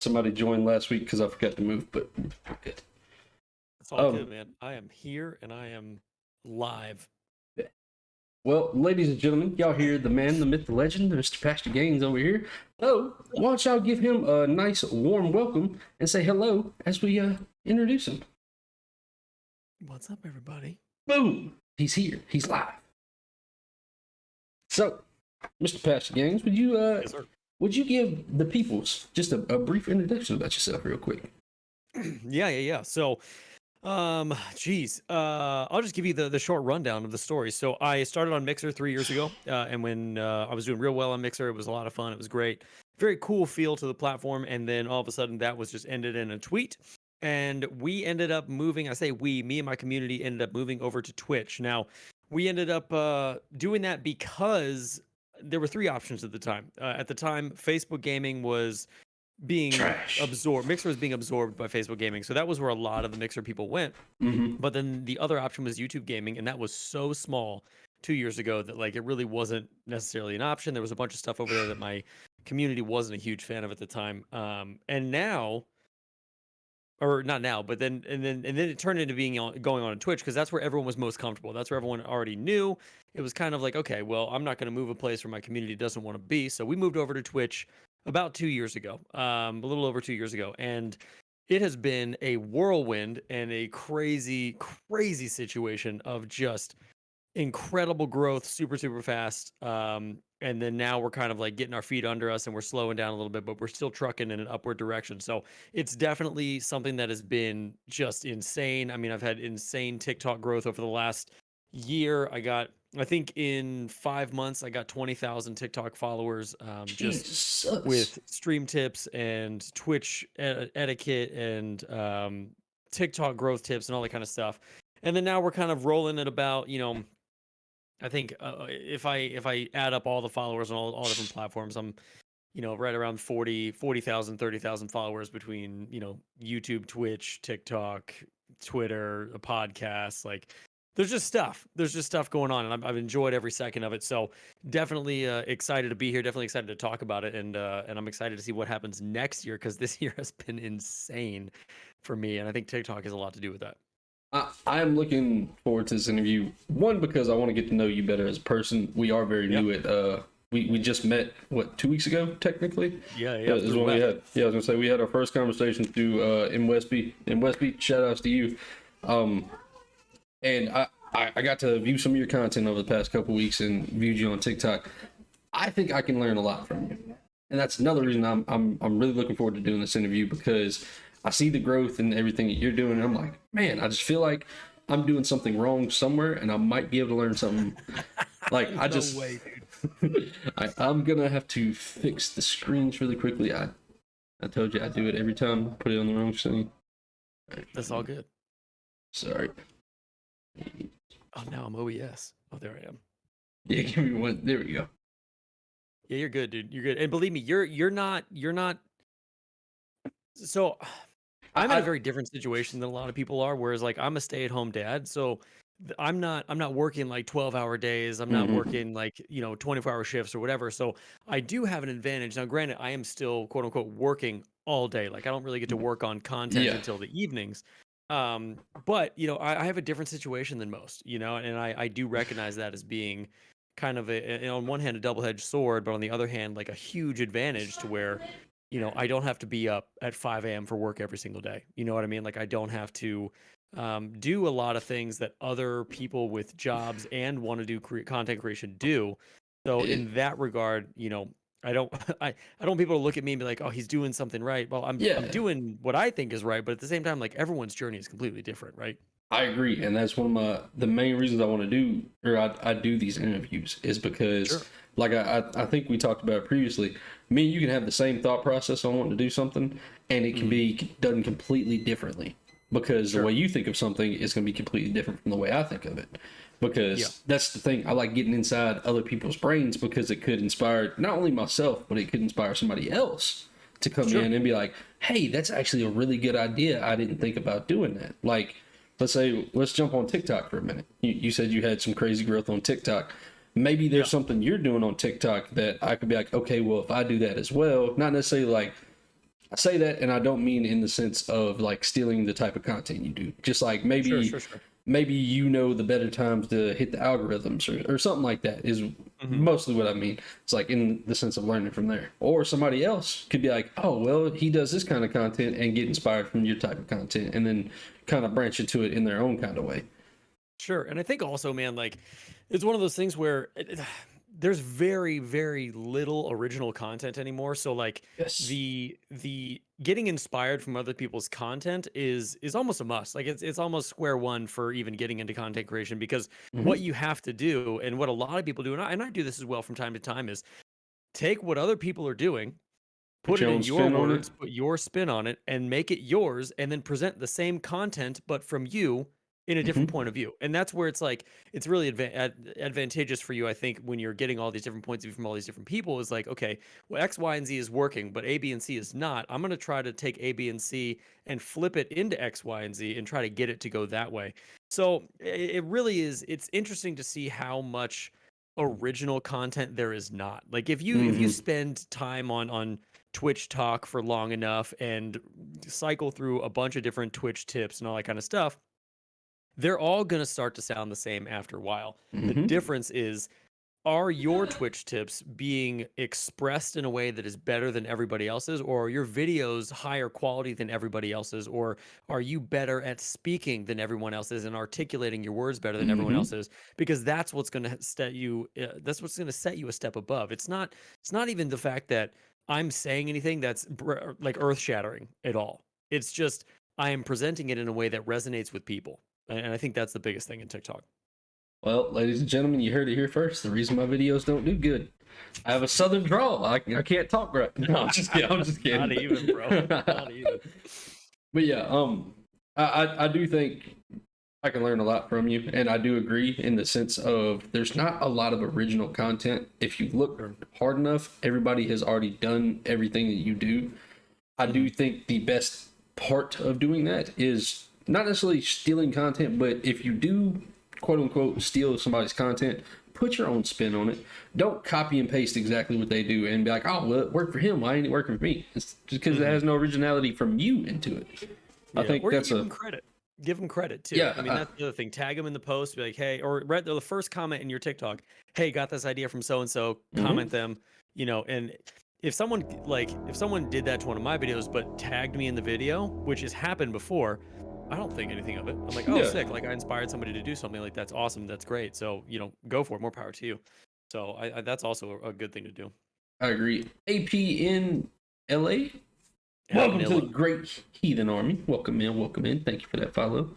somebody joined last week because I forgot to move, but we're good. It's all good, man. I am here and I am live. Well, ladies and gentlemen, y'all hear the man, the myth, the legend, Mr. PastorGainz over here. So, why don't y'all give him a nice, warm welcome and say hello as we introduce him. What's up, everybody? Boom! He's here. He's live. So, Mr. PastorGainz, would you give the peoples just a brief introduction about yourself real quick? Yeah. So, I'll just give you the short rundown of the story. So I started on Mixer 3 years ago, and when I was doing real well on Mixer, it was a lot of fun. It was great. Very cool feel to the platform. And then all of a sudden that was just ended in a tweet. And we ended up moving, me and my community ended up moving over to Twitch. Now, we ended up doing that because there were 3 options at the time. At the time, Facebook gaming was being absorbed. Mixer was being absorbed by Facebook gaming. So that was where a lot of the Mixer people went. Mm-hmm. But then the other option was YouTube gaming. And that was so small 2 years ago that like it really wasn't necessarily an option. There was a bunch of stuff over there that my community wasn't a huge fan of at the time. And now, or not now, but then it turned into going on Twitch because that's where everyone was most comfortable. That's where everyone already knew. It was kind of like, okay, well, I'm not going to move a place where my community doesn't want to be. So we moved over to Twitch about 2 years ago, a little over 2 years ago, and it has been a whirlwind and a crazy situation of just incredible growth, super fast. And then now we're kind of like getting our feet under us and we're slowing down a little bit, but we're still trucking in an upward direction. So it's definitely something that has been just insane. I mean, I've had insane TikTok growth over the last year. I think in 5 months, I got 20,000 TikTok followers, just with stream tips and Twitch etiquette and TikTok growth tips and all that kind of stuff. And then now we're kind of rolling at about, I think if I add up all the followers on all different platforms, I'm, right around 40,000, 30,000 followers between, YouTube, Twitch, TikTok, Twitter, a podcast. Like there's just stuff going on, and I've enjoyed every second of it. So definitely excited to be here. Definitely excited to talk about it, and I'm excited to see what happens next year because this year has been insane for me, and I think TikTok has a lot to do with that. I'm looking forward to this interview. One, because I want to get to know you better as a person. We are very new at. We just met 2 weeks ago, technically. Yeah. Is when we had. Yeah, I was gonna say we had our first conversation through in Westby. In Westby, shout outs to you. And I got to view some of your content over the past couple weeks and viewed you on TikTok. I think I can learn a lot from you, and that's another reason I'm really looking forward to doing this interview because I see the growth and everything that you're doing, and I'm like, man, I just feel like I'm doing something wrong somewhere, and I might be able to learn something. Like no way, dude. I'm gonna have to fix the screens really quickly. I told you I do it every time. Put it on the wrong screen. That's all good. Sorry. Oh, now I'm OBS. Oh, there I am. Yeah, give me one. There we go. Yeah, you're good, dude. You're good. And believe me, you're not. So I'm in a very different situation than a lot of people are. Whereas, like, I'm a stay-at-home dad, so I'm not working like 12-hour days. I'm not working like 24-hour shifts or whatever. So I do have an advantage. Now, granted, I am still quote unquote working all day. Like I don't really get to work on content until the evenings. But I have a different situation than most. And I do recognize that as being kind of on one hand a double-edged sword, but on the other hand, like a huge advantage to where I don't have to be up at 5 a.m. for work every single day. You know what I mean? Like I don't have to do a lot of things that other people with jobs and want to do content creation do. So in that regard, I don't want people to look at me and be like, oh, he's doing something right. Well, I'm doing what I think is right, but at the same time, like everyone's journey is completely different, right? I agree, and that's one of the main reasons I want to do, or I do these interviews, is because, like I think we talked about it previously, me and you can have the same thought process on wanting to do something, and it can be done completely differently, because the way you think of something is going to be completely different from the way I think of it, because that's the thing. I like getting inside other people's brains because it could inspire not only myself, but it could inspire somebody else to come in and be like, hey, that's actually a really good idea. I didn't think about doing that. Like, let's jump on TikTok for a minute. You said you had some crazy growth on TikTok. Maybe there's something you're doing on TikTok that I could be like, okay, well, if I do that as well, not necessarily like I say that, and I don't mean in the sense of like stealing the type of content you do. Just like Sure, maybe sure, sure. maybe you know the better times to hit the algorithms or something like that is Hmm. mostly what I mean. It's like in the sense of learning from there. Or somebody else could be like, oh, well, he does this kind of content and get inspired from your type of content and then kind of branch into it in their own kind of way. Sure. And I think also, man, like it's one of those things where there's very, very little original content anymore. So like Yes. the getting inspired from other people's content is almost a must. Like it's almost square one for even getting into content creation because what Mm-hmm. you have to do and what a lot of people do, and I do this as well from time to time, is take what other people are doing, Put put it your in own your spin on it. words, put your spin on it, and make it yours, and then present the same content, but from you in a different Mm-hmm. point of view. And that's where it's like, it's really advantageous for you, I think, when you're getting all these different points of view from all these different people, is like, okay, well, X, Y, and Z is working, but A, B, and C is not. I'm going to try to take A, B, and C and flip it into X, Y, and Z and try to get it to go that way. So it really is, it's interesting to see how much original content there is not. Like if you Mm-hmm. spend time on Twitch talk for long enough and cycle through a bunch of different Twitch tips and all that kind of stuff, they're all going to start to sound the same after a while. The Mm-hmm. difference is, are your Twitch tips being expressed in a way that is better than everybody else's, or are your videos higher quality than everybody else's, or are you better at speaking than everyone else is and articulating your words better than everyone Mm-hmm. else is? Because that's what's going to set you. That's what's going to set you a step above. It's not. It's not even the fact that I'm saying anything that's like earth shattering at all. It's just I am presenting it in a way that resonates with people, and I think that's the biggest thing in TikTok. Well, ladies and gentlemen, you heard it here first. The reason my videos don't do good, I have a southern drawl. I can't talk right. No, I'm just kidding. I'm just Not kidding. even, bro. Not even. But yeah, I do think I can learn a lot from you, and I do agree in the sense of there's not a lot of original content. If you look Sure. hard enough, everybody has already done everything that you do. I do Mhm. think the best part of doing that is not necessarily stealing content, but if you do quote unquote steal somebody's content, put your own spin on it. Don't copy and paste exactly what they do and be like, oh, well, it worked for him. Why ain't it working for me? It's just because it Mhm. has no originality from you into it. I Yeah, think or you that's give a, them credit. Give them credit too. yeah, I mean, that's the other thing. Tag them in the post, be like, "Hey," or right the first comment in your TikTok, "Hey, got this idea from so and so." Comment mhm. them, and if someone did that to one of my videos but tagged me in the video, which has happened before, I don't think anything of it. I'm like, "Oh, Yeah, sick! Like I inspired somebody to do something. Like that's awesome. That's great. So go for it. More power to you." So I that's also a good thing to do. I agree. AP in LA. At Welcome to the Nilla, Great Heathen Army. Welcome in, welcome in. Thank you for that follow.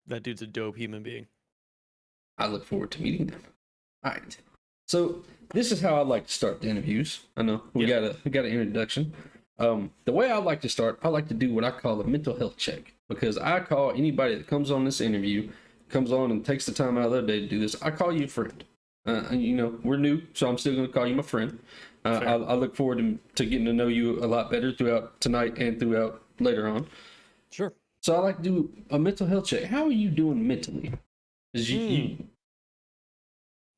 that dude's a dope human being. I look forward to meeting them. All right. So this is how I like to start the interviews. I know Yeah. we got an introduction. The way I like to start, I like to do what I call a mental health check because I call anybody that comes on this interview, comes on and takes the time out of their day to do this. I call you a friend. We're new, so I'm still going to call you my friend. Fair. I look forward to getting to know you a lot better throughout tonight and throughout later on. Sure. So I like to do a mental health check. How are you doing mentally? Because Mm.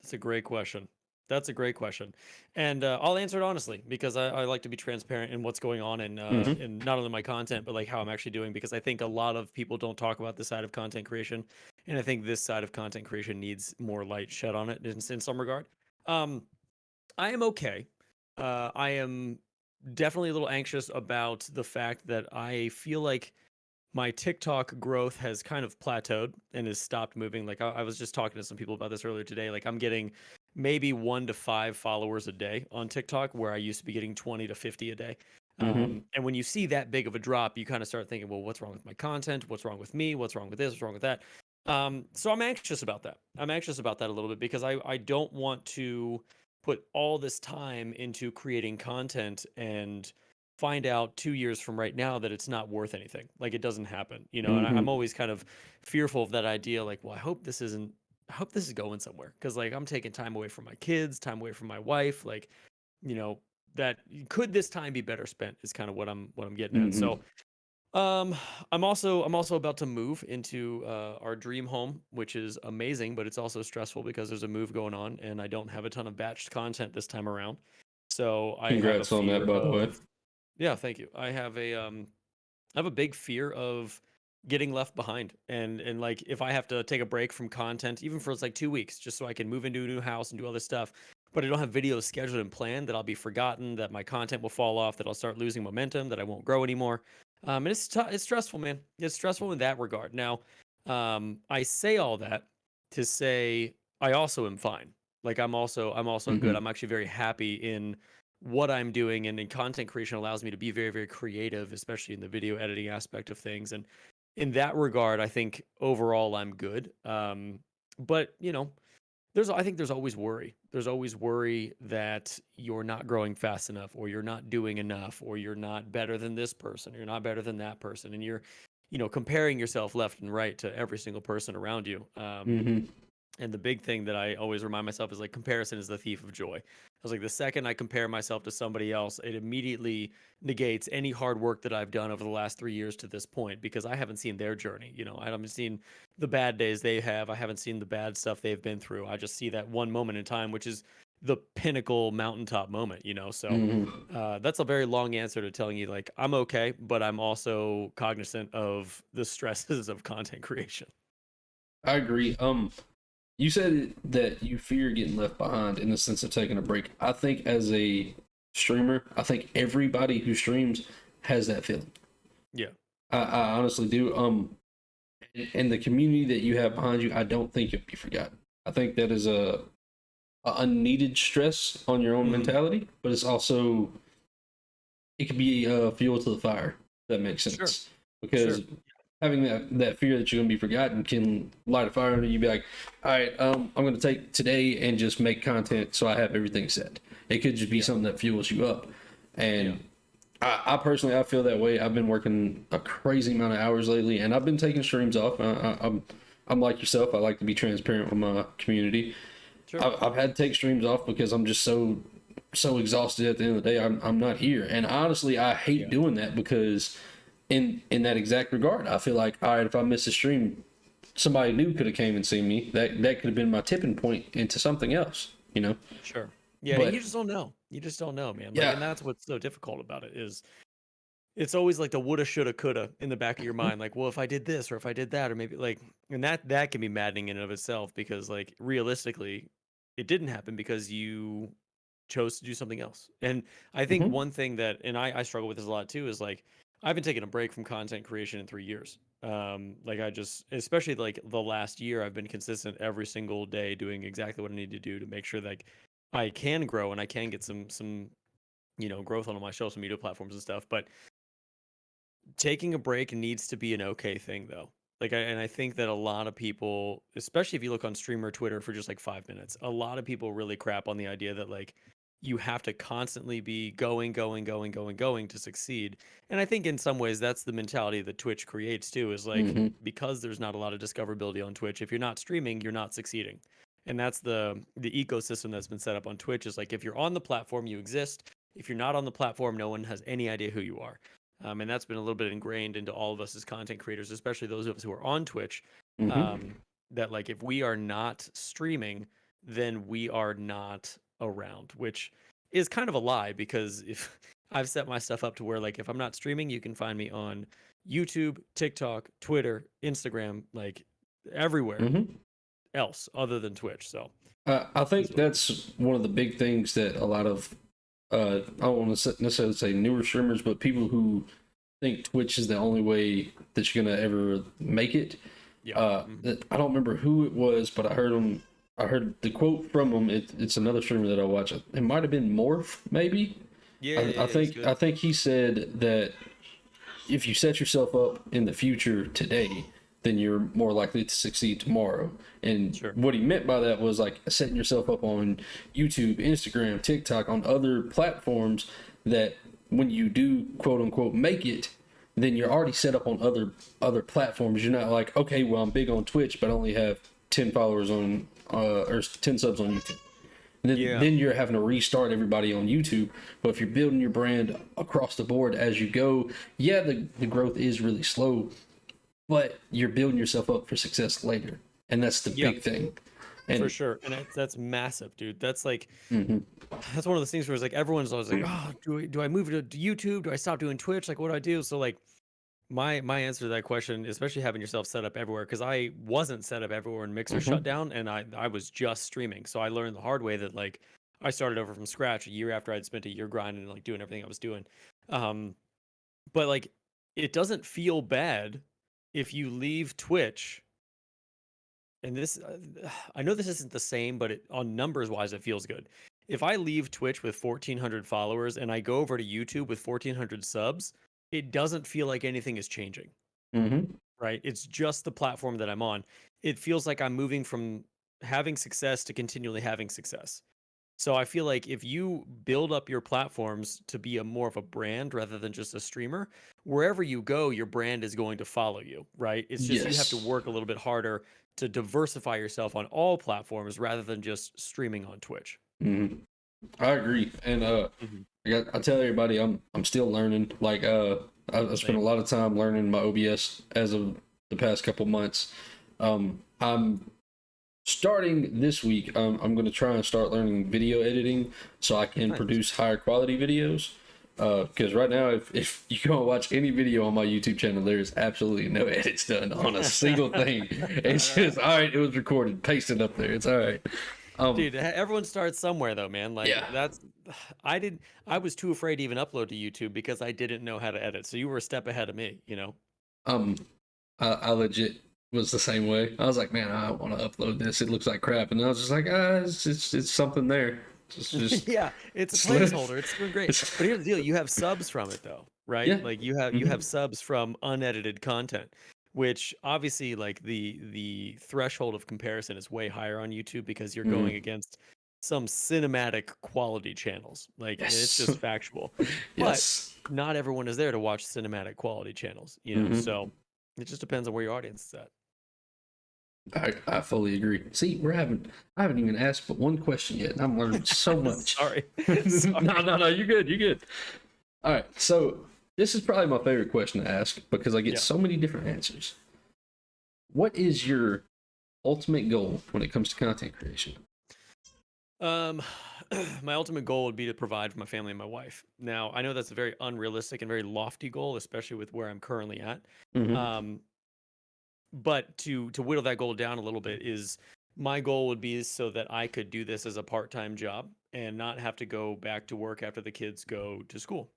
That's a great question. That's a great question, and I'll answer it honestly because I like to be transparent in what's going on Mhm. in not only my content but like how I'm actually doing, because I think a lot of people don't talk about this side of content creation, and I think this side of content creation needs more light shed on it in some regard. Um, I am okay. I am definitely a little anxious about the fact that I feel like my TikTok growth has kind of plateaued and has stopped moving. Like I was just talking to some people about this earlier today. Like I'm getting maybe 1 to 5 followers a day on TikTok, where I used to be getting 20 to 50 a day. Mhm. And when you see that big of a drop, you kind of start thinking, well, what's wrong with my content? What's wrong with me? What's wrong with this? What's wrong with that? So I'm anxious about that. I'm anxious about that a little bit because I don't want to put all this time into creating content and find out 2 years from right now that it's not worth anything. Like it doesn't happen, and I'm Mhm. always kind of fearful of that idea. Like, well, I hope this is going somewhere. Cause like I'm taking time away from my kids, time away from my wife. Like, you know, that could this time be better spent is kind of what I'm getting at. So, Mhm. um, I'm also about to move into our dream home, which is amazing, but it's also stressful because there's a move going on and I don't have a ton of batched content this time around. So I have a Congrats on fear that, by the way. of Yeah, thank you. I have a big fear of getting left behind. And like if I have to take a break from content, even for like 2 weeks, just so I can move into a new house and do all this stuff, but I don't have videos scheduled and planned, that I'll be forgotten, that my content will fall off, that I'll start losing momentum, that I won't grow anymore. And it's stressful, man. It's stressful in that regard. Now, I say all that to say I also am fine. Like I'm also good. Hmm. I'm actually very happy in what I'm doing, and in content creation allows me to be very, very creative, especially in the video editing aspect of things. And in that regard, I think overall I'm good. But I think there's always worry. There's always worry that you're not growing fast enough, or you're not doing enough, or you're not better than this person, or you're not better than that person, and you're, comparing yourself left and right to every single person around you. Hmm. And the big thing that I always remind myself is like comparison is the thief of joy. I was like, the second I compare myself to somebody else, it immediately negates any hard work that I've done over the last 3 years to this point, because I haven't seen their journey. I haven't seen the bad days they have. I haven't seen the bad stuff they've been through. I just see that one moment in time, which is the pinnacle mountaintop moment. So Hmm. that's a very long answer to telling you like I'm okay, but I'm also cognizant of the stresses of content creation. I agree. You said that you fear getting left behind in the sense of taking a break. I think as a streamer, I think everybody who streams has that feeling. Yeah, I honestly do. And the community that you have behind you, I don't think you'll be forgotten. I think that is a unneeded stress on your own hmm, mentality, but it's also it could be fuel to the fire. If that makes sure, sense, because sure. having that fear that you're gonna be forgotten can light a fire under you. Be like, all right, I'm gonna take today and just make content so I have everything set. It could just be Yeah. something that fuels you up, Yeah. and I personally I feel that way. I've been working a crazy amount of hours lately, and I've been taking streams off. I'm like yourself. I like to be transparent with my community. Sure. I've had to take streams off because I'm just so exhausted at the end of the day. I'm not here, and honestly, I hate Yeah. doing that because in that exact regard, I feel like all right, if I miss a stream, somebody new could have came and seen me. That could have been my tipping point into something else, you know. Sure. Yeah, and you But just don't know. You just don't know, man. Like, yeah. and that's what's so difficult about it is it's always like the woulda, shoulda, coulda in the back of your mind. Like, well, if I did this or if I did that, or maybe like, and that can be maddening in and of itself, because like realistically, it didn't happen because you chose to do something else. And I think Hmm. one thing that, and I struggle with this a lot too, is like I've been taking a break from content creation in 3 years. Like I just, especially like the last year, I've been consistent every single day doing exactly what I need to do to make sure that I can grow and I can get some growth on my social media platforms and stuff. But taking a break needs to be an okay thing though. And I think that a lot of people, especially if you look on streamer Twitter for just like 5 minutes, a lot of people really crap on the idea that like you have to constantly be going, going, going, going, going to succeed. And I think in some ways that's the mentality that Twitch creates too, is like Hmm. because there's not a lot of discoverability on Twitch, if you're not streaming, you're not succeeding. And that's the ecosystem that's been set up on Twitch, is like if you're on the platform, you exist. If you're not on the platform, no one has any idea who you are. And that's been a little bit ingrained into all of us as content creators, especially those of us who are on Twitch. Hmm. Um, that like if we are not streaming, then we are not around, which is kind of a lie, because if I've set my stuff up to where like if I'm not streaming, you can find me on YouTube, TikTok, Twitter, Instagram, like everywhere Hmm. else other than Twitch. So I is think what it that's one of the big things that a lot of I don't want to necessarily say newer streamers, but people who think Twitch is the only way that you're gonna ever make it. yeah. Mhm. I don't remember who it was, but I heard him. I heard the quote from him. It's another streamer that I watch. It might have been Morph, maybe. Yeah, yeah, yeah, he's good. I think he said that if you set yourself up in the future today, then you're more likely to succeed tomorrow. And Sure. what he meant by that was like setting yourself up on YouTube, Instagram, TikTok, on other platforms that when you do quote unquote make it, then you're already set up on other platforms. You're not like, okay, well I'm big on Twitch, but I only have 10 followers on or 10 subs on YouTube. Yeah. Then you're having to restart everybody on YouTube. But if you're building your brand across the board as you go, yeah, the growth is really slow, but you're building yourself up for success later. And that's the Yeah. big thing. For And sure. And that's massive, dude. That's like mhm. that's one of those things where it's like everyone's always like, "Oh, do I move to YouTube? Do I stop doing Twitch? Like what do I do?" So like my answer to that question, especially having yourself set up everywhere, because I wasn't set up everywhere when Mixer shut Mhm. down, and I was just streaming. So I learned the hard way that like I started over from scratch a year after I'd spent a year grinding and like doing everything I was doing. Um, but like it doesn't feel bad if you leave Twitch, and this I know this isn't the same, but on numbers wise it feels good. If I leave Twitch with 1400 followers and I go over to YouTube with 1400 subs, it doesn't feel like anything is changing, Mhm. right? It's just the platform that I'm on. It feels like I'm moving from having success to continually having success. So I feel like if you build up your platforms to be a more of a brand rather than just a streamer, wherever you go, your brand is going to follow you, right? It's just you have to Yes. work a little bit harder to diversify yourself on all platforms rather than just streaming on Twitch. Mhm. I agree. And Mhm. I tell everybody I'm still learning. Like I spent a Same. lot of time learning my OBS as of the past couple months. I'm starting this week. I'm going to try and start learning video editing so I can Nice. produce higher quality videos. Because right now, if you go and watch any video on my YouTube channel, there is absolutely no edits done on a single thing. It's just all right. It was recorded, pasted up there. It's all right. Um, Dude, everyone starts somewhere though, man. Like yeah. that's I did I was too afraid to even upload to YouTube because I didn't know how to edit. So you were a step ahead of me, you know? Um, I legit was the same way. I was like, man, I don't want to upload this. It looks like crap, and I was just like, it's something there. Just, Yeah, it's a just let placeholder. It's doing great. it's, But here's the deal, you have subs from it though, right? yeah. Like you have Hmm. subs from unedited content, which obviously like the threshold of comparison is way higher on YouTube because you're going Hmm. against some cinematic quality channels. Like and it's Yes. just factual. But Yes. not everyone is there to watch cinematic quality channels, you know? Hmm. So it just depends on where your audience is at. I fully agree. See, I haven't even asked but one question yet, and I'm learning so much. Sorry. No, Sorry. no, no, you're good. You're good. All right. So this is probably my favorite question to ask because I get Yeah. so many different answers. What is your ultimate goal when it comes to content creation? Um, my ultimate goal would be to provide for my family and my wife. Now, I know that's a very unrealistic and very lofty goal, especially with where I'm currently at. Hmm. Um, but to whittle that goal down a little bit is my goal would be so that I could do this as a part-time job and not have to go back to work after the kids go to school.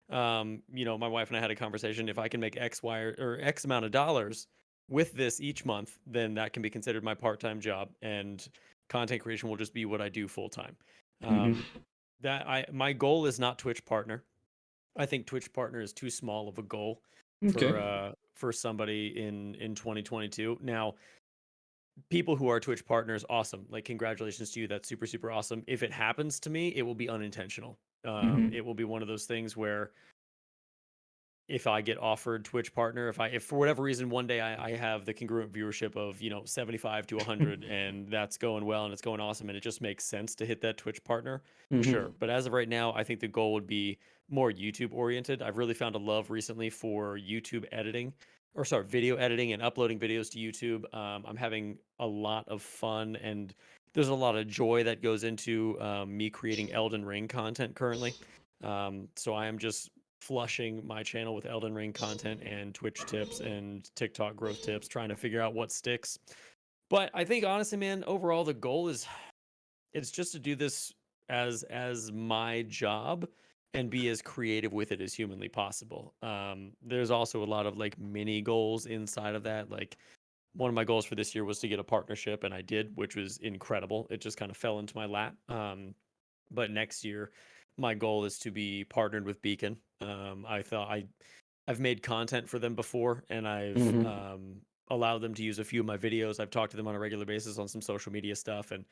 My wife and I had a conversation. If I can make X, Y, or X amount of dollars with this each month, then that can be considered my part-time job, and content creation will just be what I do full time. Hmm. Um, that I my goal is not Twitch partner. I think Twitch partner is too small of a goal Okay. for somebody in 2022. Now, people who are Twitch partners, awesome. Like congratulations to you. That's super super awesome. If it happens to me, it will be unintentional. Hmm. It will be one of those things where if I get offered Twitch partner, if for whatever reason one day I have the congruent viewership of 75 to 100 and that's going well and it's going awesome and it just makes sense to hit that Twitch partner, Hmm. sure. But as of right now, I think the goal would be more YouTube oriented. I've really found a love recently for YouTube editing, or sorry, video editing and uploading videos to YouTube. I'm having a lot of fun and there's a lot of joy that goes into me creating Elden Ring content currently. So I am just flushing my channel with Elden Ring content and Twitch tips and TikTok growth tips, trying to figure out what sticks. But I think honestly, man, overall the goal is it's just to do this as my job and be as creative with it as humanly possible. There's also a lot of like mini goals inside of that. Like one of my goals for this year was to get a partnership, and I did, which was incredible. It just kind of fell into my lap. But next year, my goal is to be partnered with Beacon. I've made content for them before, and I've Hmm. allowed them to use a few of my videos. I've talked to them on a regular basis on some social media stuff, and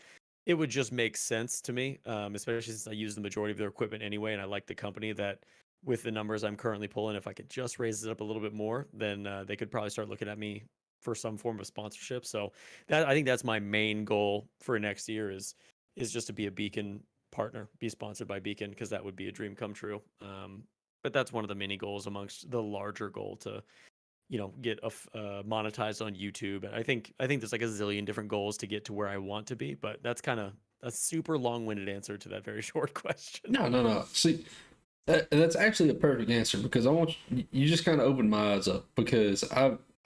it would just make sense to me, especially since I use the majority of their equipment anyway, and I like the company that. With the numbers I'm currently pulling, if I could just raise it up a little bit more, then they could probably start looking at me for some form of sponsorship. So that I think that's my main goal for next year is just to be a Beacon partner, be sponsored by Beacon, because that would be a dream come true. But that's one of the mini goals amongst the larger goal to get monetized on YouTube. And I think there's like a zillion different goals to get to where I want to be, but that's kind of a super long-winded answer to that very short question. No. See, that's actually a perfect answer because I want you just kind of opened my eyes up because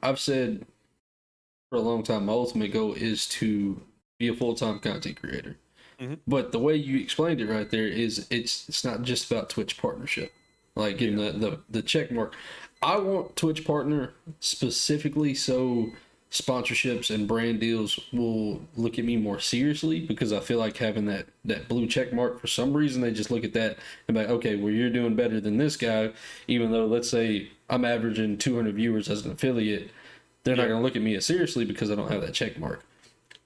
I've said for a long time my ultimate goal is to be a full-time content creator. Mhm. But the way you explained it right there is it's not just about Twitch partnership, like getting the check mark. I want Twitch partner specifically so sponsorships and brand deals will look at me more seriously because I feel like having that blue check mark, for some reason they just look at that and be like, okay, well, you're doing better than this guy, even though let's say I'm averaging 200 viewers as an affiliate, they're not going to look at me as seriously because I don't have that check mark.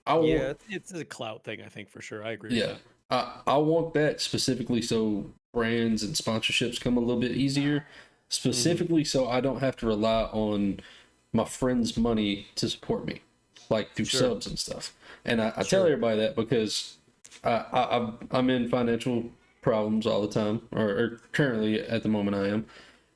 Yeah, it's a clout thing, I think, for sure. I agree with that. I want that specifically so brands and sponsorships come a little bit easier, specifically so I don't have to rely on my friends' money to support me, like through subs and stuff. And I tell everybody that because I'm in financial problems all the time, or currently at the moment I am.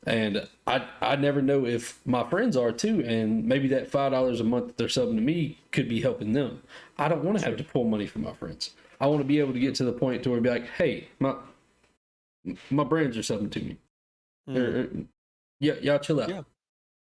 And I never know if my friends are too, and maybe that $5 a month that they're subbing to me could be helping them. I don't want to have to pull money from my friends. I want to be able to get to the point to where I'd be like, hey, my brands are subbing to me. Y'all chill out. Yeah,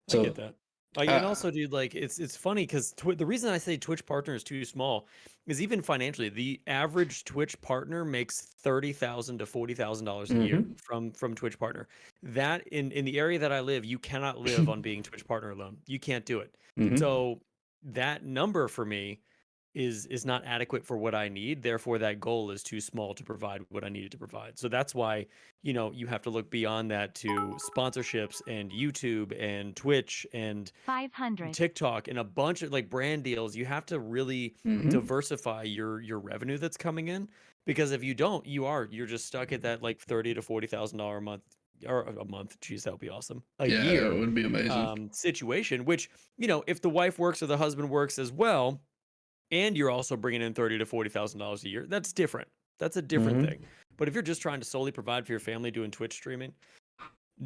So, I get that. And also, dude, like it's funny because the reason I say Twitch partner is too small is even financially, the average Twitch partner makes $30,000 to $40,000 a year from Twitch partner. That in the area that I live, you cannot live on being Twitch partner alone. You can't do it. So that number for me is not adequate for what I need. Therefore, that goal is too small to provide what I needed to provide. So that's why, you have to look beyond that to sponsorships and YouTube and Twitch and 500. TikTok and a bunch of like brand deals. You have to really diversify your revenue that's coming in, because if you don't, you're just stuck at that like $30,000 to $40,000 a month, or a month. Geez, that would be awesome. A year it would be amazing. situation, which, if the wife works or the husband works as well, and you're also bringing in $30,000 to $40,000 a year, that's different. That's a different thing. But if you're just trying to solely provide for your family doing Twitch streaming,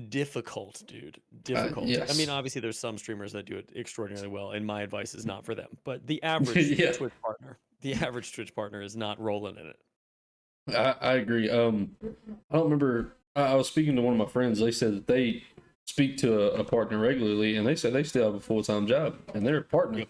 difficult, dude. Difficult. Yes. I mean, obviously, there's some streamers that do it extraordinarily well, and my advice is not for them. But the average Twitch partner is not rolling in it. I agree. I don't remember. I was speaking to one of my friends. They said that they speak to a partner regularly, and they said they still have a full-time job, and they're a partner.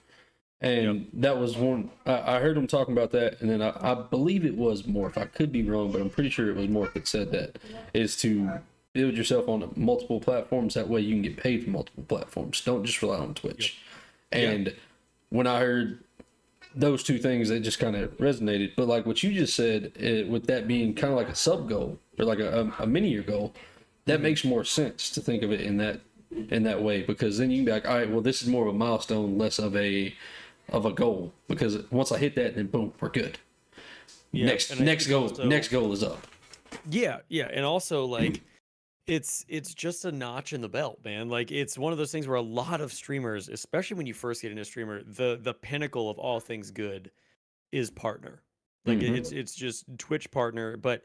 And that was one, I heard him talking about that, and then I believe it was Morph. I could be wrong, but I'm pretty sure it was Morph that said that, is to build yourself on multiple platforms. That way you can get paid for multiple platforms. Don't just rely on Twitch. And when I heard those two things, they just kind of resonated. But like what you just said, with that being kind of like a sub goal or like a mini-year goal, that makes more sense to think of it in that way, because then you can be like, all right, well, this is more of a milestone, less of a goal, because once I hit that, then boom, we're good. Next goal is up. Yeah, and also like it's just a notch in the belt, man. Like it's one of those things where a lot of streamers, especially when you first get into streamer, the pinnacle of all things good is partner. Like it's just Twitch partner, but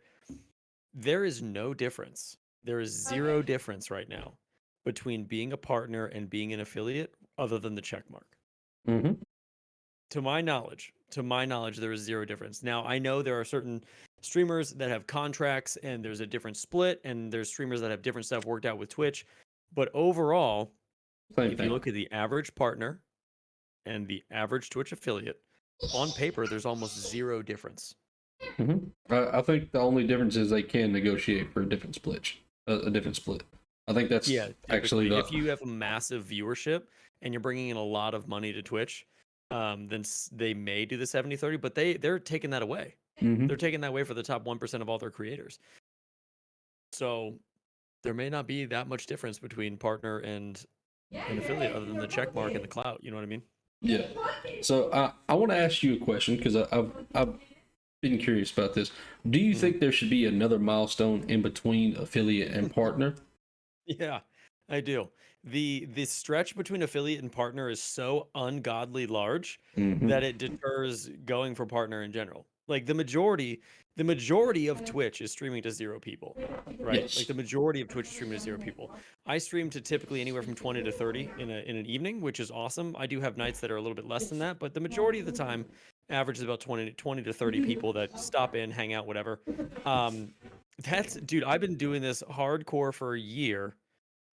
there is no difference. There is zero difference right now between being a partner and being an affiliate, other than the check mark. To my knowledge, there is zero difference. Now, I know there are certain streamers that have contracts and there's a different split, and there's streamers that have different stuff worked out with Twitch. But overall, if you look at the average partner and the average Twitch affiliate, on paper, there's almost zero difference. I think the only difference is they can negotiate for a different split. I think that's actually if you have a massive viewership and you're bringing in a lot of money to Twitch, then they may do the 70-30, but they're taking that away. They're taking that away for the top 1% of all their creators. So there may not be that much difference between partner and an affiliate, other than the check mark and the clout. You know what I mean? Yeah. So I want to ask you a question, because I've been curious about this. Do you think there should be another milestone in between affiliate and partner? Yeah, I do. The stretch between affiliate and partner is so ungodly large that it deters going for partner in general. Like the majority of Twitch is streaming to 0 people, right? Like Yes. the majority of Twitch is streaming to 0 people. I stream to typically anywhere from 20 to 30 in an evening, which is awesome. I do have nights that are a little bit less than that, but the majority of the time, average is about 20 to 30 people that stop in, hang out, whatever. Um, dude, I've been doing this hardcore for a year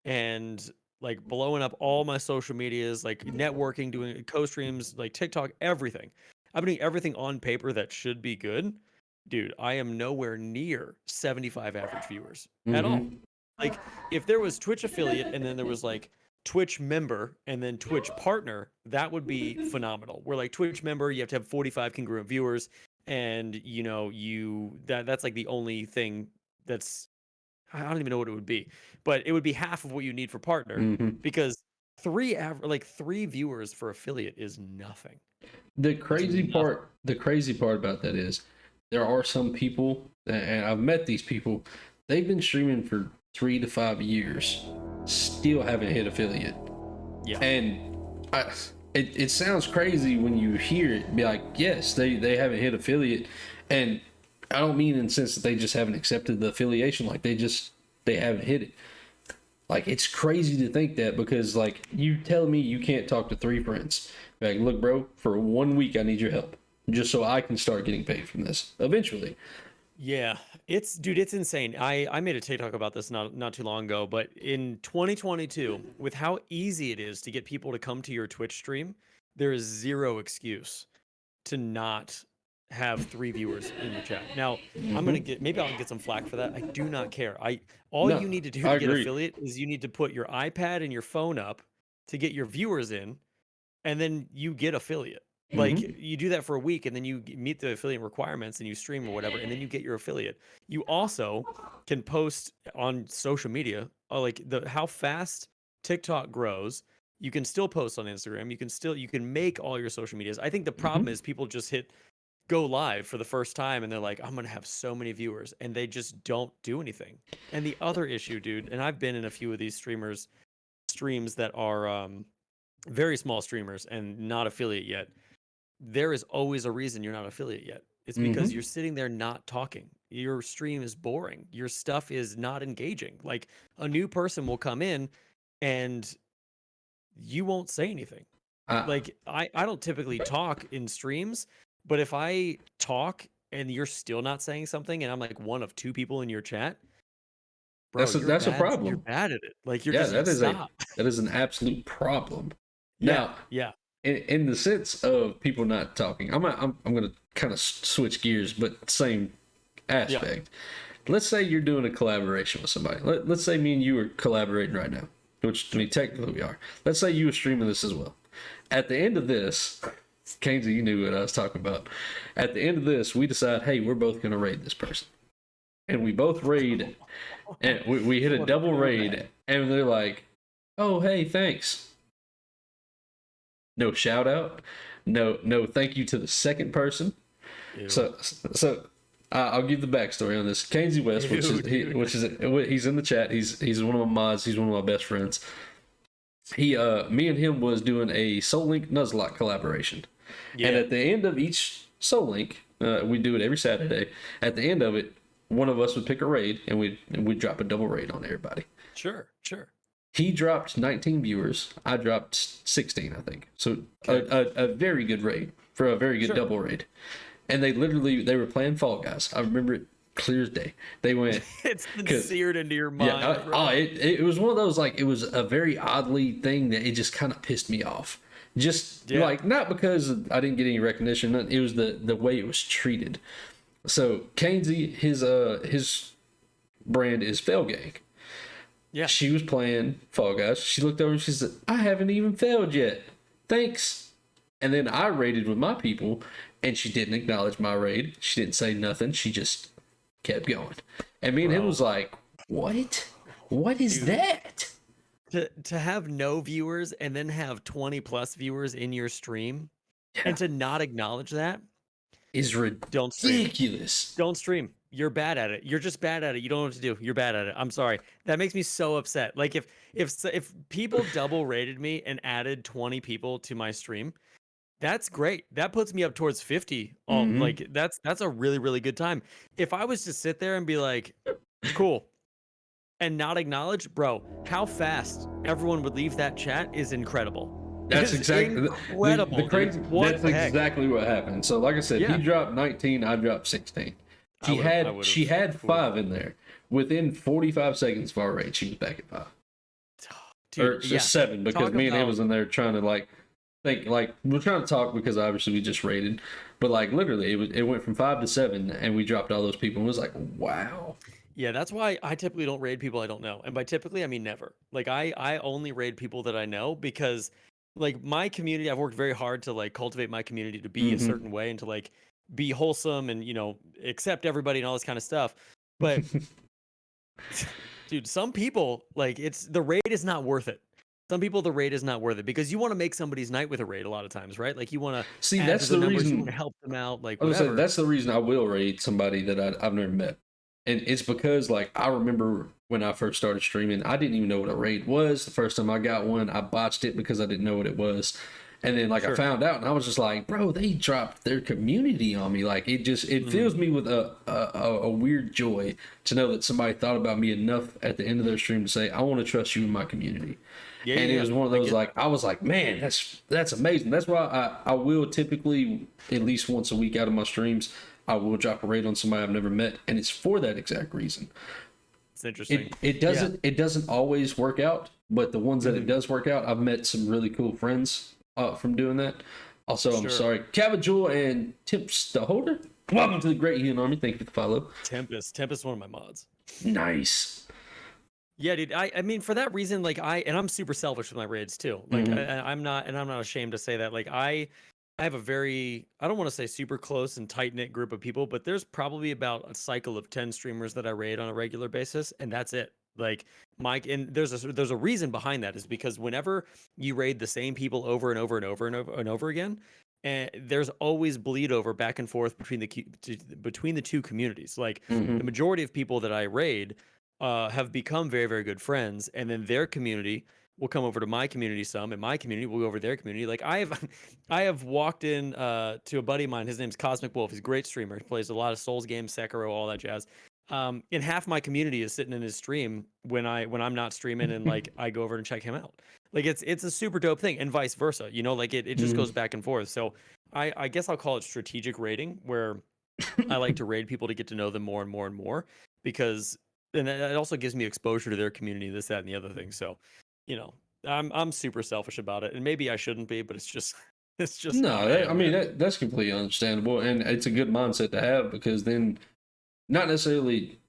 and like blowing up all my social medias, like networking, doing co-streams, like TikTok, everything. I've been doing everything on paper that should be good. Dude, I am nowhere near 75 average viewers at all. Mm-hmm. Like if there was Twitch affiliate and then there was like Twitch member and then Twitch partner, that would be phenomenal. Where like Twitch member, you have to have 45 congruent viewers, and you know, that's like the only thing that's, I don't even know what it would be, but it would be half of what you need for partner, Mm-hmm. because three viewers for affiliate is nothing. The It's crazy nothing. part about that is there are some people, and I've met these people, they've been streaming for 3 to 5 years, still haven't hit affiliate. Yeah. And it sounds crazy when you hear it, be like, yes, they haven't hit affiliate. And I don't mean in the sense that they just haven't accepted the affiliation, like they haven't hit it. Like, it's crazy to think that, because like, you tell me you can't talk to 3 friends. Like, look, bro, for 1 week I need your help, just so I can start getting paid from this eventually. Yeah, dude, it's insane. I made a TikTok about this not too long ago, but in 2022, with how easy it is to get people to come to your Twitch stream, there is zero excuse to not have 3 viewers in your chat. Now, maybe I'll get some flack for that. I do not care. All No, you need to do I to get agree. affiliate is you need to put your iPad and your phone up to get your viewers in, and then you get affiliate. Like Mhm. you do that for a week, and then you meet the affiliate requirements and you stream or whatever, and then you get your affiliate. You also can post on social media, like how fast TikTok grows. You can still post on Instagram. You can make all your social medias. I think the problem Mhm. is people just hit go live for the first time and they're like, I'm gonna have so many viewers, and they just don't do anything. And the other issue, dude, and I've been in a few of these streams that are very small streamers and not affiliate yet. There is always a reason you're not affiliate yet. It's because Mhm. you're sitting there not talking. Your stream is boring. Your stuff is not engaging. Like a new person will come in and you won't say anything. I, Like I don't typically talk in streams, but if I talk and you're still not saying something and I'm like one of 2 people in your chat, bro, that's a you're problem. bad at it. Like you're Yeah, just stop. that is an absolute problem. Yeah, Now, yeah. in the sense of people not talking, I'm gonna kind of switch gears, but same Yeah. aspect. Let's say you're doing a collaboration with somebody. Let's say me and you are collaborating right now, which, I mean, technically we are. Let's say you were streaming this as well. At the end of this, Kainsey, you knew what I was talking about. At the end of this, we decide, hey, we're both gonna raid this person, and we both raid, and we hit a What double raid, dirtbag. and they're like, oh, hey, thanks. No shout out, no thank you to the second person. Ew. So I'll give the backstory on this. Kainsey West, he's in the chat. He's one of my mods. He's one of my best friends. Me and him was doing a Soul Link Nuzlocke collaboration, Yeah. and at the end of each Soul Link, we do it every Saturday. At the end of it, one of us would pick a raid, and we'd drop a double raid on everybody. Sure. He dropped 19 viewers. I dropped 16, I think. So a very good raid for a very good double raid. And they were playing Fall Guys. I remember it clear as day. They went. It's been seared into your mind. Yeah, it was one of those, like, it was a very oddly thing that it just kind of pissed me off. Just like, not because I didn't get any recognition. It was the way it was treated. So Kainsey, his brand is Fell Gang. Yeah. She was playing Fall Guys. She looked over and she said, I haven't even failed yet. Thanks. And then I raided with my people, and she didn't acknowledge my raid. She didn't say nothing. She just kept going. And me and him was like, what? What is that? To have no viewers and then have 20 plus viewers in your stream, and to not acknowledge that is ridiculous. Don't stream. You're bad at it. You're just bad at it. You don't know what to do. You're bad at it. I'm sorry. That makes me so upset. Like if people double rated me and added 20 people to my stream, That's great. That puts me up towards 50. Mm-hmm. Like that's a really, really good time. If I was to sit there and be like, cool, and not acknowledge, bro, how fast everyone would leave that chat is incredible. It That's is exactly the incredible, dude. crazy. What That's the heck? exactly what happened. So, like I said, he Yeah, dropped 19. I dropped 16. I would She have. had 5 in there. Within 45 seconds of our raid, she was back at 5 or Dude, just yeah. 7 because Talk me and him about was in there trying to like think like we're trying to talk because obviously we just raided, but like literally it went from 5 to 7 and we dropped all those people and it was like wow. yeah, that's why I typically don't raid people I don't know. And by typically I mean never. Like I only raid people that I know because like my community, I've worked very hard to like cultivate my community to be a Mm-hmm. certain way and to like be wholesome and accept everybody and all this kind of stuff. But dude, some people like it's the raid is not worth it. Some people the raid is not worth it because you want to make somebody's night with a raid a lot of times, right? Like you want See, to add to that's their the numbers, you want reason. to help them out, like I was gonna say whatever. that's the reason I will raid somebody that I've never met, and it's because like I remember when I first started streaming, I didn't even know what a raid was. The first time I got one, I botched it because I didn't know what it was, and then like I Sure. found out, and I was just like, bro, they dropped their community on me. Like it fills me with a weird joy to know that somebody thought about me enough at the end of their stream to say, I want to trust you in my community. Yeah, And yeah, it yeah. was one of I those get like I was like, man, that's amazing. That's why I will typically at least once a week out of my streams I will drop a raid on somebody I've never met, and it's for that exact reason. it's interesting. Yeah. It doesn't always work out, but the ones that it Mhm. does work out, I've met some really cool friends from doing that. Also, I'm Sure. sorry, Cavajul and Tips the Holder. Welcome to the Great Healing Army. Thank you for the follow. Tempest, one of my mods. Nice. Yeah, dude. I mean, for that reason, like I'm super selfish with my raids too. Like Mm-hmm. I'm not, and I'm not ashamed to say that. Like I have a very, I don't want to say super close and tight knit group of people, but there's probably about a cycle of 10 streamers that I raid on a regular basis, and that's it. Like Mike, and there's a reason behind that is because whenever you raid the same people over and over and over and over and over again, and there's always bleed over back and forth between between the two communities. Like the Mm-hmm. majority of people that I raid have become very, very good friends, and then their community will come over to my community some, and my community will go over to their community. Like I have, I have walked in to a buddy of mine. His name's Cosmic Wolf. He's a great streamer. He plays a lot of Souls games, Sekiro, all that jazz. And half my community is sitting in his stream when I'm not streaming, and like I go over and check him out. Like it's a super dope thing, and vice versa. You know, like it just goes Mm-hmm. back and forth. So I guess I'll call it strategic raiding, where I like to raid people to get to know them more and more and more because and it also gives me exposure to their community, this, that, and the other thing. So, you know, I'm super selfish about it, and maybe I shouldn't be, but it's just it's just how No, I I am, mean man. that's completely understandable, and it's a good mindset to have because then not necessarily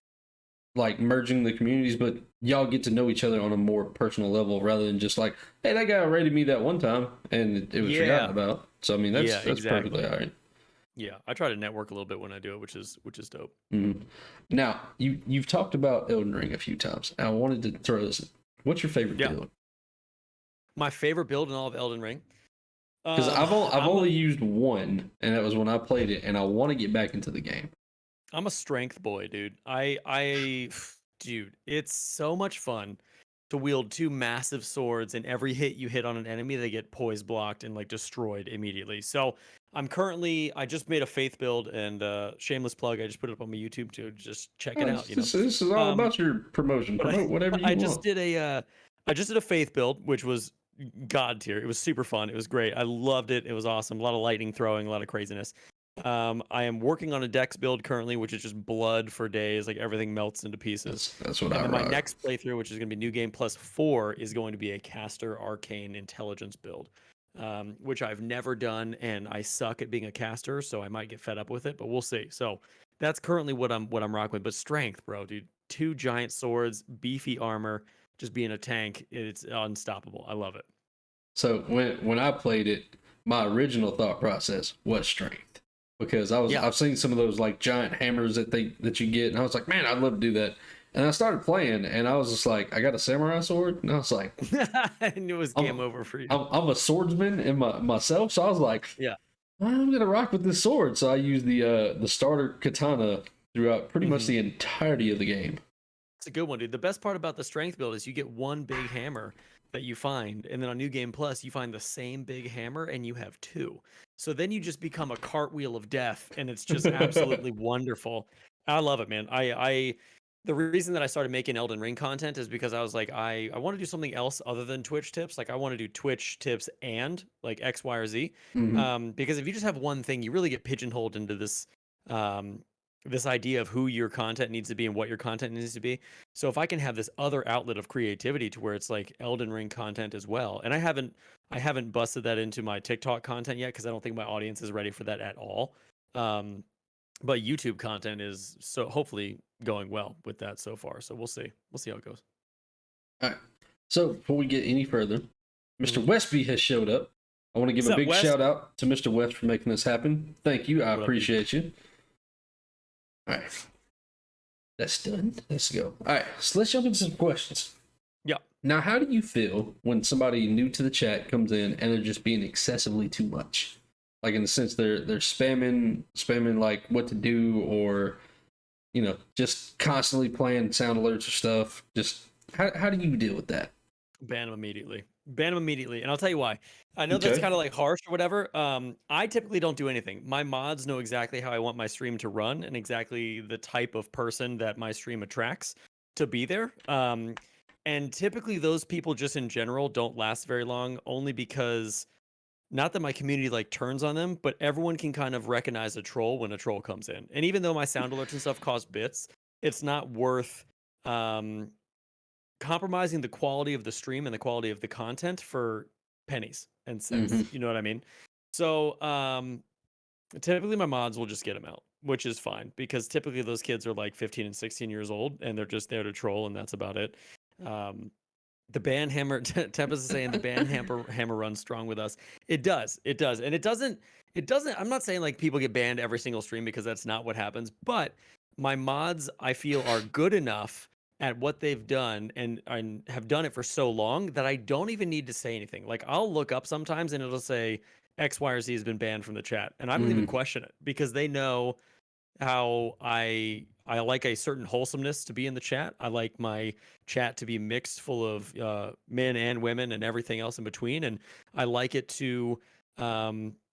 like merging the communities, but y'all get to know each other on a more personal level rather than just like, hey, that guy rated me that one time and it was forgotten Yeah, about. So I mean, yeah, that's perfectly exactly. all right. Yeah, I try to network a little bit when I do it, which is dope. Mhm. Now you've talked about Elden Ring a few times, and I wanted to throw this. In. What's your favorite Yeah, build? my favorite build in all of Elden Ring. Because Um, I've I'm a only used one, and that was when I played it, and I want to get back into the game. I'm a strength boy, dude. Dude, it's so much fun to wield two massive swords, and every hit you hit on an enemy, they get poise blocked and like destroyed immediately. So I just made a faith build, and shameless plug, I just put it up on my YouTube to just check it out. This is all Um, about your promotion. but I, Promote whatever you I just want. did I just did a faith build, which was god tier. It was super fun. It was great. I loved it. It was awesome. A lot of lightning throwing, a lot of craziness. I am working on a dex build currently, which is just blood for days. Like everything melts into pieces. That's what And I then my rock. next playthrough, which is going to be New Game Plus 4, is going to be a caster arcane intelligence build, which I've never done, and I suck at being a caster, so I might get fed up with it, but we'll see. So that's currently what I'm rocking with. But strength, bro, dude, two giant swords, beefy armor, just being a tank, it's unstoppable. I love it. So when I played it, my original thought process was strength because Yeah. I've seen some of those like giant hammers that you get, and I was like, man, I'd love to do that. And I started playing, and I was just like, I got a samurai sword, and I was like, I knew it was I'm game over for you. I'm a swordsman in myself, so I was like, Yeah. I'm gonna rock with this sword. So I used the starter katana throughout pretty much Mhm. the entirety of the game. It's a good one, dude. The best part about the strength build is you get one big hammer that you find, and then on New Game Plus, you find the same big hammer and you have two. So then you just become a cartwheel of death, and it's just absolutely wonderful. I love it, man. The reason that I started making Elden Ring content is because I was like, I want to do something else other than Twitch tips. Like I want to do Twitch tips and like X, Y, or Z. Mhm. Because if you just have one thing, you really get pigeonholed into um, this idea of who your content needs to be and what your content needs to be. So if I can have this other outlet of creativity to where it's like Elden Ring content as well, and I haven't busted that into my TikTok content yet because I don't think my audience is ready for that at all. Um, but YouTube content is so hopefully going well with that so far. So we'll see. We'll see how it goes. All right. So before we get any further, Mr. Mhm. Westby has showed up. I want to give What's a up, big Wes? shout out to Mr. West for making this happen. Thank you. I What up, dude? appreciate you. All right. That's done. Let's go. All right. So let's jump into some questions. Yeah. Now, how do you feel when somebody new to the chat comes in and they're just being excessively too much? Like in the sense they're spamming like what to do, or just constantly playing sound alerts or stuff. Just how do you deal with that? Ban them immediately. Ban them immediately. And I'll tell you why. I know that's Okay. kind of like harsh or whatever. I typically don't do anything. My mods know exactly how I want my stream to run and exactly the type of person that my stream attracts to be there. And typically those people just in general don't last very long, only because not that my community like turns on them, but everyone can kind of recognize a troll when a troll comes in. And even though my sound alerts and stuff cost bits, it's not worth um compromising the quality of the stream and the quality of the content for pennies and cents. Mm-hmm. You know what I mean? So typically my mods will just get them out, which is fine because typically those kids are like 15 and 16 years old and they're just there to troll and that's about it. Um, the ban hammer, Tempest is saying the ban hammer runs strong with us. It does, and it doesn't. I'm not saying like people get banned every single stream because that's not what happens. But my mods, I feel, are good enough at what they've done and have done it for so long that I don't even need to say anything. Like I'll look up sometimes and it'll say X, Y, or Z has been banned from the chat, and I don't even Mm-hmm. question it because they know how I like a certain wholesomeness to be in the chat. I like my chat to be mixed full of men and women and everything else in between, and I like it to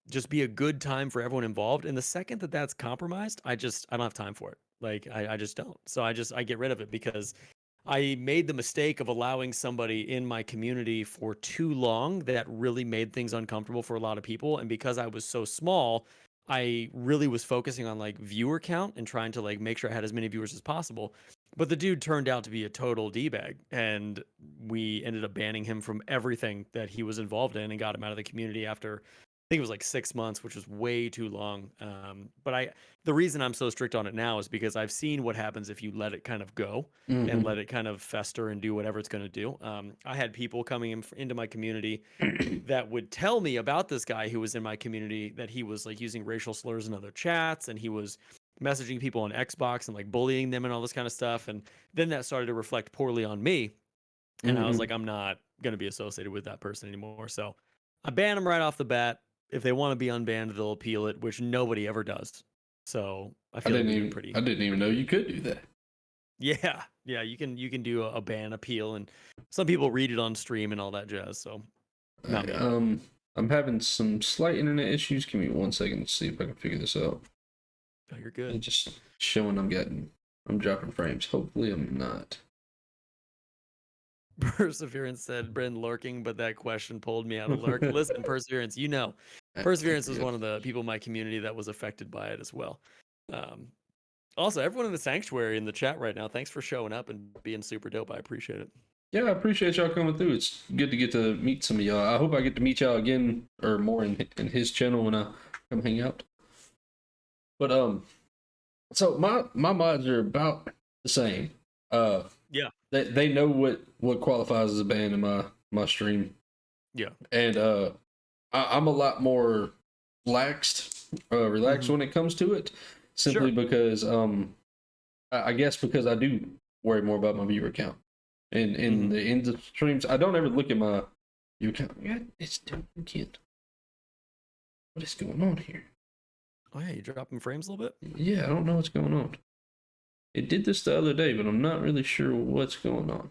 just be a good time for everyone involved. And the second that that's compromised, I don't have time for it. Like I just don't. So I get rid of it because I made the mistake of allowing somebody in my community for too long that really made things uncomfortable for a lot of people. And because I was so small, I really was focusing on like viewer count and trying to like make sure I had as many viewers as possible. But the dude turned out to be a total D-bag, and we ended up banning him from everything that he was involved in and got him out of the community after I think it was like 6 months, which was way too long. But the reason I'm so strict on it now is because I've seen what happens if you let it kind of go and Mm-hmm. let it kind of fester and do whatever it's going to do. I had people coming into my community that would tell me about this guy who was in my community that he was like using racial slurs in other chats and he was messaging people on Xbox and like bullying them and all this kind of stuff. And then that started to reflect poorly on me. And I was Mm-hmm. like, I'm not going to be associated with that person anymore. So I ban them right off the bat. If they want to be unbanned, they'll appeal it, which nobody ever does. So I feel like we've been pretty. I didn't even know you could do that. Yeah, yeah, you can do a ban appeal, and some people read it on stream and all that jazz. So not me. I'm having some slight internet issues. Give me 1 second to see if I can figure this out. Oh, you're It's good. just showing I'm dropping frames. Hopefully I'm not. Perseverance said Bren lurking, but that question pulled me out of lurk. Listen, Perseverance, Perseverance was one of the people in my community that was affected by it as well. Um, Also, everyone in the sanctuary in the chat right now, thanks for showing up and being super dope. I appreciate it. Yeah, I appreciate y'all coming through. It's good to get to meet some of y'all. I hope I get to meet y'all again or more in his channel when I come hang out. But so my mods are about the same. Yeah. They know what qualifies as a ban in my stream. Yeah. And I'm a lot more relaxed when it comes to it, simply because I guess because I do worry more about my viewer count. And in the end of streams, I don't ever look at my viewer count. Yeah, it's doing again. What is going on here? Oh yeah, you dropping frames a little bit? Yeah, I don't know what's going on. It did this the other day, but I'm not really sure what's going on.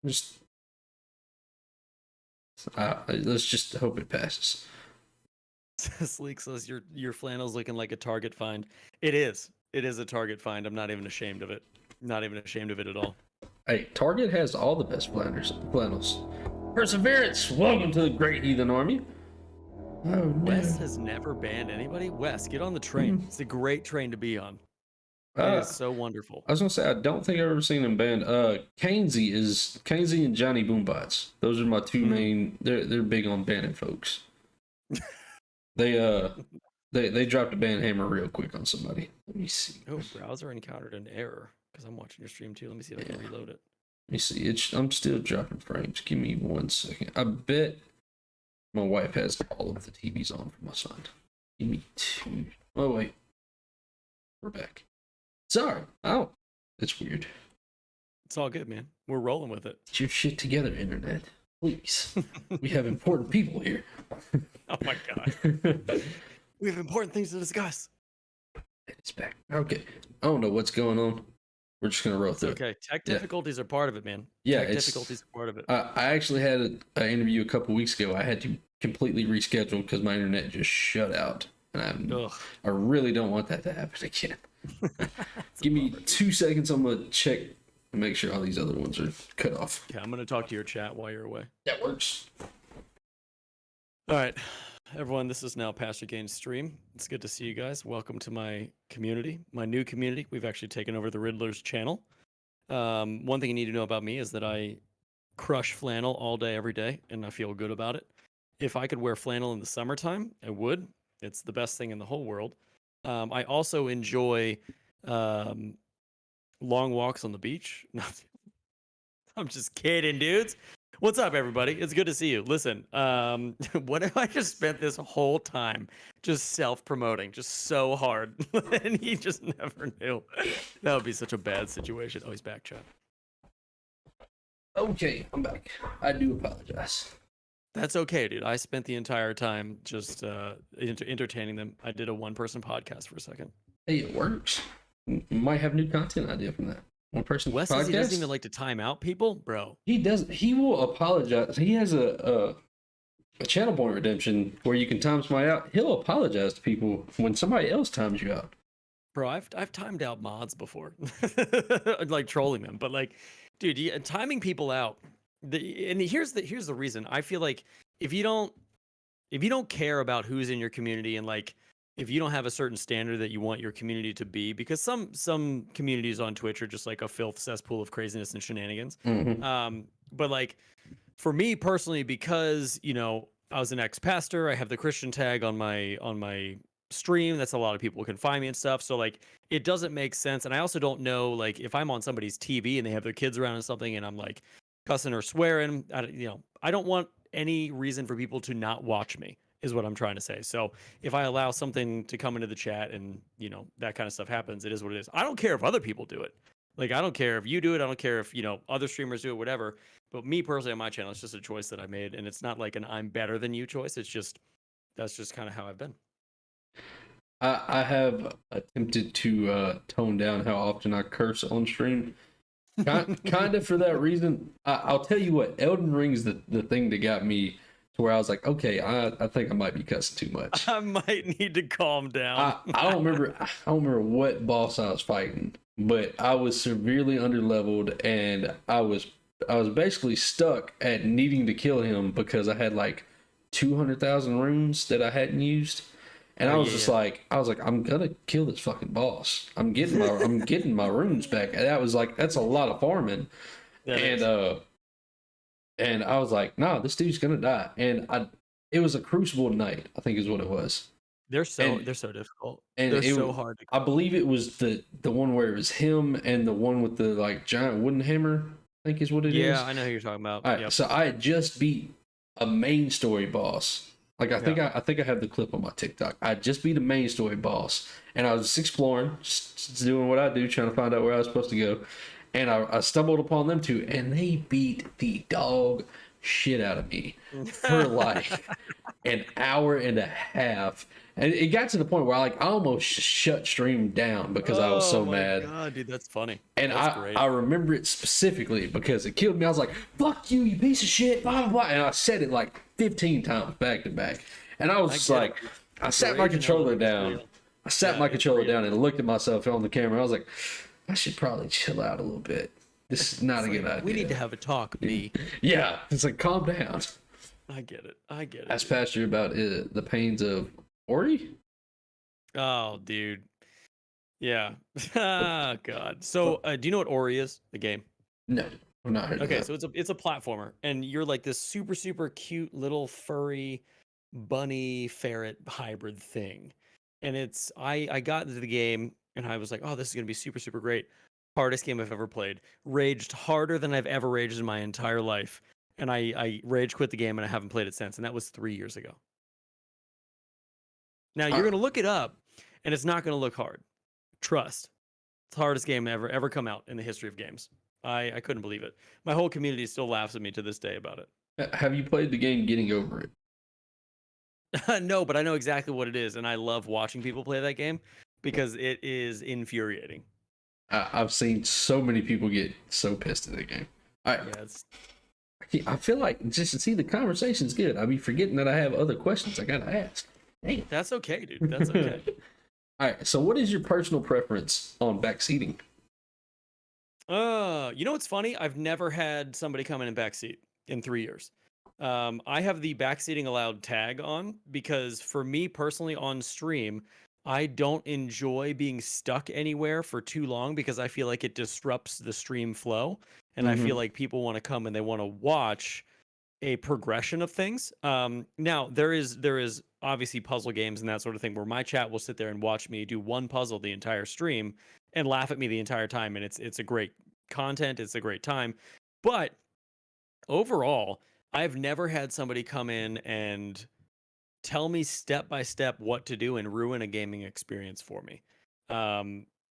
Just Let's just hope it passes. Sleek says your flannel's looking like a Target find. It is. It is a Target find. I'm not even ashamed of it. Not even ashamed of it at all. Hey, Target has all the best flannels. Perseverance, welcome to the Great Heathen Army. Oh, no. Wes has never banned anybody. Wes, get on the train. It's a great train to be on. It is so wonderful. I was gonna say I don't think I've ever seen him banned. Kainsey and Johnny Boombots. Those are my two main. They're big on banning folks. They dropped a ban hammer real quick on somebody. Let me see. Oh, browser encountered an error because I'm watching your stream too. Let me see if I can reload it. Let me see. I'm still dropping frames. Give me 1 second. I bet my wife has all of the TVs on for my son. Give me 2. Oh wait, we're back. Sorry. Oh, it's weird. It's all good, man. We're rolling with it. Get your shit together, internet. Please. We have important people here. Oh my god. We have important things to discuss. It's back. Okay. I don't know what's going on. We're just gonna roll through. Okay. Tech difficulties are part of it, man. Yeah, Tech difficulties are part of it. I actually had an interview a couple weeks ago. I had to completely reschedule because my internet just shut out, and I really don't want that to happen again. Give me 2 seconds. I'm gonna check and make sure all these other ones are cut off. Okay, I'm gonna talk to your chat while you're away. That works. All right, everyone. This is now PastorGainz stream. It's good to see you guys. Welcome to my community, my new community. We've actually taken over the Riddler's channel. One thing you need to know about me is that I crush flannel all day, every day, and I feel good about it. If I could wear flannel in the summertime, I would. It's the best thing in the whole world. I also enjoy long walks on the beach. I'm just kidding, dudes. What's up, everybody? It's good to see you. Listen, what if I just spent this whole time just self-promoting, just so hard, and he just never knew? That would be such a bad situation. Oh, he's back, Chad. Okay, I'm back. I do apologize. That's okay, dude. I spent the entire time just entertaining them. I did a one-person podcast for a second. Hey, it works. Might have new content idea from that. One person Wes says he doesn't even like to time out people, bro. He doesn't. He will apologize. He has a channel point redemption where you can time somebody out. He'll apologize to people when somebody else times you out. Bro, I've timed out mods before, like trolling them. But like, dude, timing people out. And here's the reason. I feel like if you don't care about who's in your community, and like if you don't have a certain standard that you want your community to be, because some communities on Twitch are just like a filth cesspool of craziness and shenanigans. Mm-hmm. But like for me personally, because I was an ex-pastor, I have the Christian tag on my stream. That's a lot of people can find me and stuff. So like it doesn't make sense. And I also don't know, like, if I'm on somebody's TV and they have their kids around and something, and I'm like cussing or swearing, I don't want any reason for people to not watch me, is what I'm trying to say. So if I allow something to come into the chat and that kind of stuff happens, it is what it is. I don't care if other people do it. Like, I don't care if you do it. I don't care if other streamers do it, whatever. But me personally on my channel, it's just a choice that I made, and it's not like an I'm better than you choice. It's just that's just kind of how I've been. I have attempted to tone down how often I curse on stream. Kind of for that reason. I'll tell you what, Elden Ring's the thing that got me to where I was like, okay, I think I might be cussing too much. I might need to calm down. I don't remember what boss I was fighting, but I was severely underleveled, and I was basically stuck at needing to kill him because I had like 200,000 runes that I hadn't used. And I was like, I'm gonna kill this fucking boss. I'm getting my runes back. And that was like, that's a lot of farming. And I was like, nah, this dude's gonna die. And it was a Crucible Knight, I think is what it was. They're so difficult. And they're so hard to kill. I believe it was the one where it was him and the one with the like giant wooden hammer, I think is what it is. Yeah, I know who you're talking about. All right, so I had just beat a main story boss. Like I think I have the clip on my TikTok. I just beat a main story boss, and I was just exploring, just doing what I do, trying to find out where I was supposed to go. And I stumbled upon them two, and they beat the dog shit out of me for like an hour and a half. And it got to the point where I almost shut stream down because I was so mad. Oh my god, dude, that's funny. And that's great. I remember it specifically because it killed me. I was like, "Fuck you, you piece of shit!" Blah blah blah, and I said it like 15 times back to back. And I was just like, I sat my controller down. I sat my controller down and looked at myself on the camera. I was like, I should probably chill out a little bit. This is not a good idea. We need to have a talk, B. Yeah, it's like, calm down. I get it. Ask Pastor about the pains of Ori. Oh, dude. Yeah. Oh, God. So, do you know what Ori is? The game? No, I've not heard of Okay, that. so it's a platformer, and you're like this super, super cute little furry bunny ferret hybrid thing. And I got into the game, and I was like, oh, this is going to be super, super great. Hardest game I've ever played. Raged harder than I've ever raged in my entire life. And I rage quit the game, and I haven't played it since. And that was 3 years ago. Now, you're going to look it up, and it's not going to look hard. Trust. It's the hardest game ever come out in the history of games. I couldn't believe it. My whole community still laughs at me to this day about it. Have you played the game Getting Over It? No, but I know exactly what it is, and I love watching people play that game because it is infuriating. I've seen so many people get so pissed at the game. I feel like just to see the conversation's good. I'll be forgetting that I have other questions I gotta ask. Dang. That's okay, dude. That's okay. All right. So, what is your personal preference on backseating? You know what's funny? I've never had somebody come in and backseat in 3 years. I have the backseating allowed tag on because for me personally on stream, I don't enjoy being stuck anywhere for too long because I feel like it disrupts the stream flow. And I feel like people want to come and they want to watch a progression of things. Now there is obviously puzzle games and that sort of thing where my chat will sit there and watch me do one puzzle the entire stream and laugh at me the entire time. And it's a great content. It's a great time. But overall, I've never had somebody come in and tell me step by step what to do and ruin a gaming experience for me.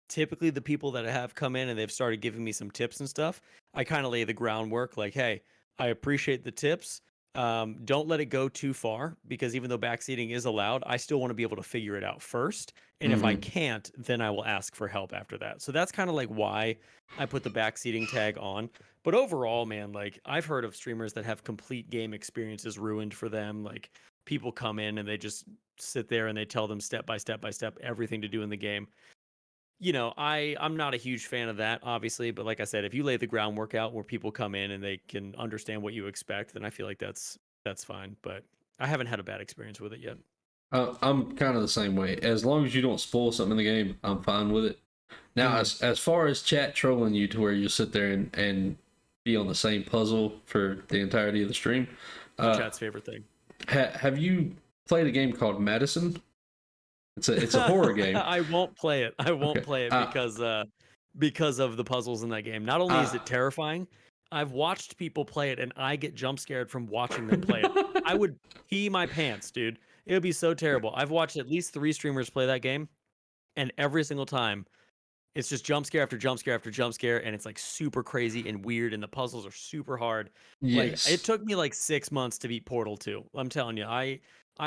Typically the people that have come in and they've started giving me some tips and stuff, I kind of lay the groundwork like, hey, I appreciate the tips. Don't let it go too far because even though backseating is allowed, I still want to be able to figure it out first. And if I can't, then I will ask for help after that. So that's kind of like why I put the backseating tag on. But overall, man, like I've heard of streamers that have complete game experiences ruined for them. Like people come in and they just sit there and they tell them step by step everything to do in the game. You know, I'm not a huge fan of that, obviously, but like I said, if you lay the groundwork out where people come in and they can understand what you expect, then I feel like that's fine. But I haven't had a bad experience with it yet. I'm kind of the same way. As long as you don't spoil something in the game, I'm fine with it. Now, as far as chat trolling you to where you sit there and be on the same puzzle for the entirety of the stream, Chat's favorite thing. Have you played a game called Madison? It's a horror game. I won't play it. I won't play it because of the puzzles in that game. Not only is it terrifying, I've watched people play it and I get jump scared from watching them play it. I would pee my pants, dude. It would be so terrible. I've watched at least 3 streamers play that game, and every single time it's just jump scare after jump scare after jump scare, and it's like super crazy and weird, and the puzzles are super hard. Yes. Like it took me like 6 months to beat Portal 2. I'm telling you, I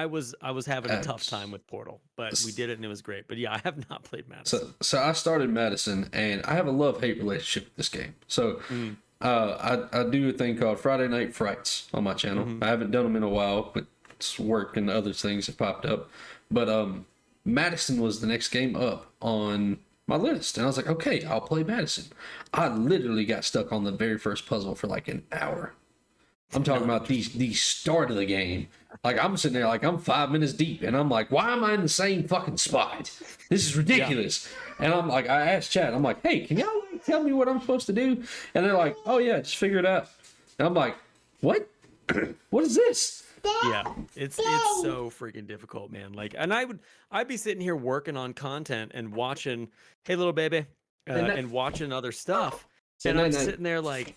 was having a tough time with Portal, but we did it and it was great. But yeah, I have not played Madison. So I started Madison, and I have a love-hate relationship with this game. So I do a thing called Friday Night Frights on my channel. I haven't done them in a while, but it's work and other things have popped up. But Madison was the next game up on my list, and I was like, okay, I'll play Madison. I literally got stuck on the very first puzzle for like an hour. I'm talking about the start of the game. Like I'm sitting there like I'm 5 minutes deep, and I'm like, why am I in the same fucking spot? This is ridiculous. Yeah. And I'm like, I asked chat, I'm like, hey, can y'all like tell me what I'm supposed to do? And they're like, oh yeah, just figure it out. And I'm like, what? What is this? Yeah, it's so freaking difficult, man. Like, and I'd be sitting here working on content and watching, hey little baby, and watching other stuff, and I'm sitting there like,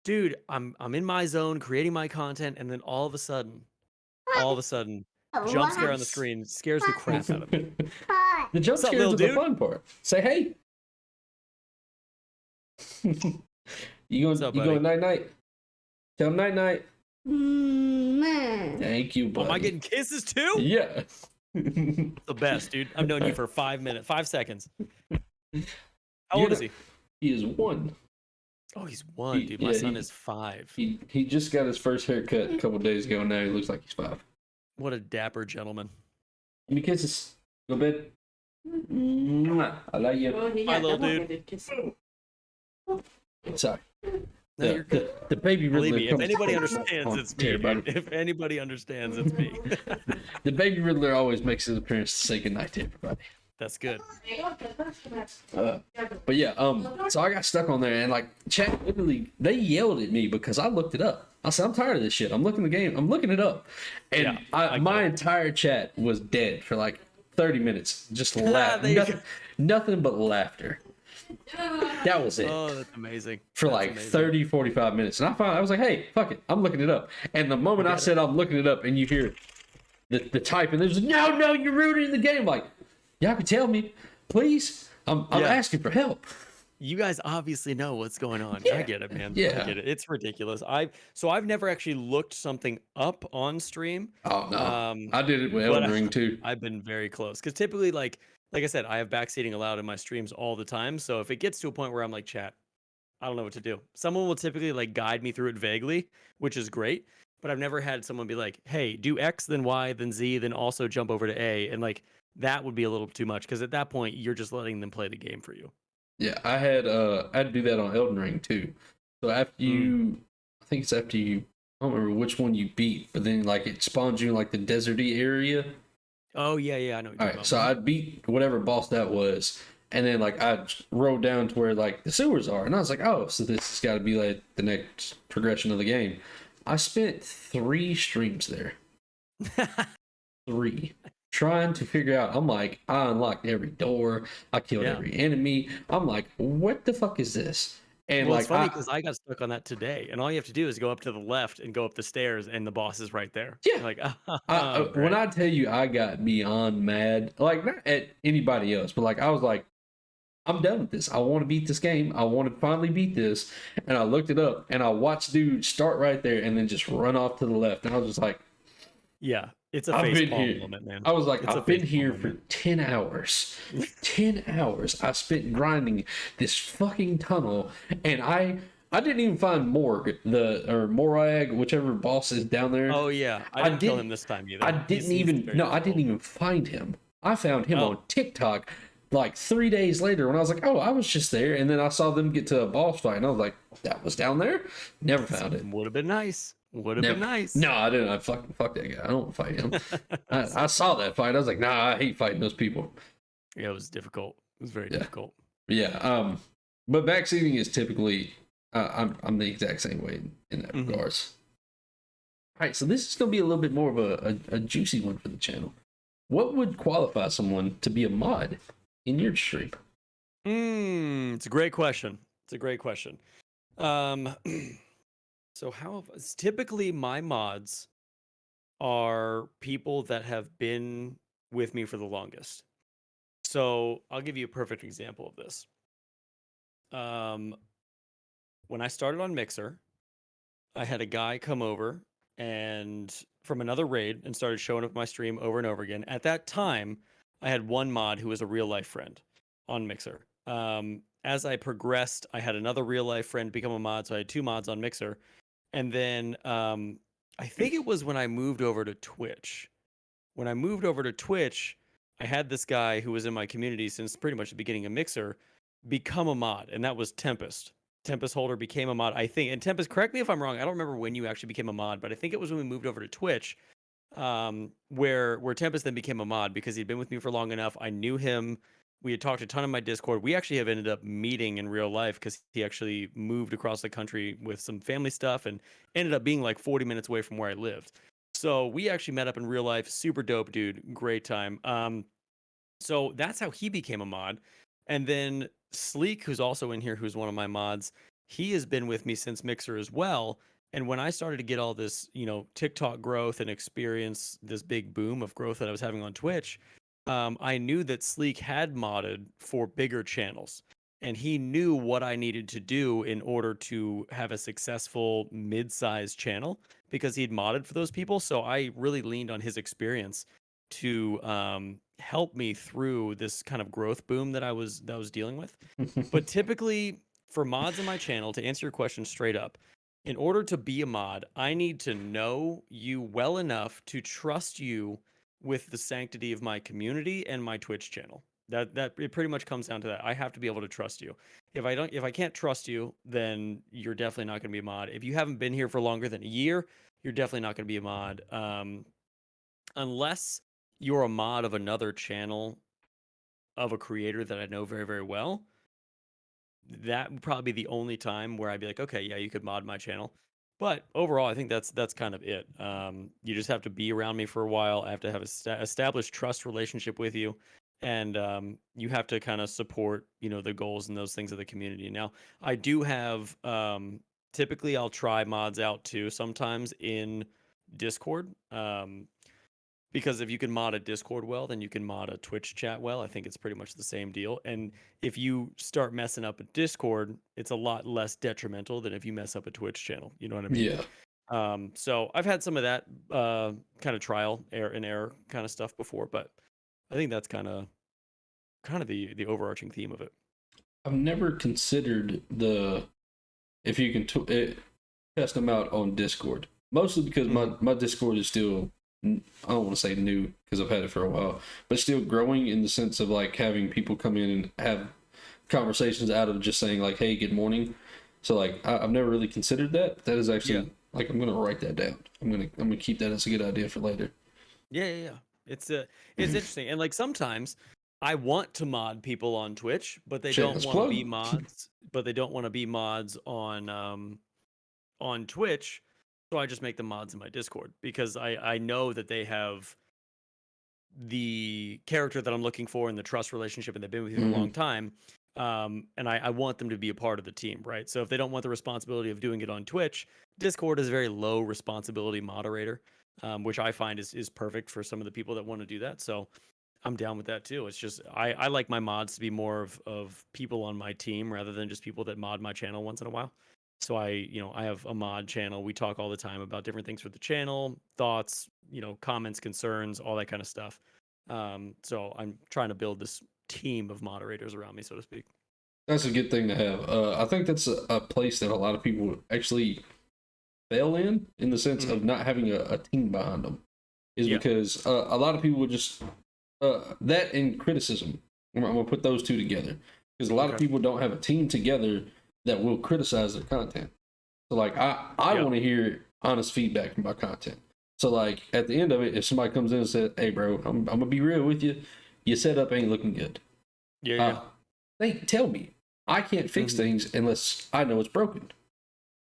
dude, I'm in my zone creating my content, and then all of a sudden, jump scare on the screen scares the crap out of me. The jump scare is the fun part. Say hey. You going night night? Tell him night night. Thank you, buddy. Am I getting kisses too? Yeah. The best, dude. I've known you for 5 minutes, 5 seconds. How You old is know, he? he is one. Oh, he's one, dude. My son is 5. He just got his first haircut a couple days ago, and now he looks like he's 5. What a dapper gentleman. Give me kisses. Go to bed. I love you. Bye, little dude. Sorry. No, you're good. The baby Believe Riddler me, if comes anybody on- understands, on it's me. everybody. Dude. If anybody understands, it's me. The baby Riddler always makes his appearance to say goodnight to everybody. That's good. But yeah, so I got stuck on there, and like chat literally, they yelled at me because I looked it up. I said, I'm tired of this shit. I'm looking it up, and Yeah, my entire chat was dead for like 30 minutes, just laughing, nothing but laughter. That was it. Oh, that's amazing. For like 30, 45 minutes. And I was like, hey, fuck it. I'm looking it up. And the moment I said I'm looking it up and you hear the type and there's no, you're ruining the game. Like, y'all can tell me, please. I'm asking for help. You guys obviously know what's going on. Yeah. I get it, man. Yeah. I get it. It's ridiculous. I've never actually looked something up on stream. Oh, no. I did it with Elden Ring, too. I've been very close. Because typically, like I said, I have backseating allowed in my streams all the time. So if it gets to a point where I'm like, chat, I don't know what to do. Someone will typically like guide me through it vaguely, which is great. But I've never had someone be like, hey, do X, then Y, then Z, then also jump over to A. And like, that would be a little too much. Because at that point, you're just letting them play the game for you. Yeah, I had to do that on Elden Ring, too. So after you, I think it's after you, I don't remember which one you beat, but then like it spawns you in like the deserty area. Oh, yeah, I know what you're All right, so I beat whatever boss that was, and then like I rode down to where like the sewers are, and I was like, oh, so this has got to be like the next progression of the game. I spent 3 streams there. 3. Trying to figure out, I'm like, I unlocked every door, I killed every enemy. I'm like, what the fuck is this? And well, like, it's funny because I got stuck on that today, and all you have to do is go up to the left and go up the stairs, and the boss is right there. Yeah. Like, when I tell you I got beyond mad, like not at anybody else, but like I was like, I'm done with this. I want to beat this game. I want to finally beat this. And I looked it up, and I watched dude start right there and then just run off to the left. And I was just like, yeah, it's a I've been facepalm here. moment, man. I was like, It's a I've been facepalm here for moment. 10 hours. 10 hours I spent grinding this fucking tunnel, and I didn't even find Morg, or Morag, whichever boss is down there. Oh yeah, I didn't kill him this time either. I didn't even find him. I found him on TikTok like 3 days later when I was like, oh, I was just there, and then I saw them get to a boss fight, and I was like, that was down there? Never found it. Would have been nice. Would have been nice. No, I didn't. I fuck that guy. I don't want to fight him. I saw that fight. I was like, nah, I hate fighting those people. Yeah, it was difficult. It was very difficult. Yeah. But backseating is typically, I'm the exact same way in that regards. All right, so this is going to be a little bit more of a juicy one for the channel. What would qualify someone to be a mod in your stream? It's a great question. So typically my mods are people that have been with me for the longest. So I'll give you a perfect example of this. When I started on Mixer, I had a guy come over and from another raid and started showing up my stream over and over again. At that time, I had one mod who was a real life friend on Mixer. As I progressed, I had another real life friend become a mod, so I had 2 mods on Mixer. And then I think it was when I moved over to Twitch. When I moved over to Twitch, I had this guy who was in my community since pretty much the beginning of Mixer become a mod, and that was Tempest. Tempest Holder became a mod, I think. And Tempest, correct me if I'm wrong. I don't remember when you actually became a mod, but I think it was when we moved over to Twitch, where Tempest then became a mod because he'd been with me for long enough. I knew him. We had talked a ton in my Discord. We actually have ended up meeting in real life because he actually moved across the country with some family stuff and ended up being like 40 minutes away from where I lived. So we actually met up in real life. Super dope dude. Great time. So that's how he became a mod. And then Sleek, who's also in here, who's one of my mods, he has been with me since Mixer as well. And when I started to get all this, TikTok growth and experience this big boom of growth that I was having on Twitch, I knew that Sleek had modded for bigger channels. And he knew what I needed to do in order to have a successful mid-sized channel because he'd modded for those people. So I really leaned on his experience. to help me through this kind of growth boom that I was dealing with. But typically, for mods on my channel, to answer your question straight up, in order to be a mod, I need to know you well enough to trust you with the sanctity of my community and my Twitch channel. That it pretty much comes down to that. I have to be able to trust you. If I can't trust you, then you're definitely not going to be a mod. If you haven't been here for longer than a year, you're definitely not going to be a mod. Unless you're a mod of another channel of a creator that I know very, very well, that would probably be the only time where I'd be like, okay, yeah, you could mod my channel. But overall, I think that's kind of it. You just have to be around me for a while. I have to have a established trust relationship with you, and you have to kind of support, the goals and those things of the community. Now, I do have typically I'll try mods out too sometimes in Discord. Because if you can mod a Discord well, then you can mod a Twitch chat well. I think it's pretty much the same deal. And if you start messing up a Discord, it's a lot less detrimental than if you mess up a Twitch channel. You know what I mean? Yeah. So I've had some of that kind of trial and error kind of stuff before, but I think that's kind of the overarching theme of it. I've never considered if you can test them out on Discord. Mostly because my Discord is still, I don't want to say new because I've had it for a while, but still growing in the sense of like having people come in and have conversations out of just saying like, hey, good morning. So like I've never really considered that. That is actually like, I'm gonna write that down. I'm gonna keep that as a good idea for later. Yeah. It's interesting. And like sometimes I want to mod people on Twitch, but they don't Shameless want to be plug. mods, on Twitch. So I just make them mods in my Discord because I know that they have the character that I'm looking for and the trust relationship, and they've been with me for a long time. And I want them to be a part of the team, right? So if they don't want the responsibility of doing it on Twitch, Discord is a very low responsibility moderator, which I find is perfect for some of the people that want to do that. So I'm down with that too. It's just I like my mods to be more of people on my team rather than just people that mod my channel once in a while. So I have a mod channel. We talk all the time about different things for the channel, thoughts, comments, concerns, all that kind of stuff. So I'm trying to build this team of moderators around me, so to speak. That's a good thing to have. I think that's a place that a lot of people actually fail in the sense of not having a team behind them, is because a lot of people would just that and criticism. I'm gonna put those two together because a lot of people don't have a team together that will criticize their content. So like I want to hear honest feedback from my content. So like at the end of it, if somebody comes in and says, "Hey bro, I'm gonna be real with you, your setup ain't looking good," they tell me. I can't fix things unless I know it's broken.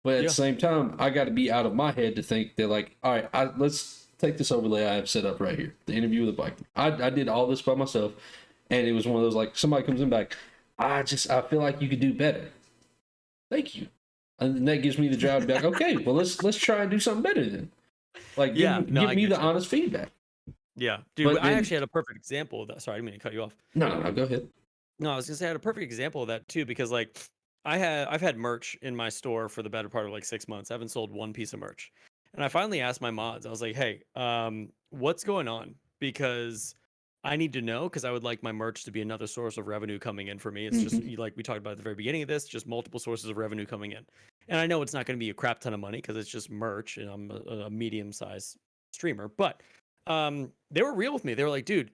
But at the same time, I got to be out of my head to think that like, all right, let's take this overlay I have set up right here, the interview with the Viking. I did all this by myself, and it was one of those like somebody comes in back, I feel like you could do better. Thank you. And that gives me the job to be like, okay, well let's try and do something better then. Like give me the honest feedback. Yeah, dude. But I actually had a perfect example of that. Sorry, I didn't mean to cut you off. No, go ahead. No, I was gonna say I had a perfect example of that too, because like I've had merch in my store for the better part of like 6 months. I haven't sold one piece of merch. And I finally asked my mods, I was like, hey, what's going on? Because I need to know, because I would like my merch to be another source of revenue coming in for me. It's just like we talked about at the very beginning of this, just multiple sources of revenue coming in. And I know it's not going to be a crap ton of money because it's just merch and I'm a medium-sized streamer. But they were real with me. They were like, dude,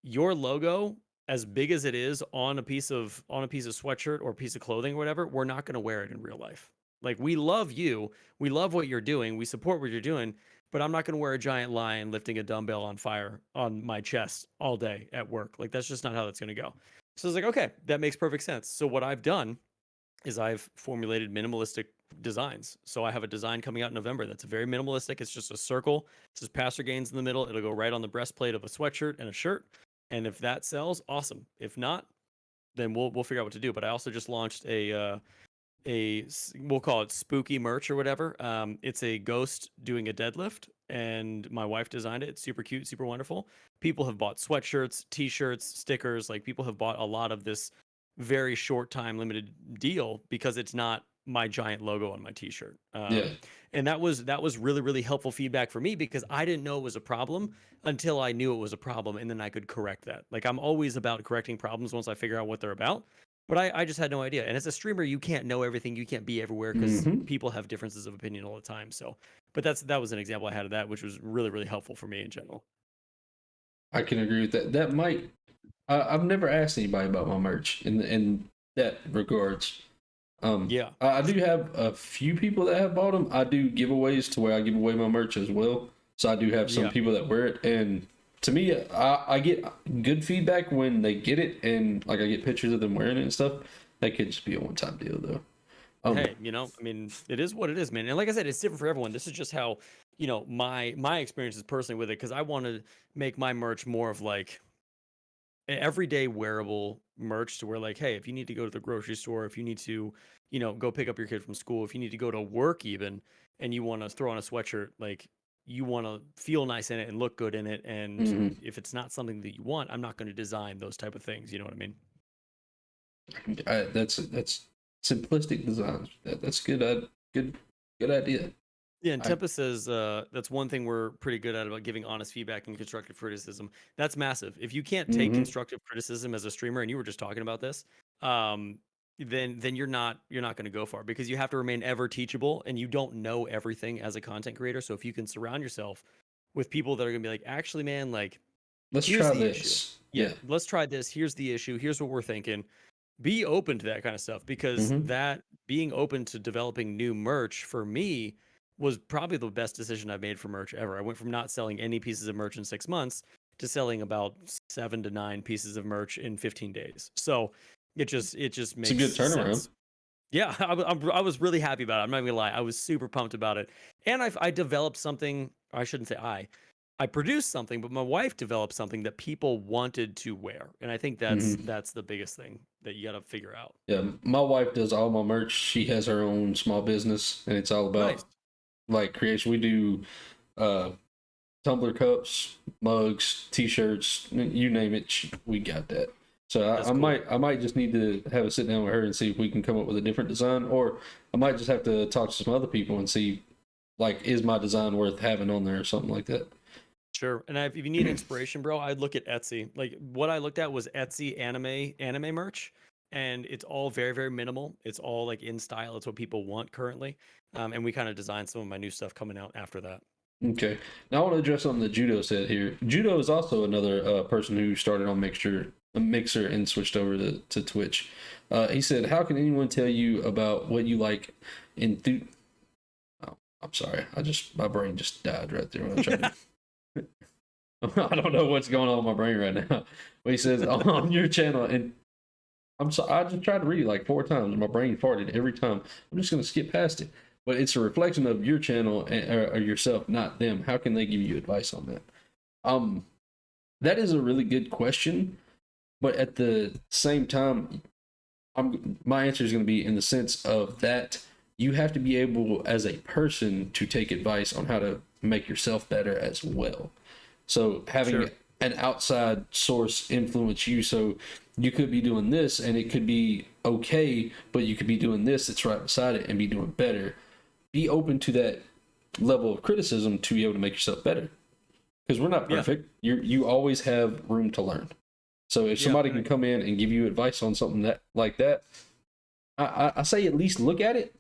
your logo, as big as it is on a piece of sweatshirt or a piece of clothing or whatever, we're not going to wear it in real life. Like, we love you, we love what you're doing, we support what you're doing, but I'm not going to wear a giant lion lifting a dumbbell on fire on my chest all day at work. Like, that's just not how that's going to go. So I was like, okay, that makes perfect sense. So what I've done is I've formulated minimalistic designs. So I have a design coming out in November that's very minimalistic. It's just a circle. It says PastorGainz in the middle. It'll go right on the breastplate of a sweatshirt and a shirt. And if that sells, awesome. If not, then we'll figure out what to do. But I also just launched we'll call it spooky merch or whatever. It's a ghost doing a deadlift, and my wife designed it. It's super cute, super wonderful. People have bought sweatshirts, t-shirts, stickers. Like, people have bought a lot of this very short time limited deal because it's not my giant logo on my t-shirt. And that was really, really helpful feedback for me because I didn't know it was a problem until I knew it was a problem, and then I could correct that. Like I'm always about correcting problems once I figure out what they're about. But I just had no idea. And as a streamer, you can't know everything. You can't be everywhere because Hmm. people have differences of opinion all the time. So, but that was an example I had of that, which was really, really helpful for me in general. I can agree with that. That might. I've never asked anybody about my merch in that regards. Yeah. I do have a few people that have bought them. I do giveaways to where I give away my merch as well. So I do have some Yeah. people that wear it, and to me, I get good feedback when they get it, and like I get pictures of them wearing it and stuff. That could just be a one-time deal, though. Hey, I mean, it is what it is, man. And like I said, it's different for everyone. This is just how, my experiences personally with it, because I want to make my merch more of like everyday wearable merch to where like, hey, if you need to go to the grocery store, if you need to, go pick up your kid from school, if you need to go to work even, and you want to throw on a sweatshirt, like you want to feel nice in it and look good in it. And Mhm. if it's not something that you want, I'm not going to design those type of things. You know what I mean? That's simplistic designs. That's good. Good idea. Yeah, and I, Tempest says that's one thing we're pretty good at about giving honest feedback and constructive criticism. That's massive. If you can't take hmm constructive criticism as a streamer, and you were just talking about this, um, then you're not going to go far because you have to remain ever teachable, and you don't know everything as a content creator. So if you can surround yourself with people that are going to be like, actually, man, like Let's here's try the issue. this. Yeah, Yeah. let's try this. Here's the issue. Here's what we're thinking. Be open to that kind of stuff because hmm that being open to developing new merch for me was probably the best decision I've made for merch ever. I went from not selling any pieces of merch in 6 months to selling about 7 to 9 pieces of merch in 15 days. So it just It's a makes good turnaround. sense. Yeah, I was really happy about it. I'm not gonna lie. I was super pumped about it. And I developed something. I shouldn't say I produced something, but my wife developed something that people wanted to wear. And I think hmm that's the biggest thing that you got to figure out. Yeah, my wife does all my merch. She has her own small business, and it's all Nice. about like creation. We do uh tumbler cups, mugs, t-shirts, you name it. We got that. So That's I cool. might just need to have a sit down with her and see if we can come up with a different design, or I might just have to talk to some other people and see like is my design worth having on there or something like that. Sure. And if you need inspiration, bro, I'd look at Etsy. Like what I looked at was Etsy anime merch, and it's all very, very minimal. It's all like in style. It's what people want currently. And we kind of designed some of my new stuff coming out after that. Okay. Now I want to address something that Judo said here. Judo is also another person who started on Mixer and switched over to Twitch. He said, "How can anyone tell you about what you like in?" Oh, I'm sorry. My brain just died right there when I tried to. I don't know what's going on in my brain right now. But he says on your channel, and I'm sorry. I just tried to read it like 4 times, and my brain farted every time. I'm just gonna skip past it. But it's a reflection of your channel or yourself, not them. How can they give you advice on that? Um, that is a really good question, but at the same time, my answer is going to be in the sense of that you have to be able as a person to take advice on how to make yourself better as well. So having Sure. an outside source influence you, so you could be doing this and it could be okay, but you could be doing this that's right beside it and be doing better. Be open to that level of criticism to be able to make yourself better, because we're not Yeah. perfect. You always have room to learn. So if Yeah. somebody can come in and give you advice on something that like that, I say at least look at it,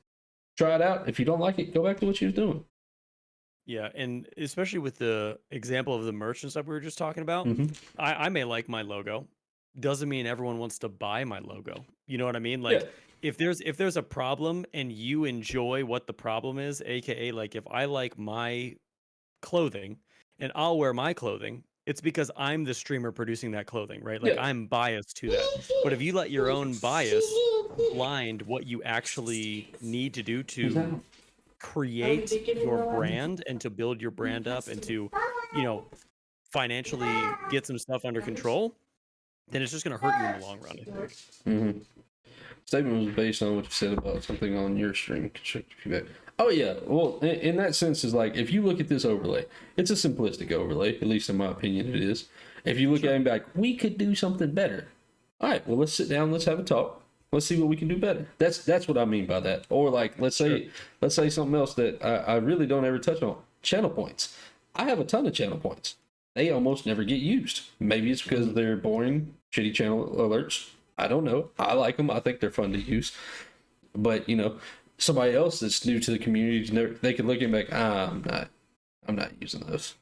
try it out. If you don't like it, go back to what you was doing. Yeah, and especially with the example of the merch and stuff we were just talking about, Mm-hmm. I may like my logo. Doesn't mean everyone wants to buy my logo. You know what I mean? Yeah, Like if there's a problem and you enjoy what the problem is, aka like if I like my clothing and I'll wear my clothing, it's because I'm the streamer producing that clothing, right? Like yeah. I'm biased to that. But if you let your own bias blind what you actually need to do Who's that? to create your brand and to build your brand up and to, you know, financially get some stuff under control, then it's just going to hurt you in the long run, I think. Mm-hmm. Statement was based on what you said about something on your stream. Constructive feedback. Oh yeah, well, in that sense, is like if you look at this overlay, it's a simplistic overlay. At least in my opinion, it is. If you look at it and be like, we could do something better. All right, well, let's sit down. Let's have a talk. let's see what we can do better. That's what I mean by that. Or like, let's say something else that I really don't ever touch on. Channel points. I have a ton of channel points. They almost never get used. Maybe it's because they're boring, shitty channel alerts. I don't know. I like them. I think they're fun to use. But you know, somebody else that's new to the community, they can look at me like, I'm not using those.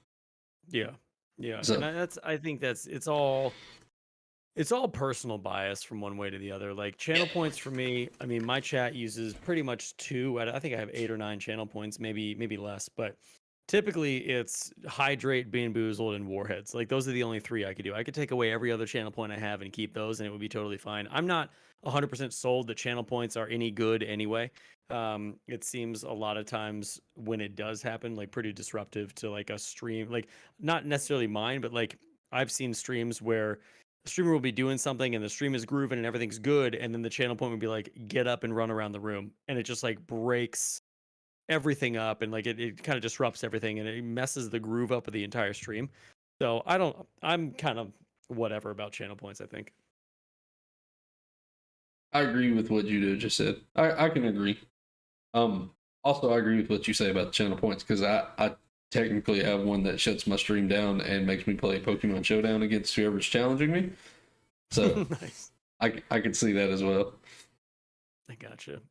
Yeah, yeah, So and I think it's all personal bias from one way to the other. Like channel points for me, I mean, my chat uses pretty much two. I think I have 8 or 9 channel points, maybe less, but typically it's hydrate, bean boozled, and warheads. Like those are the only 3 I could do. I could take away every other channel point I have and keep those, and it would be totally fine. I'm not 100% sold that channel points are any good anyway. It seems a lot of times when it does happen, like pretty disruptive to like a stream, like not necessarily mine, but like I've seen streams where the streamer will be doing something and the stream is grooving and everything's good, and then the channel point would be like, get up and run around the room, and it just like breaks everything up, and like it kind of disrupts everything, and it messes the groove up of the entire stream. So I'm kind of whatever about channel points, I think. I agree with what Judo just said. I can agree. Also, I agree with what you say about the channel points because I technically have one that shuts my stream down and makes me play Pokemon Showdown against whoever's challenging me. So Nice. I can see that as well. I gotcha.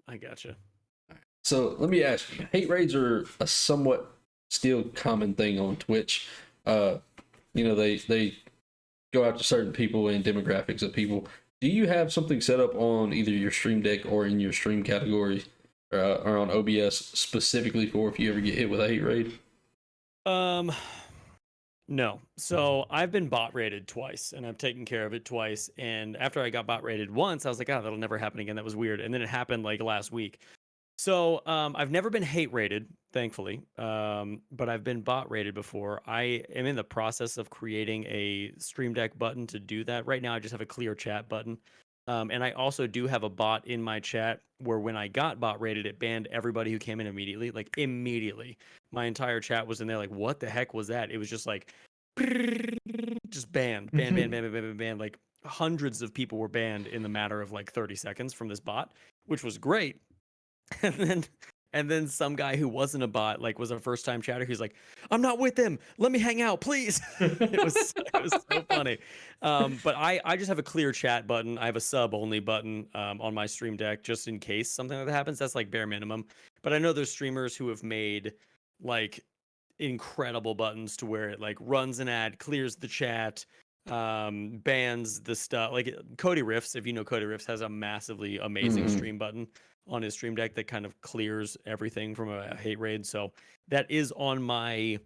So let me ask you, hate raids are a somewhat still common thing on Twitch. You know, they go after certain people and demographics of people. Do you have something set up on either your stream deck or in your stream category or on OBS specifically for if you ever get hit with a hate raid? No. So I've been bot raided twice, and I've taken care of it twice. And after I got bot raided once, I was like, oh, that'll never happen again. That was weird. And then it happened like last week. So I've never been hate rated, thankfully, but I've been bot rated before. I am in the process of creating a Stream Deck button to do that. Right now, I just have a clear chat button. And I also do have a bot in my chat where when I got bot rated, it banned everybody who came in immediately. Like immediately. My entire chat was in there like, what the heck was that? It was just like, just banned. Like hundreds of people were banned in the matter of like 30 seconds from this bot, which was great. And then some guy who wasn't a bot, like was a first time chatter, who's like, I'm not with them, let me hang out, please. It was so funny. But I just have a clear chat button. I have a sub only button on my stream deck just in case something like that happens. That's like bare minimum. But I know there's streamers who have made like incredible buttons to where it like runs an ad, clears the chat, bans the stuff. Like Cody Riffs, if you know Cody Riffs, has a massively amazing stream button on his stream deck that kind of clears everything from a hate raid. So that is on my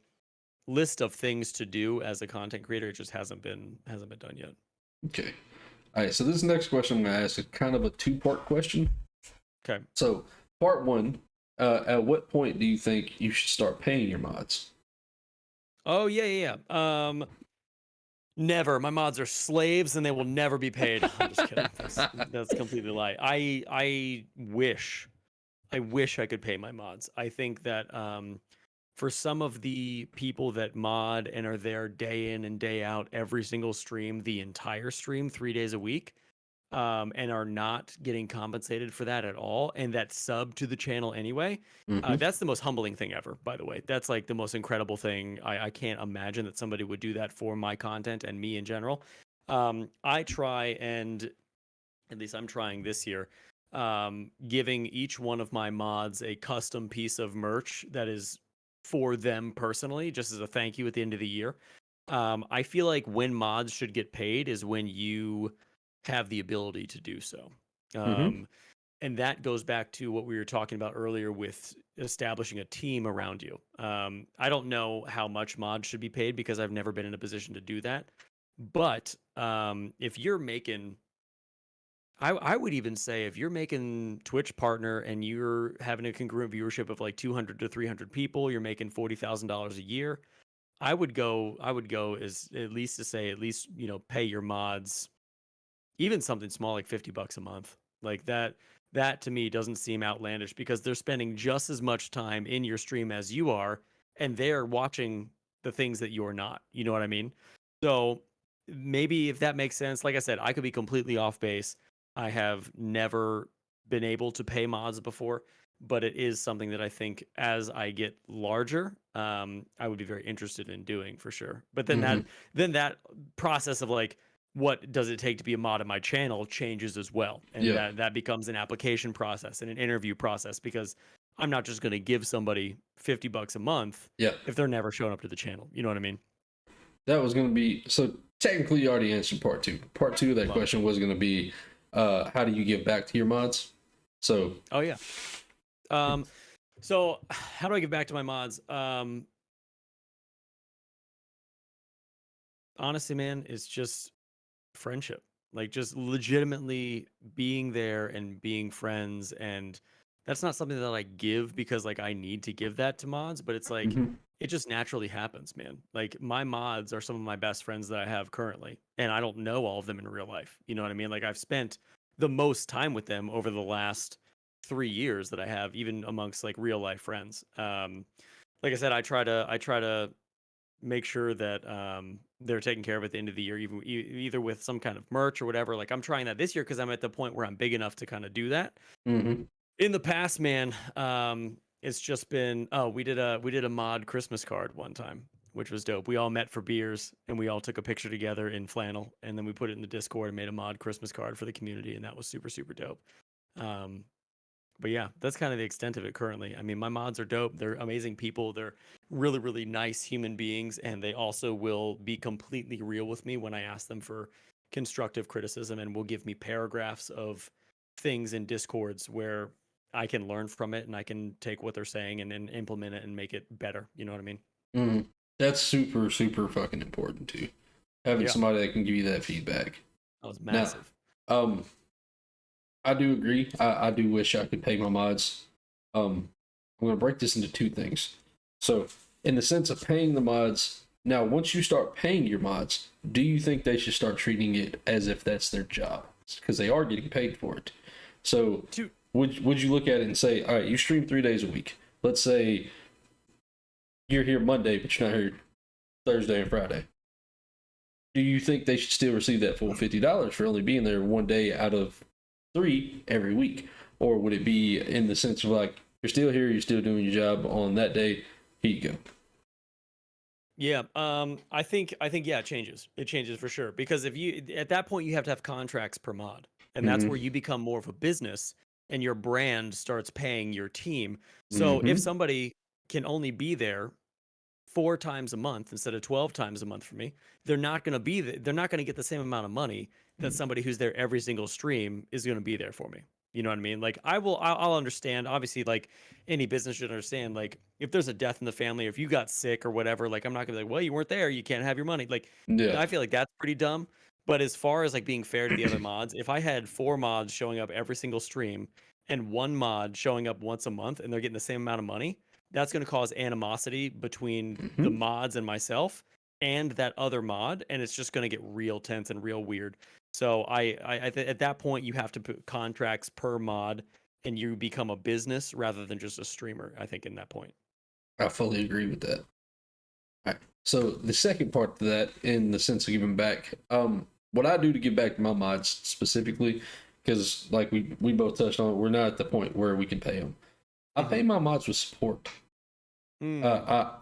list of things to do as a content creator. It just hasn't been done yet. Okay. All right. So this next question I'm going to ask is kind of a 2-part question. Okay. So part 1, at what point do you think you should start paying your mods? Oh yeah. Never. My mods are slaves and they will never be paid. I'm just kidding. That's completely a lie. I wish I could pay my mods. I think that for some of the people that mod and are there day in and day out, every single stream, the entire stream, 3 days a week, and are not getting compensated for that at all, and that sub to the channel anyway, that's the most humbling thing ever, by the way. That's like the most incredible thing. I can't imagine that somebody would do that for my content and me in general. I try, and at least I'm trying this year, giving each one of my mods a custom piece of merch that is for them personally, just as a thank you at the end of the year. I feel like when mods should get paid is when you have the ability to do so. And that goes back to what we were talking about earlier with establishing a team around you. I don't know how much mods should be paid because I've never been in a position to do that. But if you're making, I would even say if you're making Twitch partner and you're having a congruent viewership of like 200 to 300 people, you're making $40,000 a year. I would go as at least to say, at least, pay your mods even something small like $50 a month. Like that to me doesn't seem outlandish because they're spending just as much time in your stream as you are, and they're watching the things that you're not. You know what I mean? So maybe if that makes sense, like I said, I could be completely off base. I have never been able to pay mods before, but it is something that I think as I get larger, I would be very interested in doing for sure. But Hmm. then that process of like, what does it take to be a mod on my channel changes as well, and Yeah. that becomes an application process and an interview process because I'm not just going to give somebody $50 a month Yeah. if they're never showing up to the channel. You know what I mean? That was going to be, so technically you already answered part two. Part two of that Love it. question was going to be, how do you give back to your mods? So, Oh yeah. Um, so how do I give back to my mods? Honestly, man, it's just friendship. Like just legitimately being there and being friends. And that's not something that I give because like I need to give that to mods, but it's like mhm. it just naturally happens, man. Like my mods are some of my best friends that I have currently, and I don't know all of them in real life. You know what I mean? Like I've spent the most time with them over the last 3 years that I have, even amongst like real life friends. Like I said, I try to make sure that they're taken care of at the end of the year, even either with some kind of merch or whatever. Like I'm trying that this year because I'm at the point where I'm big enough to kind of do that. Mhm. In the past, man, it's just been we did a mod Christmas card one time, which was dope. We all met for beers and we all took a picture together in flannel, and then we put it in the Discord and made a mod Christmas card for the community, and that was super super dope. Um, but yeah, that's kind of the extent of it currently. I mean, my mods are dope. They're amazing people. They're really, really nice human beings. And they also will be completely real with me when I ask them for constructive criticism and will give me paragraphs of things in Discords where I can learn from it and I can take what they're saying and then implement it and make it better. You know what I mean? Mhm. That's super, super fucking important too. Having Yeah, somebody that can give you that feedback. that was Now, massive. um, I do agree. I do wish I could pay my mods. I'm going to break this into two things. So, in the sense of paying the mods, now once you start paying your mods, do you think they should start treating it as if that's their job? Because they are getting paid for it. So, Dude, would you look at it and say, all right, you stream 3 days a week. Let's say you're here Monday, but you're not here Thursday and Friday. Do you think they should still receive that full $50 for only being there one day out of three every week? Or would it be in the sense of like, you're still here, you're still doing your job on that day, here you go? yeah, I think yeah, it changes. It changes for sure because if you at that point you have to have contracts per mod, and that's where Mm-hmm. you become more of a business and your brand starts paying your team. So if Mm-hmm. somebody can only be there 4 times a month instead of 12 times a month for me, they're not going to be they're not going to get the same amount of money that somebody who's there every single stream is going to be there for me. You know what I mean? Like I'll understand. Obviously, like any business should understand. Like if there's a death in the family, or if you got sick or whatever, like I'm not gonna be like, well, you weren't there, you can't have your money. Like Yeah. I feel like that's pretty dumb. But as far as like being fair to the other mods, if I had 4 mods showing up every single stream and one mod showing up once a month and they're getting the same amount of money, that's going to cause animosity between the Mm-hmm. mods and myself and that other mod, and it's just going to get real tense and real weird. So at that point you have to put contracts per mod, and you become a business rather than just a streamer. I think in that point. I fully agree with that. All right. So the second part to that, in the sense of giving back, what I do to give back to my mods specifically, because like we both touched on, we're not at the point where we can pay them. I Mm-hmm. pay my mods with support. Mm.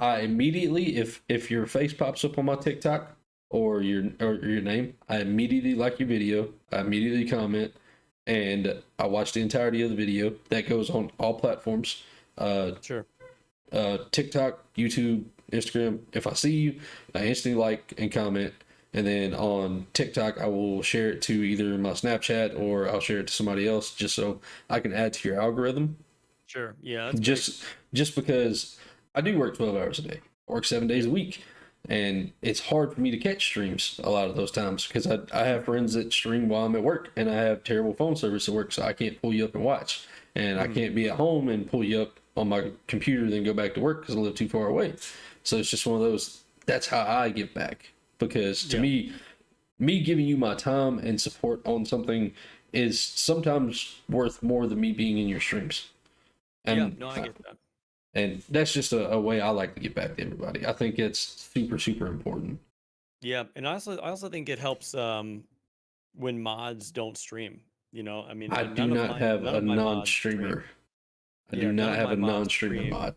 I immediately, if your face pops up on my TikTok or your name, I immediately like your video. I immediately comment, and I watch the entirety of the video. That goes on all platforms. Uh, Sure. TikTok, YouTube, Instagram. If I see you, I instantly like and comment. And then on TikTok, I will share it to either my Snapchat or I'll share it to somebody else just so I can add to your algorithm. Sure. Yeah, that's great. Just just because I do work 12 hours a day, I work 7 days Yeah. a week, and it's hard for me to catch streams a lot of those times because I have friends that stream while I'm at work, and I have terrible phone service at work, so I can't pull you up and watch, and I Mm-hmm. can't be at home and pull you up on my computer then go back to work because I live too far away. So it's just one of those. That's how I give back, because to Yeah. me giving you my time and support on something is sometimes worth more than me being in your streams. Yeah. And No, I get that. that's just a way I like to get back to everybody. I think it's super, super important. Yeah, and I also think it helps when mods don't stream. You know, I mean, I do not have none a of my mods stream. non-streamer. I do Yeah, none not of have my a mods non-streamer stream. mod.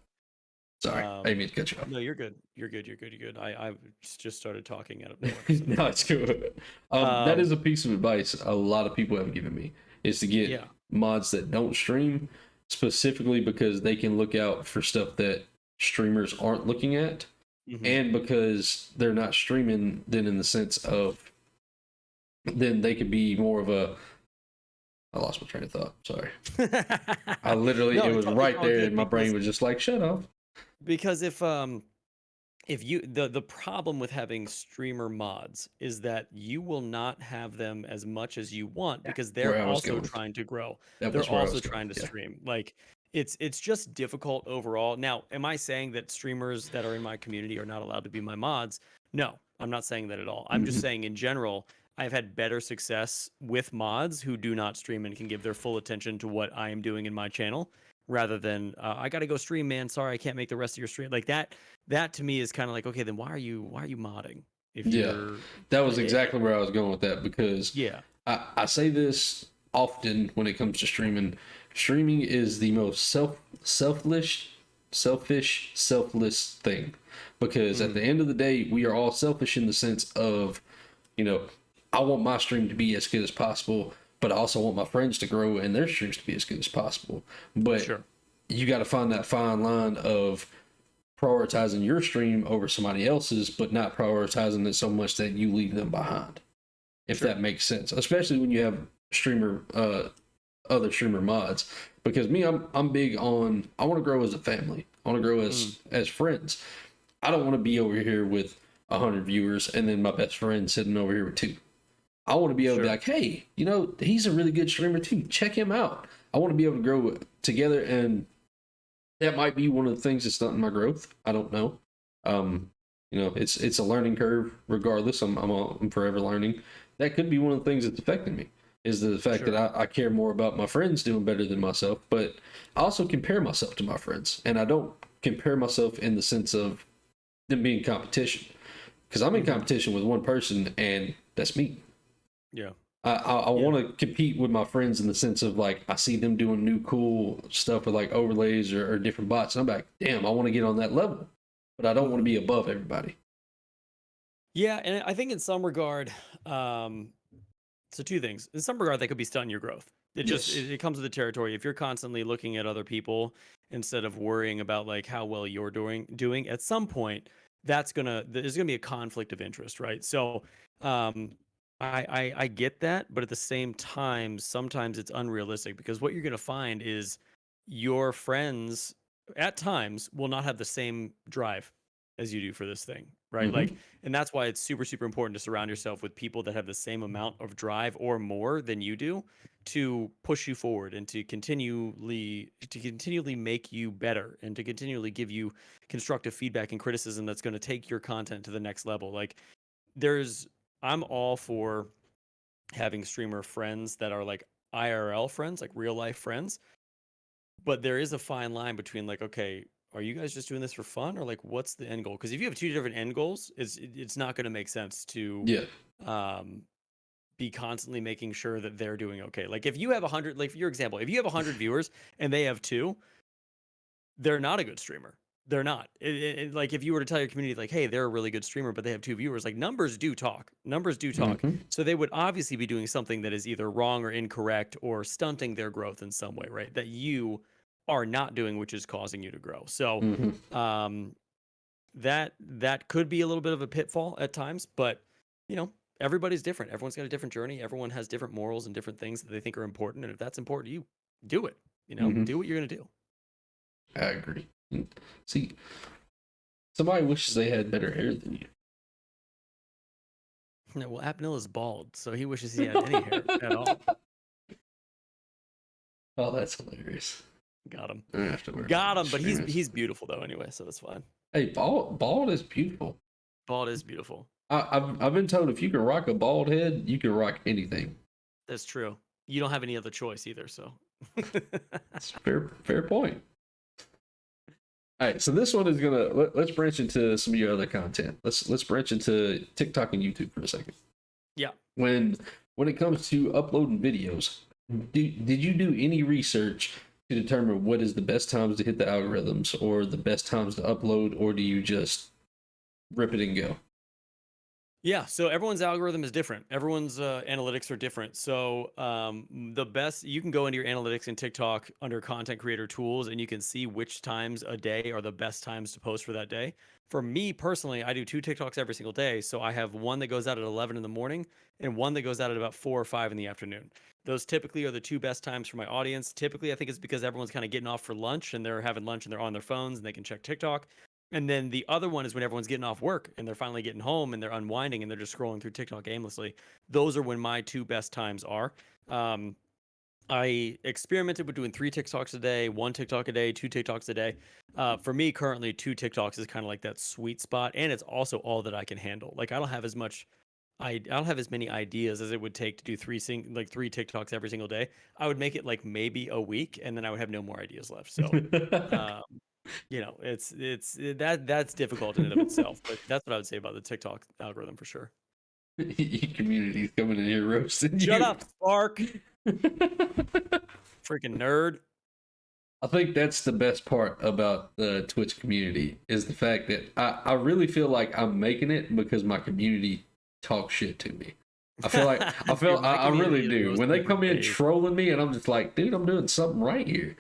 Sorry, I didn't mean to cut you off. No, you're good. You're good. You're good. You're good. I just started talking out of nowhere, so No, it's good. That is a piece of advice a lot of people have given me, is to get yeah. mods that don't stream, specifically because they can look out for stuff that streamers aren't looking at, Mhm. and because they're not streaming, then in the sense of, then they could be more of a, I lost my train of thought. Sorry. I literally, No, it was it's right all there, good and my brain was just like, shut up. because if you the problem with having streamer mods is that you will not have them as much as you want because Where they're I was also going. trying to grow. That They're was where I also was going. trying to Yeah. stream. Like it's just difficult overall. Now, am I saying that streamers that are in my community are not allowed to be my mods? No, I'm not saying that at all. I'm just Mhm. saying in general, I've had better success with mods who do not stream and can give their full attention to what I am doing in my channel rather than I got to go stream, man. Sorry, I can't make the rest of your stream. Like that to me is kind of like, okay, then why are you modding if Yeah, you're that was exactly where I was going with that, because yeah, I say this often when it comes to streaming. Streaming is the most selfless thing, because at the end of the day, we are all selfish in the sense of, you know, I want my stream to be as good as possible, but I also want my friends to grow and their streams to be as good as possible. But sure, you got to find that fine line of prioritizing your stream over somebody else's, but not prioritizing it so much that you leave them behind. If sure. that makes sense, especially when you have streamer, other streamer mods. Because me, I'm big on, I want to grow as a family. I want to grow as friends. I don't want to be over here with 100 viewers and then my best friend sitting over here with 2. I want to be able to be Sure. like, hey, you know, he's a really good streamer too. Check him out. I want to be able to grow together, and that might be one of the things that's stunting my growth. I don't know. You know, it's a learning curve. Regardless, I'm forever learning. That could be one of the things that's affecting me, is the fact Sure. that I care more about my friends doing better than myself. But I also compare myself to my friends, and I don't compare myself in the sense of them being in competition, because I'm in competition with one person, and that's me. Yeah. I want to compete with my friends in the sense of, like, I see them doing new cool stuff with like overlays or different bots, and I'm like, damn, I want to get on that level, but I don't want to be above everybody. Yeah, and I think in some regard, so 2 things. In some regard, they could be stunting your growth. It just Yes. it comes with the territory. If you're constantly looking at other people instead of worrying about like how well you're doing, at some point there's gonna be a conflict of interest, right? So I get that, but at the same time, sometimes it's unrealistic because what you're gonna find is your friends at times will not have the same drive as you do for this thing, right? Like, Mm-hmm. and that's why it's super, super important to surround yourself with people that have the same amount of drive or more than you do to push you forward and to continually make you better and to continually give you constructive feedback and criticism that's going to take your content to the next level. Like there's I'm all for having streamer friends that are like IRL friends, like real life friends, but there is a fine line between like, okay, are you guys just doing this for fun or like what's the end goal? Because if you have 2 different end goals, it's not going to make sense to Yeah. um be constantly making sure that they're doing okay. Like if you have 100, like for your example, if you have 100 viewers and they have 2, they're not a good streamer. They're not. Like if you were to tell your community like, hey, they're a really good streamer, but they have 2 viewers, like numbers do talk. Numbers do talk. Mm-hmm. So they would obviously be doing something that is either wrong or incorrect or stunting their growth in some way, right? That you are not doing, which is causing you to grow. So Mm-hmm. that could be a little bit of a pitfall at times, but you know, everybody's different. Everyone's got a different journey. Everyone has different morals and different things that they think are important. And if that's important to you, do it. You know, Mm-hmm. do what you're gonna do. I agree. See, somebody wishes they had better hair than No, well, Apnil is bald, so he wishes he had any hair at all. you. Oh, that's hilarious. Got him. I have to wear Got my him, but he's streamers. he's beautiful though anyway, so that's fine. Hey, bald is beautiful. Bald is beautiful. I've been told if you can rock a bald head, you can rock anything. That's true. You don't have any other choice either, so. That's fair point. All right, so this one is let's branch into some of your other content. Let's branch into TikTok and YouTube for a second. Yeah. When it comes to uploading videos, Did you do any research to determine what is the best times to hit the algorithms or the best times to upload, or do you just rip it and go? Yeah, so everyone's algorithm is different. Everyone's analytics are different. So the best you can go into your analytics in TikTok under content creator tools, and you can see which times a day are the best times to post for that day. For me personally, I do 2 TikToks every single day. So I have one that goes out at 11 in the morning and one that goes out at about 4 or 5 in the afternoon. Those typically are the 2 best times for my audience. Typically, I think it's because everyone's kind of getting off for lunch and they're having lunch and they're on their phones and they can check TikTok. And then the other one is when everyone's getting off work and they're finally getting home and they're unwinding and they're just scrolling through TikTok aimlessly. Those are when my 2 best times are. Um, I experimented with doing 3 TikToks a day, 1 TikTok a day, 2 TikToks a day. For me, currently, 2 TikToks is kind of like that sweet spot, and it's also all that I can handle. Like I don't have as much, I don't have as many ideas as it would take to do like 3 TikToks every single day. I would make it like maybe a week, and then I would have no more ideas left. So, um, that's difficult in and of itself, but that's what I would say about the TikTok algorithm for sure. Your community's coming in here roasting Shut you. up, Spark, freaking nerd. I think that's the best part about the Twitch community is the fact that I really feel like I'm making it because my community talks shit to me. I feel like Dude, my I really community is do. When roasting they me for come in days. trolling me and I'm just like, dude, I'm doing something right here.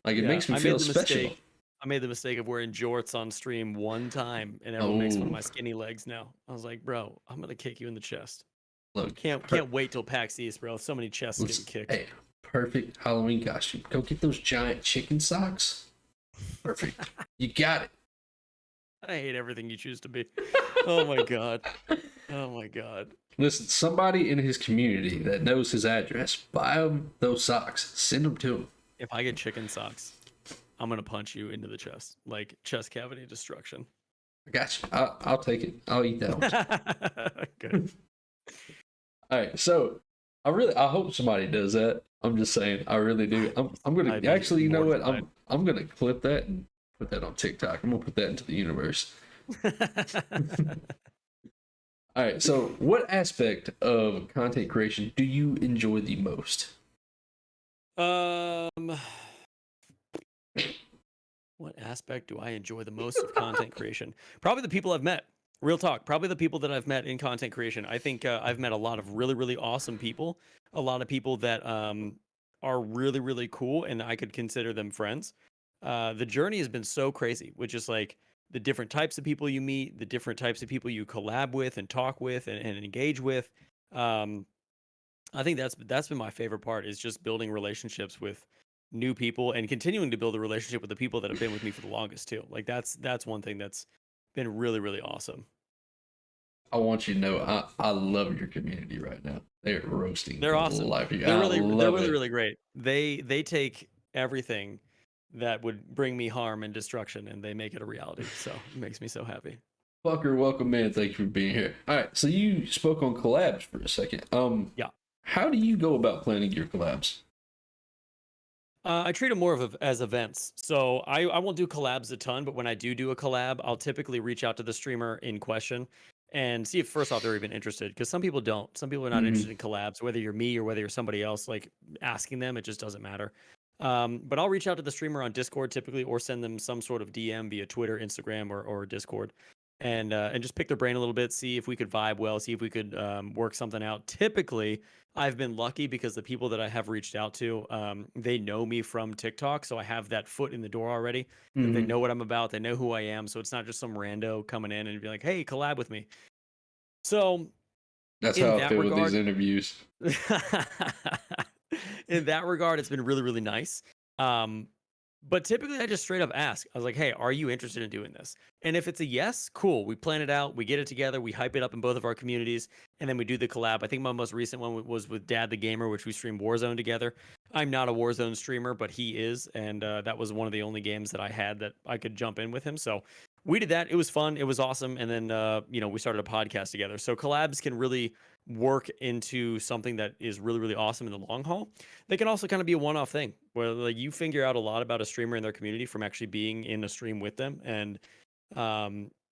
Like it Yeah, makes me I made feel the special. mistake. I made the mistake of wearing jorts on stream one time, and everyone makes fun of Oh, my skinny legs now. I was like, bro, I'm gonna kick you in the chest. look, Can't wait till PAX East, bro. So many chests getting kicked. hey, perfect Halloween costume. Go get those giant chicken socks. Perfect. You got it. I hate everything you choose to be. Oh my god. Oh my god. Listen, somebody in his community that knows his address, buy him those socks. Send them to him. If I get chicken socks, I'm gonna punch you into the chest, like chest cavity destruction. I got you. I'll take it. I'll eat that one. Good. All right. So I hope somebody does that. I'm just saying. I really do. I'm gonna I'd be actually. You know what? mortified. I'm gonna clip that and put that on TikTok. I'm gonna put that into the universe. All right. So, what aspect of content creation do you enjoy the most? Um, what aspect do I enjoy the most of content creation? Probably the people I've met. Real talk. Probably the people that I've met in content creation. I think I've met a lot of really, really awesome people. A lot of people that are really, really cool, and I could consider them friends. The journey has been so crazy, which is like the different types of people you meet, the different types of people you collab with and talk with and engage with. Um, I think that's been my favorite part is just building relationships with new people and continuing to build a relationship with the people that have been with me for the longest too. Like that's one thing that's been really, really awesome. I want you to know I love your community right now. They're roasting They're the awesome. life of you. They're I really they're love really, it. really great. They take everything that would bring me harm and destruction and they make it a reality. So it makes me so happy. Fucker, welcome man. Thank you for being here. All right, so you spoke on collabs for a second. Yeah. How do you go about planning your collabs? I treat them more as events. So I won't do collabs a ton, but when I do a collab, I'll typically reach out to the streamer in question and see if first off they're even interested. Because some people don't. Some people are not Mm-hmm. interested in collabs, whether you're me or whether you're somebody else. Like asking them, it just doesn't matter. But I'll reach out to the streamer on Discord typically, or send them some sort of DM via Twitter, Instagram, or Discord, and just pick their brain a little bit, see if we could vibe well, see if we could work something out. Typically, I've been lucky because the people that I have reached out to, they know me from TikTok, so I have that foot in the door already. That they Mm-hmm. know what I'm about, they know who I am, so it's not just some rando coming in and be like, "Hey, collab with me." So That's in how I that feel with these regard, interviews. in that regard, it's been really, really nice. Um, but typically, I just straight up ask. I was like, "Hey, are you interested in doing this?" And if it's a yes, cool. We plan it out. We get it together. We hype it up in both of our communities, and then we do the collab. I think my most recent one was with Dad the Gamer, which we streamed Warzone together. I'm not a Warzone streamer, but he is, and that was one of the only games that I had that I could jump in with him. So we did that. It was fun. It was awesome. And then we started a podcast together. So collabs can really work into something that is really, really awesome in the long haul. They can also kind of be a one-off thing where like you figure out a lot about a streamer and their community from actually being in a stream with them. And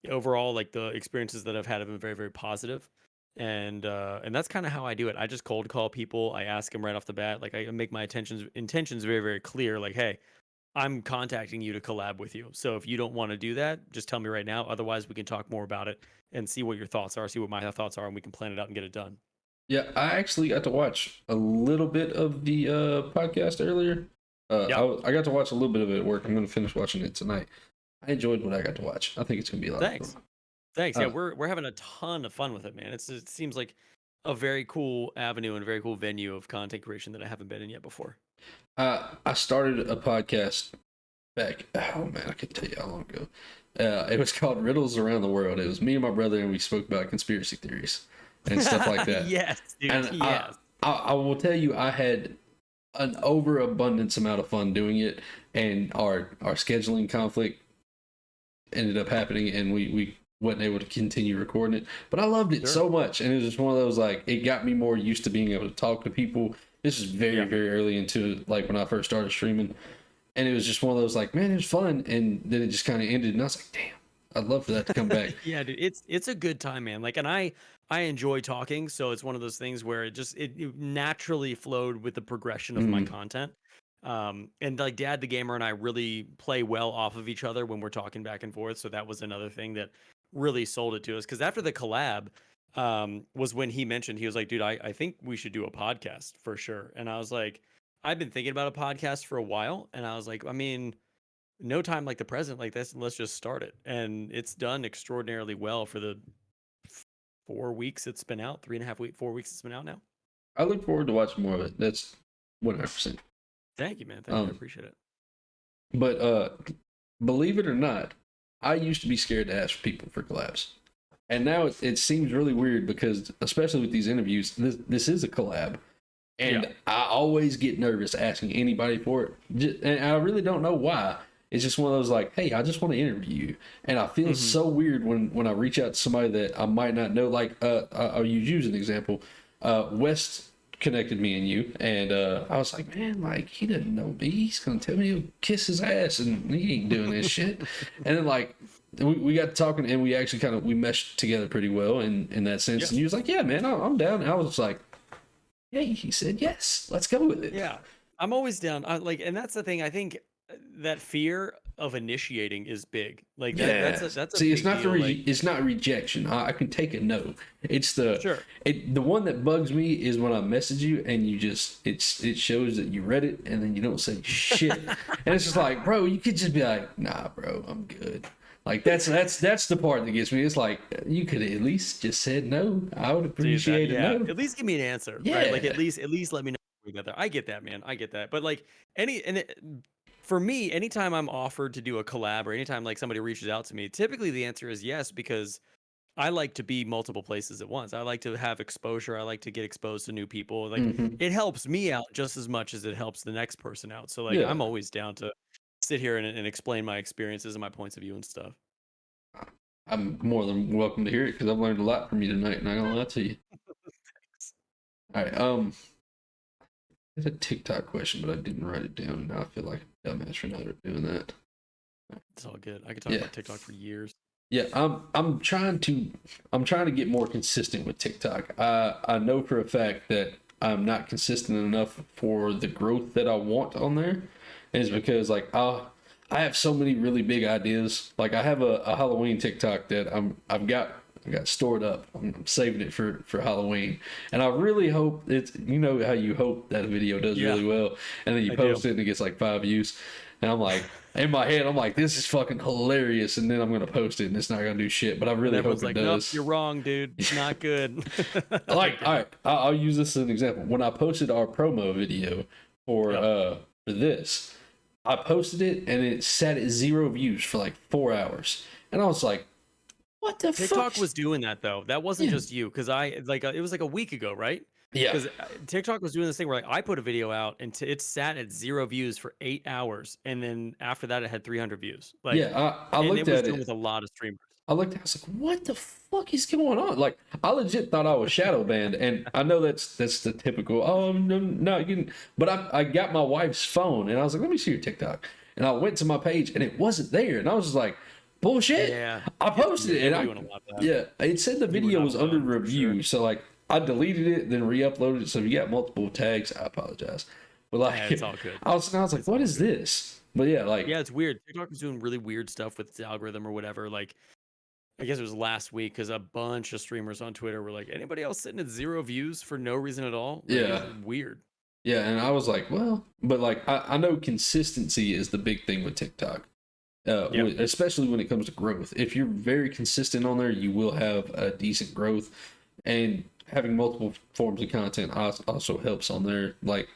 overall, like the experiences that I've had have been very, very positive. And that's kind of how I do it. I just cold call people. I ask them right off the bat. Like I make my intentions very, very clear. Like, hey, I'm contacting you to collab with you. So if you don't want to do that, just tell me right now. Otherwise, we can talk more about it and see what your thoughts are, see what my thoughts are, and we can plan it out and get it done. Yeah, I actually got to watch a little bit of the podcast earlier. I got to watch a little bit of it at work. I'm going to finish watching it tonight. I enjoyed what I got to watch. I think it's going to be a lot of fun. Thanks. Yeah, we're having a ton of fun with it, man. It seems like a very cool avenue and a very cool venue of content creation that I haven't been in yet before. I started a podcast back. Oh man, I could tell you how long ago. It was called Riddles Around the World. It was me and my brother, and we spoke about conspiracy theories and stuff like that. Yes, dude. And yes. I will tell you, I had an overabundance amount of fun doing it, and our scheduling conflict ended up happening, and we wasn't able to continue recording it. But I loved it so much, and it was just one of those, like, it got me more used to being able to talk to people. This is very, very early into, like, when I first started streaming. And it was just one of those, like, man, it was fun. And then it just kind of ended. And I was like, damn, I'd love for that to come back. Yeah, dude, it's a good time, man. Like, and I enjoy talking. So it's one of those things where it naturally flowed with the progression of my content. And like Dad the Gamer and I really play well off of each other when we're talking back and forth. So that was another thing that really sold it to us. Because after the collab, was when he mentioned, he was like, dude, I think we should do a podcast for sure. And I was like, I've been thinking about a podcast for a while, and I was like, I mean, no time like the present like this, let's just start it. And it's done extraordinarily well for the 4 weeks it's been out, 3.5 weeks, 4 weeks it's been out now. I look forward to watching more of it. That's 100%. Thank you, man. Thank you. I appreciate it. But believe it or not, I used to be scared to ask people for collabs. And now it seems really weird because, especially with these interviews, this is a collab. And I always get nervous asking anybody for it. And I really don't know why. It's just one of those, like, hey, I just want to interview you. And I feel so weird when I reach out to somebody that I might not know. Like, I'll use you as an example. West connected me and you. And I was like, man, like, he doesn't know me. He's going to tell me to kiss his ass. And he ain't doing this shit. And then, like, we got talking, and we actually we meshed together pretty well in that sense. Yeah. And he was like, yeah, man, I'm down. And I was like, hey, he said, yes, let's go with it. Yeah, I'm always down. And that's the thing. I think that fear of initiating is big. Like, that's a see, it's not deal. It's not rejection. I can take a no. It's the the one that bugs me is when I message you and you just it shows that you read it and then you don't say shit. And it's just like, bro, you could just be like, nah, bro, I'm good. Like, that's the part that gets me. It's like, you could at least just said no. I would appreciate it. No. At least give me an answer. Yeah. Right? Like, at least let me know we got there. I get that, man. I get that. But like for me, anytime I'm offered to do a collab or anytime like somebody reaches out to me, typically the answer is yes, because I like to be multiple places at once. I like to have exposure. I like to get exposed to new people. Like, it helps me out just as much as it helps the next person out. So like, I'm always down to sit here and explain my experiences and my points of view and stuff. I'm more than welcome to hear it because I've learned a lot from you tonight, not gonna lie to you. Thanks. All right, it's a TikTok question, but I didn't write it down, and now I feel like a dumbass for not doing that. It's all good. I could talk about TikTok for years. Yeah, I'm trying to get more consistent with TikTok. I know for a fact that I'm not consistent enough for the growth that I want on there. And it's because, like, I have so many really big ideas. Like, I have a Halloween TikTok that I've got stored up. I'm saving it for Halloween, and I really hope it's, you know how you hope that video does really well, and then you post it and it gets like 5 views, and I'm like, in my head, I'm like, this is fucking hilarious, and then I'm gonna post it and it's not gonna do shit, but I really hope it does. Nope, you're wrong, dude. It's not good. Like, all right, I'll use this as an example. When I posted our promo video for this, I posted it and it sat at 0 views for like 4 hours. And I was like, what the fuck? TikTok was doing that though. That wasn't just you. Cause it was like a week ago, right? Yeah. Because TikTok was doing this thing where like I put a video out and it sat at 0 views for 8 hours. And then after that, it had 300 views. Like, I looked at it with a lot of streamers. I was like, what the fuck is going on? Like, I legit thought I was shadow banned, and I know that's the typical, oh, no, you can, but I got my wife's phone, and I was like, let me see your TikTok. And I went to my page, and it wasn't there. And I was just like, Bullshit. Yeah, I posted it, and doing a lot of that. yeah, it said the You were video not was under alone, for review, sure. so like I deleted it, then re-uploaded it. So if you got multiple tags, I apologize. But like, Yeah, it's all good. I was like, It's what all is good. this? But yeah, like, Yeah, it's weird. TikTok was doing really weird stuff with its algorithm or whatever. Like, I guess it was last week because a bunch of streamers on Twitter were like, anybody else sitting at 0 views for no reason at all? Like, it's yeah, weird. yeah, and I was like, well, but like I know consistency is the big thing with TikTok. Yep. Especially when it comes to growth. If you're very consistent on there, you will have a decent growth, and having multiple forms of content also helps on there. Like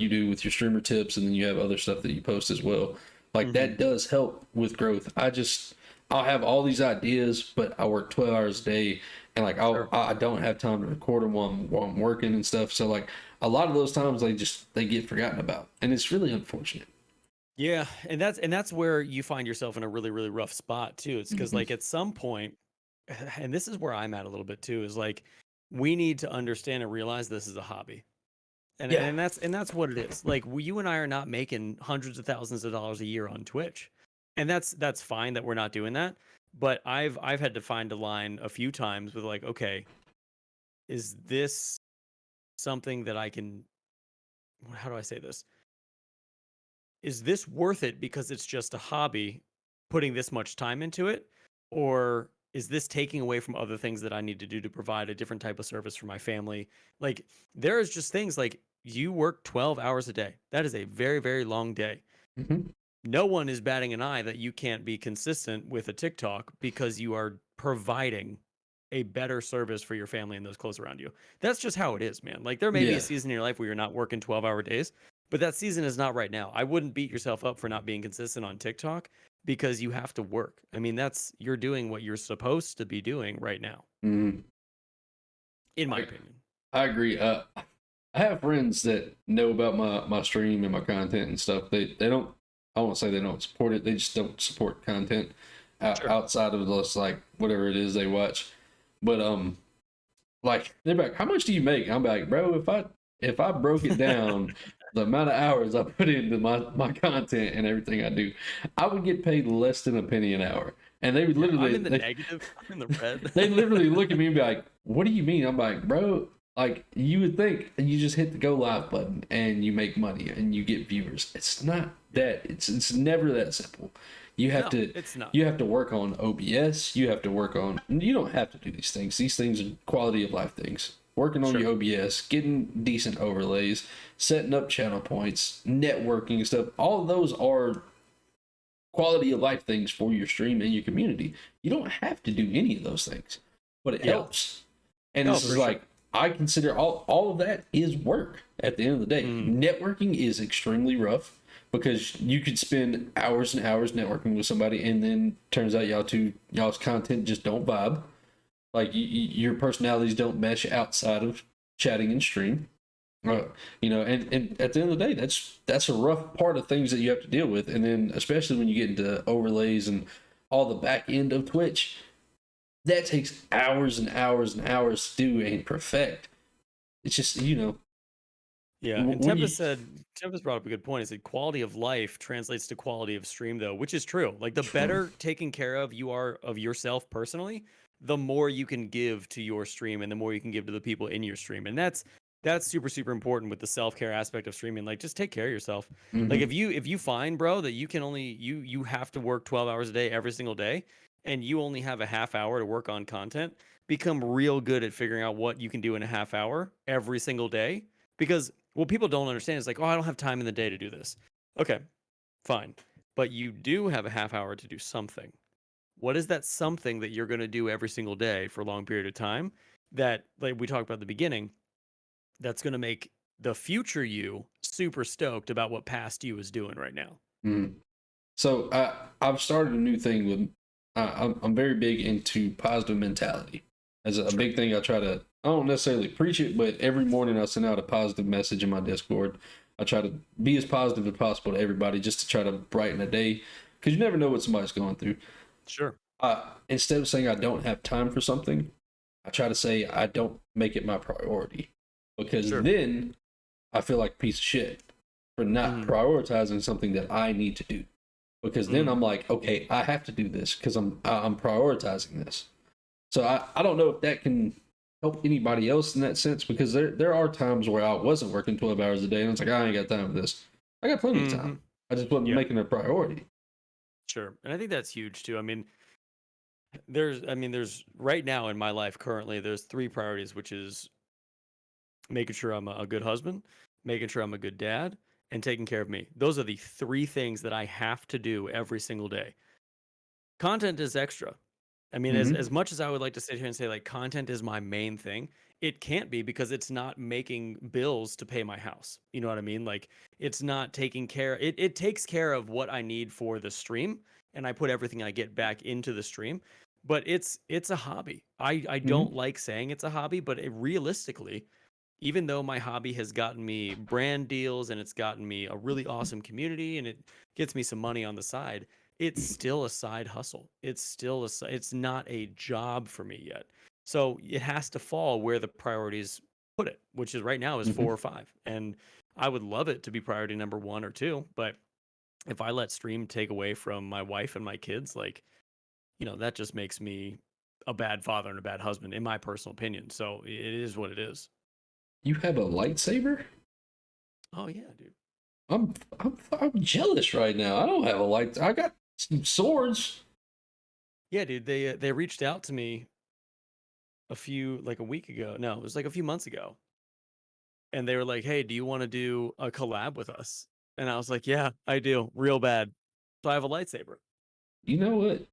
you do with your streamer tips, and then you have other stuff that you post as well. Like that does help with growth. I'll have all these ideas, but I work 12 hours a day, and like I don't have time to record them while I'm working and stuff. So like a lot of those times they get forgotten about, and it's really unfortunate. Yeah, and that's where you find yourself in a really, really rough spot too. It's because Mhm. like at some point, and this is where I'm at a little bit too, is like we need to understand and realize this is a hobby. And Yeah. and that's what it is. Like you and I are not making hundreds of thousands of dollars a year on Twitch. And that's fine that we're not doing that. But I've had to find a line a few times with like, okay, is this something that I can, how do I say this? Is this worth it because it's just a hobby, putting this much time into it? Or is this taking away from other things that I need to do to provide a different type of service for my family? Like, there is just things like you work 12 hours a day. That is a very, very long day. Mhm. No one is batting an eye that you can't be consistent with a TikTok because you are providing a better service for your family and those close around you. That's just how it is, man. Like there may be a Yeah. season in your life where you're not working 12-hour days, but that season is not right now. I wouldn't beat yourself up for not being consistent on TikTok because you have to work. I mean, you're doing what you're supposed to be doing right now, Mhm. in my I opinion. I agree. I have friends that know about my stream and my content and stuff. They don't. I won't say they don't support it. They just don't support content Sure. outside of just like whatever it is they watch. But like they're like, how much do you make? I'm like, bro, if I broke it down, the amount of hours I put into my content and everything I do, I would get paid less than a penny an hour. And they would Yeah, I'm literally in the negative. I'm in the red. they literally look at me and be like, "What do you mean?" I'm like, "Bro, like you would think you just hit the go live button and you make money and you get viewers. It's not that. It's never that simple. You have No, to it's not. you have to work on OBS. You have to work on. You don't have to do these things. These things are quality of life things. Working on Sure. your OBS, getting decent overlays, setting up channel points, networking and stuff. All of those are quality of life things for your stream and your community. You don't have to do any of those things, but it Yeah. helps. And No, this for is sure. like, I consider all of that is work at the end of the day. Networking is extremely rough because you could spend hours and hours networking with somebody, and then turns out y'all's content just don't vibe. Like your personalities don't mesh outside of chatting and stream. And at the end of the day, that's a rough part of things that you have to deal with, and then especially when you get into overlays and all the back end of Twitch, that takes hours and hours and hours to do and perfect. It's just Yeah, and when you Tempest brought up a good point. He said quality of life translates to quality of stream, though, which is true. Like the true. better taken care of you are of yourself personally, the more you can give to your stream and the more you can give to the people in your stream. And that's super, super important with the self-care aspect of streaming. Like just take care of yourself. Like Hmm. if you find, bro, that you can only you have to work 12 hours a day every single day and you only have a half hour to work on content, become real good at figuring out what you can do in a half hour every single day. Because what people don't understand is like, oh, I don't have time in the day to do this. Okay, fine. But you do have a half hour to do something. What is that something that you're going to do every single day for a long period of time that, like we talked about at the beginning, that's going to make the future you super stoked about what past you is doing right now? Hmm. So I've started a new thing with. I'm very big into positive mentality. As a Sure. big thing, I try to. I don't necessarily preach it, but every morning I send out a positive message in my Discord. I try to be as positive as possible to everybody, just to try to brighten a day, because you never know what somebody's going through. Sure. Instead of saying I don't have time for something, I try to say I don't make it my priority, because Sure. then I feel like a piece of shit for not Mhm. prioritizing something that I need to do. because then I'm like, okay, I have to do this because I'm prioritizing this. So I don't know if that can help anybody else in that sense, because there are times where I wasn't working 12 hours a day and I was like, I ain't got time for this. I got plenty of time. I just wasn't making it a priority. Sure. And I think that's huge too. I mean, there's right now in my life currently, there's three priorities, which is making sure I'm a good husband, making sure I'm a good dad, and taking care of me. Those are the three things that I have to do every single day. Content is extra. I mean, as much as I would like to sit here and say like content is my main thing, it can't be, because it's not making bills to pay my house. You know what I mean? Like, it's not taking care. It takes care of what I need for the stream, and I put everything I get back into the stream. But it's a hobby. I don't like saying it's a hobby, but realistically, even though my hobby has gotten me brand deals and it's gotten me a really awesome community and it gets me some money on the side, it's still a side hustle. It's not a job for me yet. So it has to fall where the priorities put it, which is right now is 4 or 5. And I would love it to be priority number 1 or 2, but if I let stream take away from my wife and my kids, like, that just makes me a bad father and a bad husband, in my personal opinion. So it is what it is. You have a lightsaber? Oh yeah, dude. I'm jealous right now. I don't have a light. I got some swords. Yeah, dude. They reached out to me a week ago. No, it was like a few months ago, and they were like, "Hey, do you want to do a collab with us?" And I was like, "Yeah, I do, real bad." So I have a lightsaber. You know what?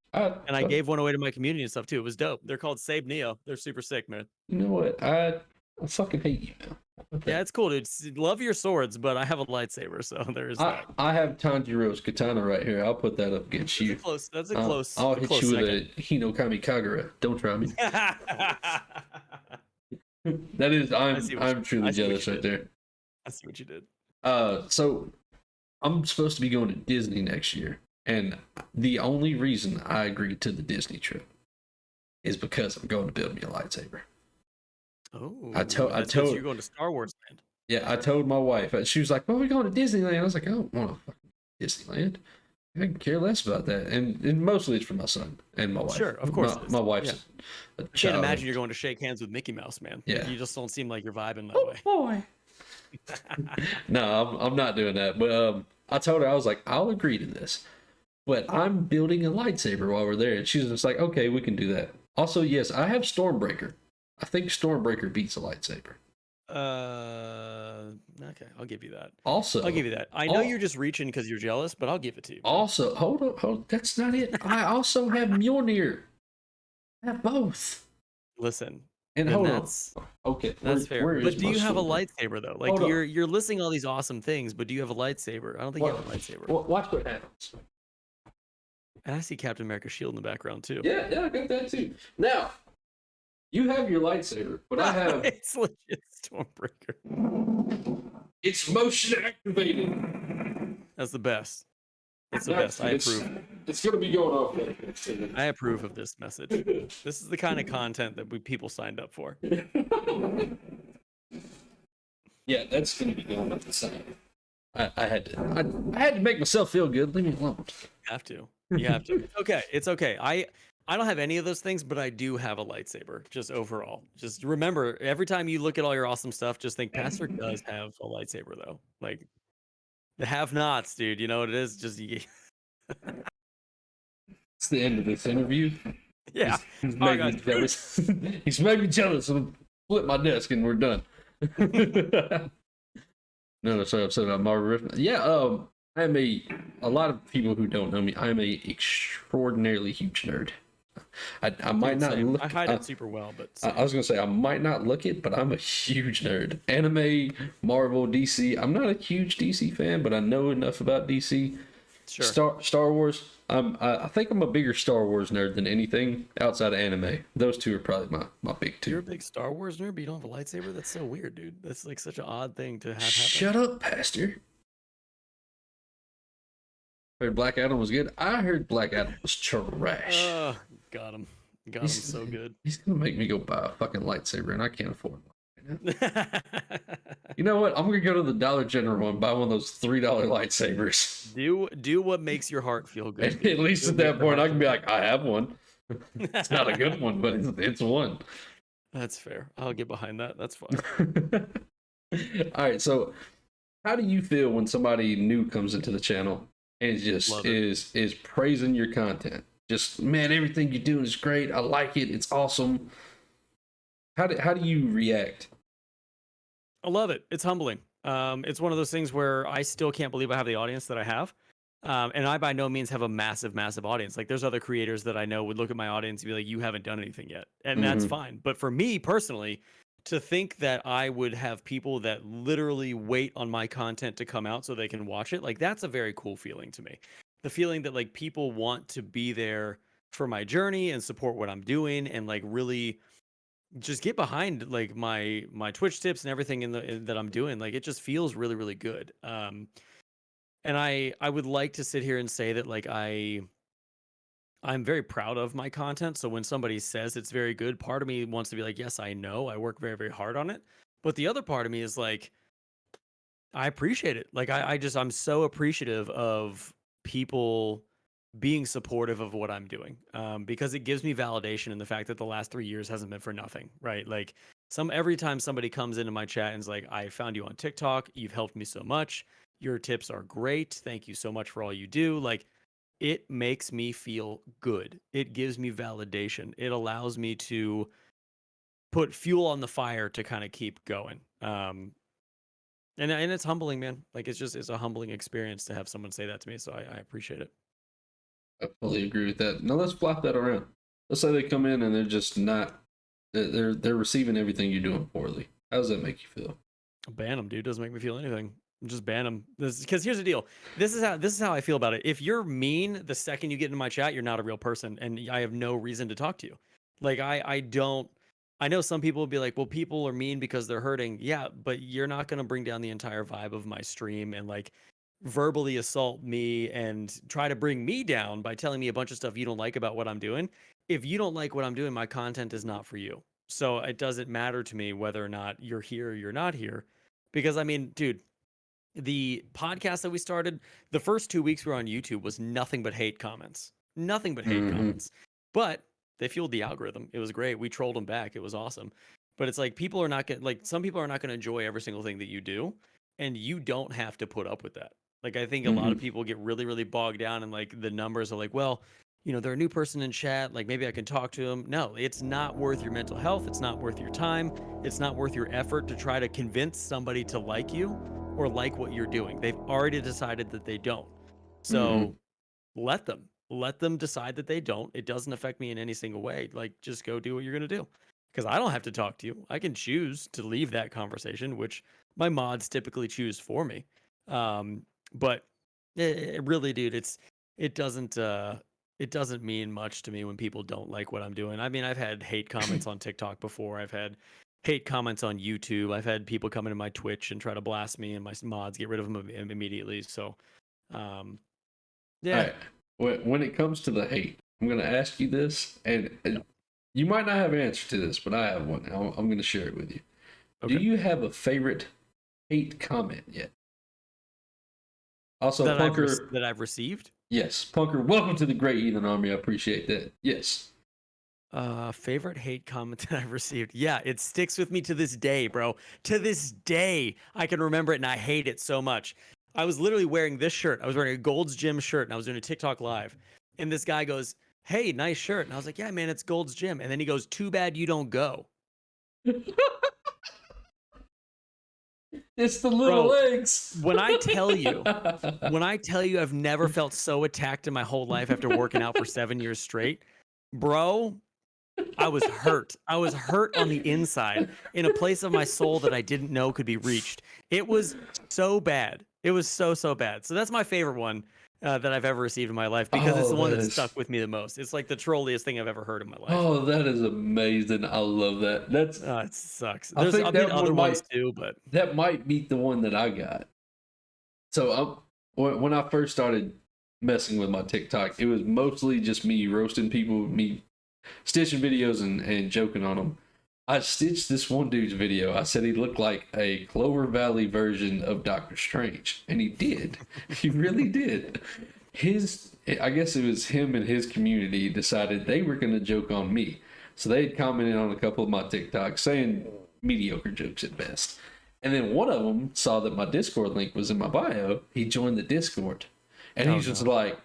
And I gave one away to my community and stuff too. It was dope. They're called Save Neo. They're super sick, man. You know what? I fucking hate you now. Yeah, it's cool, dude. Love your swords, but I have a lightsaber, so there's that. I have Tanjiro's katana right here. I'll put that up against you. That's a close. I'll hit you with second. a Hinokami Kagura. Don't try me. That is, I'm truly jealous right there. I see what you did. So I'm supposed to be going to Disney next year, and the only reason I agreed to the Disney trip is because I'm going to build me a lightsaber. Oh, I told you're going to Star Wars Land. Yeah, I told my wife. She was like, "Well, we're going to Disneyland." I was like, "I don't want to fucking Disneyland. I can care less about that." And mostly it's for my son and my wife. Sure, of course. My wife's. I can't imagine you're going to shake hands with Mickey Mouse, man. Yeah, you just don't seem like you're vibing that way. Boy. No, I'm not doing that. But I told her, I was like, "I'll agree to this, but I'm building a lightsaber while we're there." And she's just like, "Okay, we can do that." Also, yes, I have Stormbreaker. I think Stormbreaker beats a lightsaber. Okay, I'll give you that. Also, I'll give you that. I know you're just reaching because you're jealous, but I'll give it to you. Also, hold on, that's not it. I also have Mjolnir. I have both. Listen, and hold on. Okay, that's fair. But do you have a lightsaber though? Like you're listing all these awesome things, but do you have a lightsaber? I don't think you have a lightsaber. Watch what happens. And I see Captain America's shield in the background too. Yeah, I got that too. Now, you have your lightsaber, but I have. It's legit Stormbreaker. It's motion activated. That's the best. It's the best. I approve. It's going to be going off. I approve of this message. This is the kind of content that people signed up for. Yeah, that's going to be going up the side. I had to make myself feel good. Leave me alone. You have to. It's okay. It's okay. I don't have any of those things, but I do have a lightsaber, just overall. Just remember, every time you look at all your awesome stuff, just think Pastor does have a lightsaber, though. Like, the have-nots, dude. You know what it is? Just... It's the end of this interview. Yeah. He's made me jealous. He's made me jealous. I'll flip my desk and we're done. No, sorry, upset about Marvel Rift. Yeah, I'm a lot of people who don't know me, I'm a extraordinarily huge nerd. I might not look. I hide it super well, but I was gonna say I might not look it, but I'm a huge nerd. Anime, Marvel, DC. I'm not a huge DC fan, but I know enough about DC. Sure. Star Wars. I think I'm a bigger Star Wars nerd than anything outside of anime. Those two are probably my big two. You're a big Star Wars nerd, but you don't have a lightsaber? That's so weird, dude. That's like such an odd thing to have happen. Shut up, Pastor. Heard Black Adam was good. I heard Black Adam was trash. Got him so good. He's gonna make me go buy a fucking lightsaber, and I can't afford one. Right now. You know what? I'm gonna go to the Dollar General and buy one of those $3 lightsabers. Do what makes your heart feel good. And at least at that point, I can be like, I have one. It's not a good one, but it's one. That's fair. I'll get behind that. That's fine. All right. So, how do you feel when somebody new comes into the channel and just is praising your content? Just, man, everything you're doing is great. I like it. It's awesome. How do you react? I love it. It's humbling. It's one of those things where I still can't believe I have the audience that I have. And I by no means have a massive, massive audience. Like there's other creators that I know would look at my audience and be like, you haven't done anything yet. And that's fine. But for me personally, to think that I would have people that literally wait on my content to come out so they can watch it, like that's a very cool feeling to me. The feeling that like people want to be there for my journey and support what I'm doing and like really just get behind like my Twitch tips and everything that I'm doing. Like it just feels really, really good. And I would like to sit here and say that like I'm very proud of my content. So when somebody says it's very good, part of me wants to be like, yes, I know. I work very, very hard on it. But the other part of me is like, I appreciate it. Like I'm so appreciative of people being supportive of what I'm doing. Because it gives me validation in the fact that the last 3 years hasn't been for nothing, right? Like every time somebody comes into my chat and is like, I found you on TikTok, you've helped me so much. Your tips are great. Thank you so much for all you do. Like it makes me feel good. It gives me validation. It allows me to put fuel on the fire to kind of keep going. And it's humbling, man. Like it's a humbling experience to have someone say that to me. So I appreciate it. I totally agree with that. Now let's flop that around. Let's say they come in and they're just not. They're receiving everything you're doing poorly. How does that make you feel? Ban them, dude. Doesn't make me feel anything. Just ban them. Because here's the deal. This is how I feel about it. If you're mean the second you get into my chat, you're not a real person, and I have no reason to talk to you. Like I don't. I know some people will be like, well, people are mean because they're hurting. Yeah, but you're not going to bring down the entire vibe of my stream and like verbally assault me and try to bring me down by telling me a bunch of stuff you don't like about what I'm doing. If you don't like what I'm doing, my content is not for you. So it doesn't matter to me whether or not you're here or you're not here. Because I mean, dude, the podcast that we started, the first 2 weeks we were on YouTube was nothing but hate comments. Nothing but hate comments. But they fueled the algorithm. It was great. We trolled them back. It was awesome. But it's like people are not going to like some people are not going to enjoy every single thing that you do. And you don't have to put up with that. Like I think a lot of people get really, really bogged down and like the numbers are like, well, you know, they're a new person in chat. Like maybe I can talk to them. No, it's not worth your mental health. It's not worth your time. It's not worth your effort to try to convince somebody to like you or like what you're doing. They've already decided that they don't. So let them decide that they don't. It doesn't affect me in any single way. Like just go do what you're going to do. Because I don't have to talk to you. I can choose to leave that conversation, which my mods typically choose for me. But it really, dude, it doesn't mean much to me when people don't like what I'm doing. I mean, I've had hate comments on TikTok before. I've had hate comments on YouTube. I've had people come into my Twitch and try to blast me, and my mods get rid of them immediately. So, yeah. Right. When it comes to the hate, I'm going to ask you this, and you might not have an answer to this, but I have one. I'm going to share it with you. Okay. Do you have a favorite hate comment yet? Also, Punker, that I've received? Yes. Punker, welcome to the Great Heathen Army. I appreciate that. Yes. Favorite hate comment that I've received. Yeah, it sticks with me to this day, bro. To this day, I can remember it and I hate it so much. I was literally wearing this shirt. I was wearing a Gold's Gym shirt and I was doing a TikTok live. And this guy goes, "Hey, nice shirt." And I was like, "Yeah, man, it's Gold's Gym." And then he goes, "Too bad you don't go." It's the little legs. When I tell you I've never felt so attacked in my whole life after working out for 7 years straight, bro, I was hurt. I was hurt on the inside in a place of my soul that I didn't know could be reached. It was so bad. It was so bad. So that's my favorite one that I've ever received in my life because it's the one that stuck with me the most. It's like the trolliest thing I've ever heard in my life. Oh, that is amazing. I love that. That's it sucks. I've been other ones too, but that might beat the one that I got. So when I first started messing with my TikTok, it was mostly just me roasting people, me stitching videos and joking on them. I stitched this one dude's video. I said he looked like a Clover Valley version of Doctor Strange, and he did. He really did. I guess it was him and his community decided they were going to joke on me. So they had commented on a couple of my TikToks saying mediocre jokes at best. And then one of them saw that my Discord link was in my bio. He joined the Discord. And he's just like,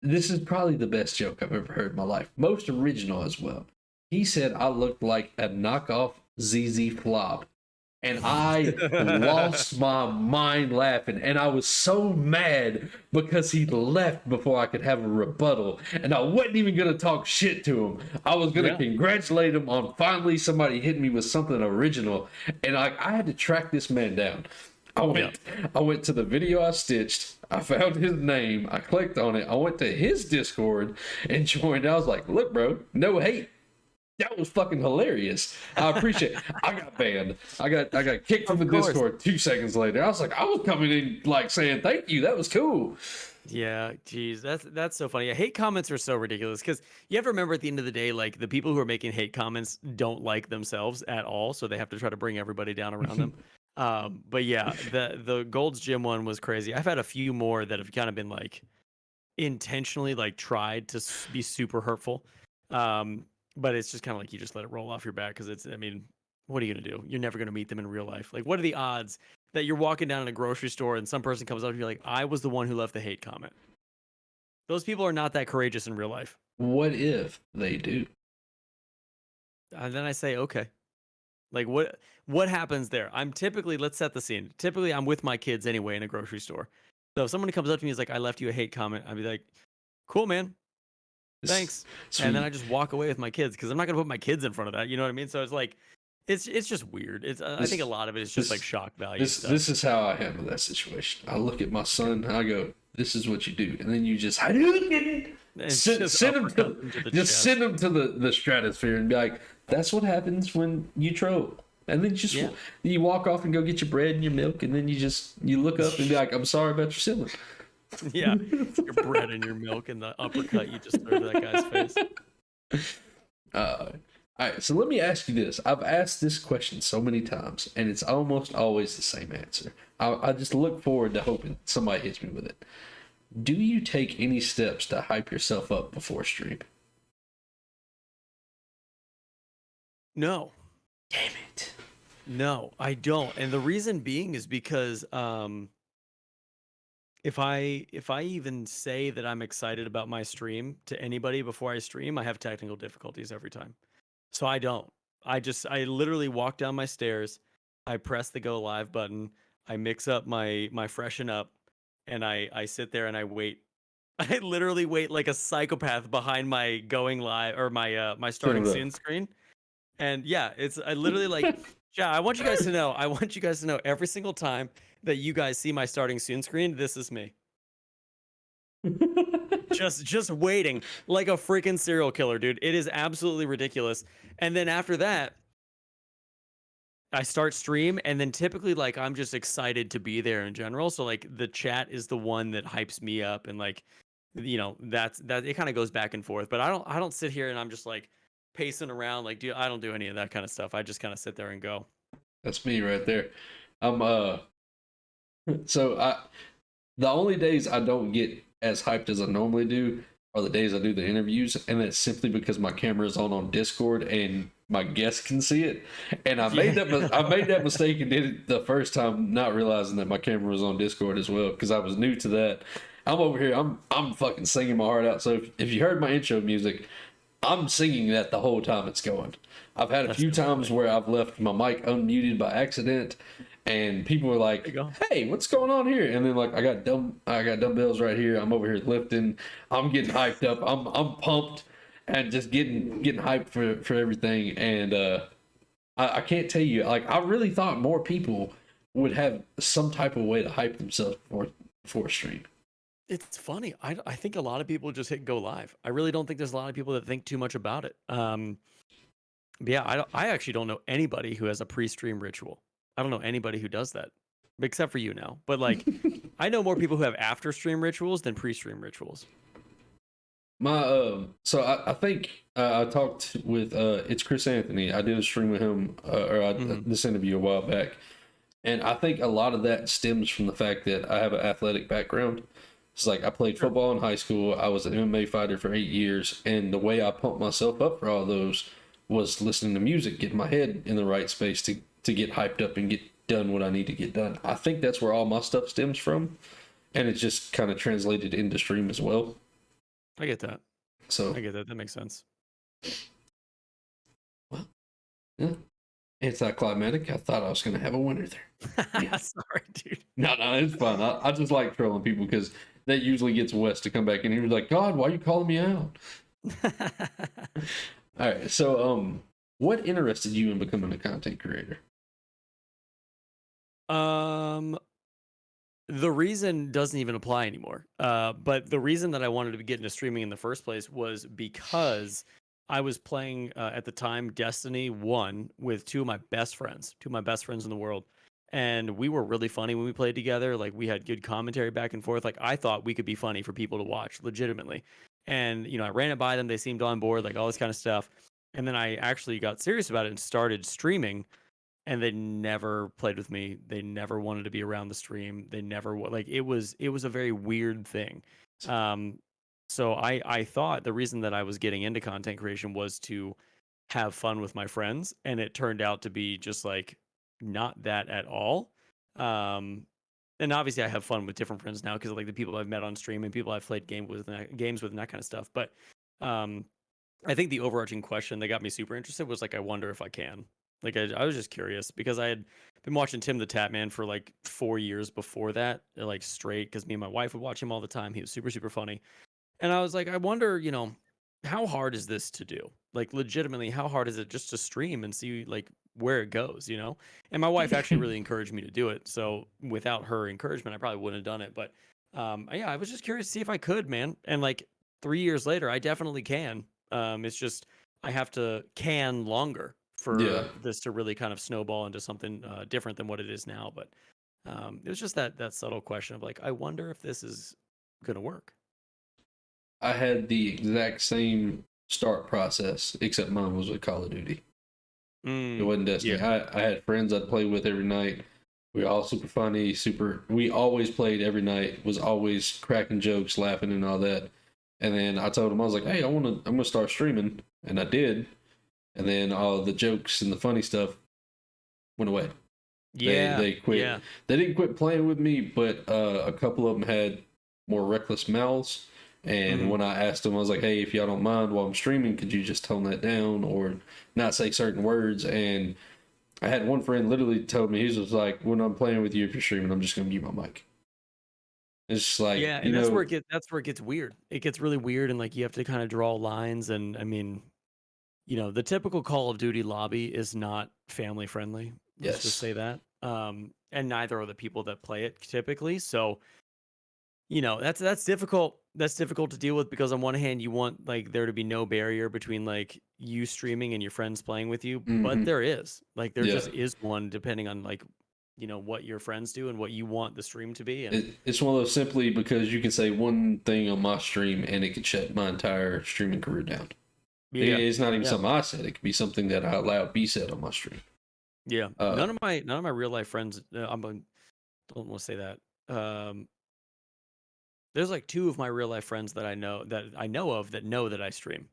this is probably the best joke I've ever heard in my life. Most original as well. He said I looked like a knockoff ZZ Flop. And I lost my mind laughing. And I was so mad because he left before I could have a rebuttal. And I wasn't even going to talk shit to him. I was going to congratulate him on finally somebody hitting me with something original. And I had to track this man down. I went to the video I stitched. I found his name. I clicked on it. I went to his Discord and joined. I was like, look, bro, no hate. That was fucking hilarious. I appreciate it. I got banned. I got kicked from the Discord 2 seconds later. I was like, I was coming in like saying thank you. That was cool. Yeah, geez, that's so funny. Hate comments are so ridiculous because you have to remember at the end of the day, like the people who are making hate comments don't like themselves at all, so they have to try to bring everybody down around them. But yeah, the Gold's Gym one was crazy. I've had a few more that have kind of been like intentionally like tried to be super hurtful. But it's just kind of like you just let it roll off your back because it's, I mean, what are you going to do? You're never going to meet them in real life. Like, what are the odds that you're walking down in a grocery store and some person comes up to you like, I was the one who left the hate comment? Those people are not that courageous in real life. What if they do? And then I say, okay. Like, what happens there? I'm typically, let's set the scene. Typically, I'm with my kids anyway in a grocery store. So if someone comes up to me and is like, I left you a hate comment, I'd be like, cool, man. Thanks. Sweet. And then I just walk away with my kids because I'm not gonna put my kids in front of that. You know what I mean? So it's like, it's just weird. I think a lot of it is just like shock value. This is how I handle that situation. I look at my son and I go, "This is what you do," and then you just send him to the stratosphere and be like, "That's what happens when you troll." And then you walk off and go get your bread and your milk, and then you look up and be like, "I'm sorry about your sibling." Yeah, your bread and your milk and the uppercut you just threw to that guy's face. All right, so let me ask you this. I've asked this question so many times, and it's almost always the same answer. I just look forward to hoping somebody hits me with it. Do you take any steps to hype yourself up before stream? No. Damn it. No, I don't. And the reason being is because if I even say that I'm excited about my stream to anybody before I stream, I have technical difficulties every time. So I don't. I literally walk down my stairs, I press the go live button, I mix up my freshen up, and I sit there and I wait. I literally wait like a psychopath behind my going live or my starting soon screen. And yeah, I literally like, yeah, I want you guys to know every single time that you guys see my starting soon screen, this is me. just waiting like a freaking serial killer, dude. It is absolutely ridiculous. And then after that, I start stream, and then typically like I'm just excited to be there in general. So like the chat is the one that hypes me up, and like, you know, that it kind of goes back and forth. But I don't sit here and I'm just like pacing around like, dude, I don't do any of that kind of stuff. I just kind of sit there and go. That's me right there. I'm so the only days I don't get as hyped as I normally do are the days I do the interviews, and that's simply because my camera is on Discord and my guests can see it. And I made that mistake and did it the first time, not realizing that my camera was on Discord as well because I was new to that. I'm over here, I'm fucking singing my heart out. So if you heard my intro music, I'm singing that the whole time it's going. I've had a few times where I've left my mic unmuted by accident, and people were like, "Hey, what's going on here?" And then like I got dumbbells right here. I'm over here lifting. I'm getting hyped up. I'm pumped and just getting hyped for everything. And I can't tell you, like I really thought more people would have some type of way to hype themselves before stream. It's funny. I think a lot of people just hit go live. I really don't think there's a lot of people that think too much about it. But yeah, I actually don't know anybody who has a pre-stream ritual. I don't know anybody who does that, except for you now. But like, I know more people who have after-stream rituals than pre-stream rituals. I think I talked with it's Chris Anthony. I did a stream with him Hmm. this interview a while back, and I think a lot of that stems from the fact that I have an athletic background. It's like I played Sure. football in high school. I was an MMA fighter for 8 years, and the way I pumped myself up for all those was listening to music, getting my head in the right space to get hyped up and get done what I need to get done. I think that's where all my stuff stems from, and it's just kind of translated into stream as well. I get that. So, I get that. That makes sense. well, yeah, anticlimactic. I thought I was going to have a winner there. Yeah. Sorry, dude. No, it's fun. I just like trolling people because that usually gets Wes to come back and he was like, God, why are you calling me out? All right. So, what interested you in becoming a content creator? um, the reason doesn't even apply anymore. But the reason that I wanted to get into streaming in the first place was because I was playing at the time Destiny 1 with two of my best friends, in the world. And we were really funny when we played together. Like we had good commentary back and forth. Like I thought we could be funny for people to watch legitimately. And I ran it by them. They seemed on board, like all this kind of stuff. And then I actually got serious about it and started streaming, and they never played with me. They never wanted to be around the stream. They never like it was a very weird thing. Um, so I thought the reason that I was getting into content creation was to have fun with my friends, and it turned out to be just like not that at all. Um, and obviously I have fun with different friends now because like the people I've met on stream and people I've played games with and that kind of stuff. But um, I think the overarching question that got me super interested was like, I wonder if I can. Like, I was just curious because I had been watching Tim the Tatman for like 4 years before that, like straight, because me and my wife would watch him all the time. He was super, super funny. And I was like, I wonder, how hard is this to do? Like, legitimately, how hard is it just to stream and see like where it goes? And my wife actually really encouraged me to do it. So without her encouragement, I probably wouldn't have done it. But yeah, I was just curious to see if I could, man. And like 3 years later, I definitely can. It's just I have to can longer Yeah, for this to really kind of snowball into something different than what it is now. But it was just that subtle question of like, I wonder if this is gonna work. I had the exact same start process, except mine was with Call of Duty. It Mm, wasn't Destiny. yeah. I had friends I'd play with every night. We were all super funny, super. We always played every night. Was always cracking jokes, laughing, and all that. And then I told them I was like, "Hey, I'm gonna start streaming," and I did. And then all the jokes and the funny stuff went away. Yeah. They quit. Yeah. They didn't quit playing with me, but a couple of them had more reckless mouths. And Hmm. when I asked them, I was like, "Hey, if y'all don't mind while I'm streaming, could you just tone that down or not say certain words?" And I had one friend literally told me, he was like, "When I'm playing with you, if you're streaming, I'm just gonna mute my mic." It's just like, Yeah, and that's where it gets weird. It gets really weird, and like you have to kind of draw lines. And I mean, the typical Call of Duty lobby is not family friendly. Let's just yes, say that. And neither are the people that play it typically. So that's difficult. That's difficult to deal with because on one hand you want like there to be no barrier between like you streaming and your friends playing with you, but hmm, there yeah. just is one depending on like what your friends do and what you want the stream to be. And It's one of those simply because you can say one thing on my stream and it could shut my entire streaming career down. yeah, It's not even yeah, something I said. It could be something that I allowed be said on my stream. yeah. Uh, None of my real life friends. Don't want to say that. There's like two of my real life friends that I know of that know that I stream.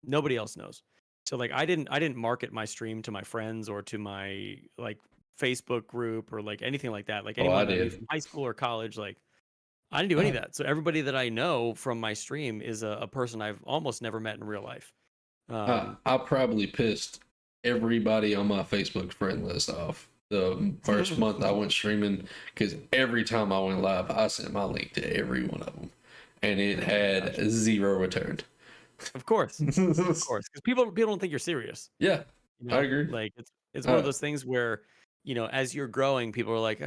Nobody else knows. So like I didn't market my stream to my friends or to my like Facebook group or like anything like that. Like oh, I anyone that I knew did. from high school or college, like I didn't do any of that. So everybody that I know from my stream is a person I've almost never met in real life. Um, I probably pissed everybody on my Facebook friend list off the first month I went streaming because every time I went live, I sent my link to every one of them, and it oh my had gosh. zero returned. Of course, because people don't think you're serious. Yeah, I agree. Like it's one of Uh, those things where, as you're growing, people are like,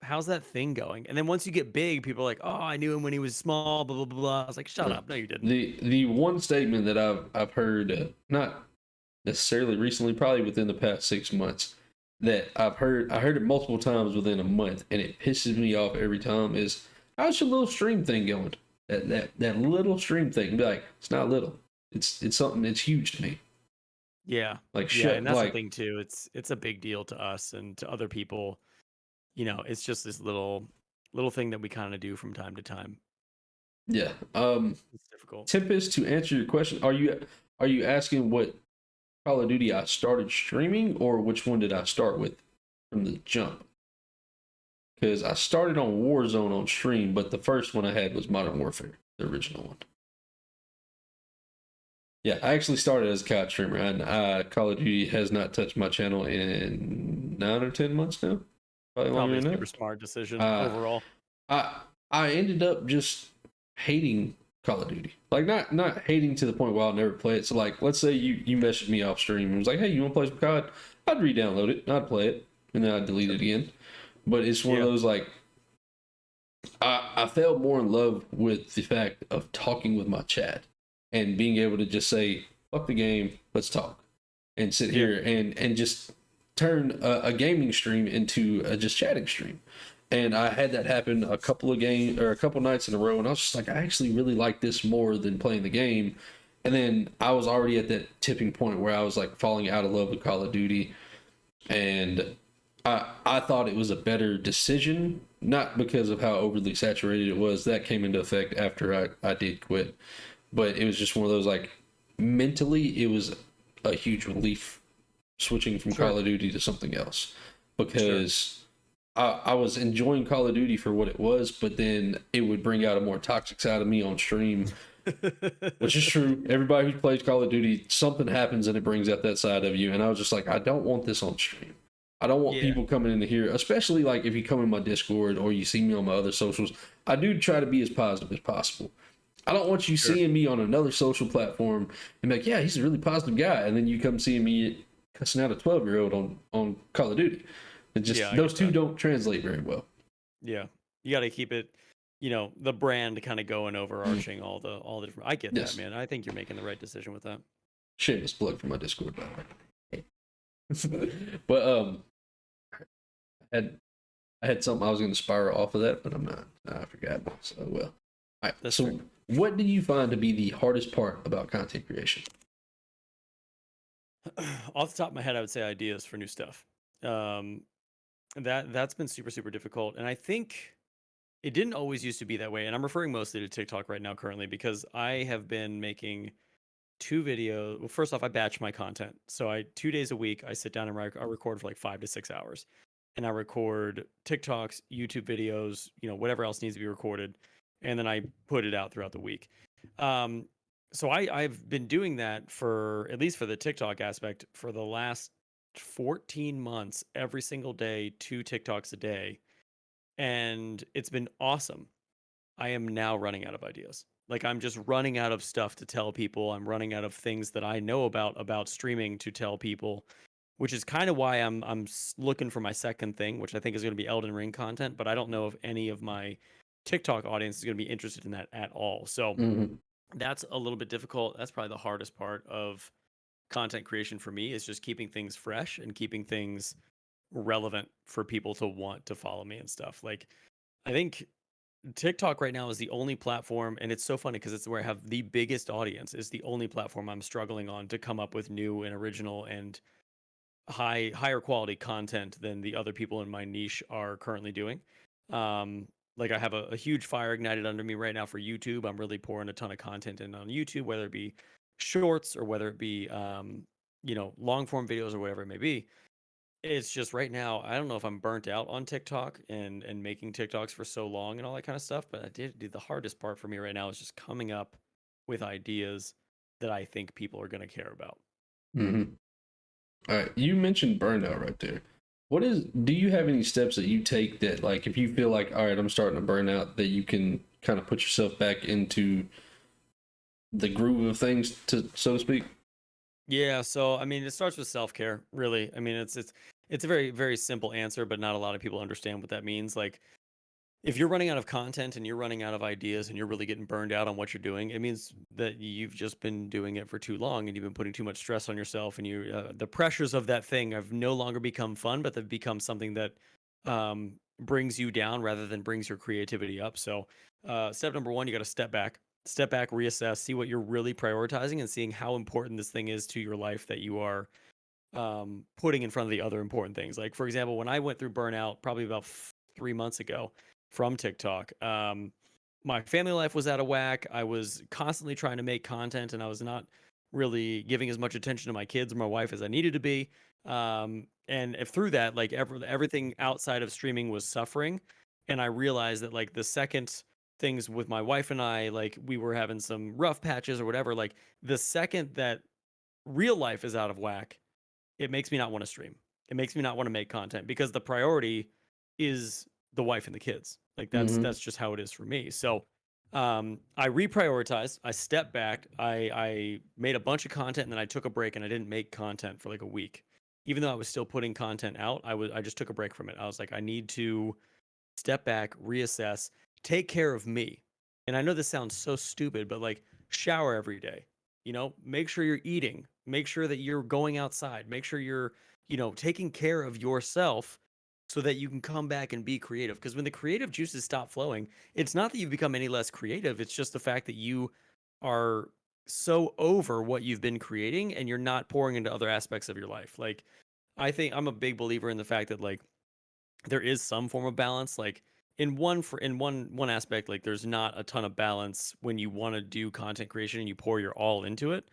how's that thing going? And then once you get big, people are like, oh, I knew him when he was small, blah blah blah. Blah. I was like, shut uh, up, no, you didn't. the one statement that I've heard, not necessarily recently, probably within the past 6 months, that I heard it multiple times within a month, and it pisses me off every time. Is how's your little stream thing going? that little stream thing. Be like, it's not little. It's something. It's huge to me. Yeah. Like Yeah, and shut that's the like thing too. It's a big deal to us and to other people. It's just this little thing that we kind of do from time to time. yeah. It's difficult. Tempest, to answer your question, are you asking what Call of Duty I started streaming, or which one did I start with from the jump? Because I started on Warzone on stream, but the first one I had was Modern Warfare, the original one. Yeah, I actually started as a COD streamer, and Call of Duty has not touched my channel in 9 or 10 months now. Probably longer Probably a than super that. smart decision Uh, overall. I ended up just hating Call of Duty. Like not hating to the point where I'll never play it. So like, let's say you messaged me off stream and was like, hey, you want to play some COD? I'd re-download it, I'd play it, and then I'd delete it again. But it's one of Yeah. those like, I fell more in love with the fact of talking with my chat and being able to just say, fuck the game, let's talk, and sit here and just turn a gaming stream into a just chatting stream. And I had that happen a couple nights in a row, and I was just like, I actually really like this more than playing the game. And then I was already at that tipping point where I was like falling out of love with Call of Duty, and I thought it was a better decision, not because of how overly saturated it was. That came into effect after I did quit, but it was just one of those like, mentally it was a huge relief switching from Sure. Call of Duty to something else, because I was enjoying Call of Duty for what it was, but then it would bring out a more toxic side of me on stream, which is true. Everybody who plays Call of Duty, something happens and it brings out that side of you. And I was just like, I don't want this on stream. I don't want Yeah. people coming into here, especially like if you come in my Discord or you see me on my other socials. I do try to be as positive as possible. I don't want you Sure. seeing me on another social platform and be like, yeah, he's a really positive guy. And then you come seeing me cussing out a 12-year-old on Call of Duty. It just, Yeah, I those get two that. don't translate very well. Yeah. You got to keep it, the brand kind of going overarching all the different. I get that, Yes. man. I think you're making the right decision with that. Shameless plug for my Discord, by the way. But I had something I was going to spiral off of that, but I'm not. I forgot. So well. All right. That's So, fair. what do you find to be the hardest part about content creation? Off the top of my head, I would say ideas for new stuff. Um, that's been super super difficult, and I think it didn't always used to be that way. And I'm referring mostly to TikTok right now currently because I have been making two videos. Well, first off, I batch my content, so I 2 days a week I sit down and I record for like 5 to 6 hours, and I record TikToks, YouTube videos, whatever else needs to be recorded, and then I put it out throughout the week. Um, so I've been doing that for at least for the TikTok aspect for the last 14 months, every single day, 2 TikToks a day, and it's been awesome. I am now running out of ideas. Like I'm just running out of stuff to tell people. I'm running out of things that I know about streaming to tell people, which is kind of why I'm looking for my second thing, which I think is going to be Elden Ring content, but I don't know if any of my TikTok audience is going to be interested in that at all. So Mm-hmm. that's a little bit difficult. That's probably the hardest part of content creation for me is just keeping things fresh and keeping things relevant for people to want to follow me and stuff. Like I think TikTok right now is the only platform, and it's so funny because it's where I have the biggest audience. Is the only platform I'm struggling on to come up with new and original and higher quality content than the other people in my niche are currently doing. Like I have a huge fire ignited under me right now for YouTube. I'm really pouring a ton of content in on YouTube, whether it be shorts or whether it be long form videos or whatever it may be. It's just right now, I don't know if I'm burnt out on TikTok and making TikToks for so long and all that kind of stuff, but I did the hardest part for me right now is just coming up with ideas that I think people are going to care about. Mm-hmm. All right. You mentioned burnout right there. Do you have any steps that you take that, like, if you feel like, all right, I'm starting to burn out, that you can kind of put yourself back into the groove of things, to so to speak? Yeah, so I mean, it starts with self-care, really. I mean, it's a very very simple answer, but not a lot of people understand what that means. Like if you're running out of content and you're running out of ideas and you're really getting burned out on what you're doing, it means that you've just been doing it for too long and you've been putting too much stress on yourself and the pressures of that thing have no longer become fun, but they've become something that brings you down rather than brings your creativity up. So, step number one, you got to step back, reassess, see what you're really prioritizing, and seeing how important this thing is to your life that you are putting in front of the other important things. Like, for example, when I went through burnout probably about 3 months ago from TikTok, my family life was out of whack. I was constantly trying to make content, and I was not really giving as much attention to my kids or my wife as I needed to be. And if through that, like everything outside of streaming was suffering, and I realized that like the second things with my wife and I, like we were having some rough patches or whatever, like the second that real life is out of whack, it makes me not want to stream. It makes me not want to make content because the priority is the wife and the kids. Like Mm-hmm. that's just how it is for me. So I reprioritized. I stepped back. I made a bunch of content and then I took a break and I didn't make content for like a week. Even though I was still putting content out, I just took a break from it. I was like, I need to step back, reassess, take care of me. And I know this sounds so stupid, but like shower every day. Make sure you're eating, make sure that you're going outside, make sure you're, taking care of yourself so that you can come back and be creative. Because when the creative juices stop flowing, it's not that you've become any less creative. It's just the fact that you are so over what you've been creating and you're not pouring into other aspects of your life. Like, I think I'm a big believer in the fact that like there is some form of balance. Like in one aspect, like there's not a ton of balance when you want to do content creation and you pour your all into it.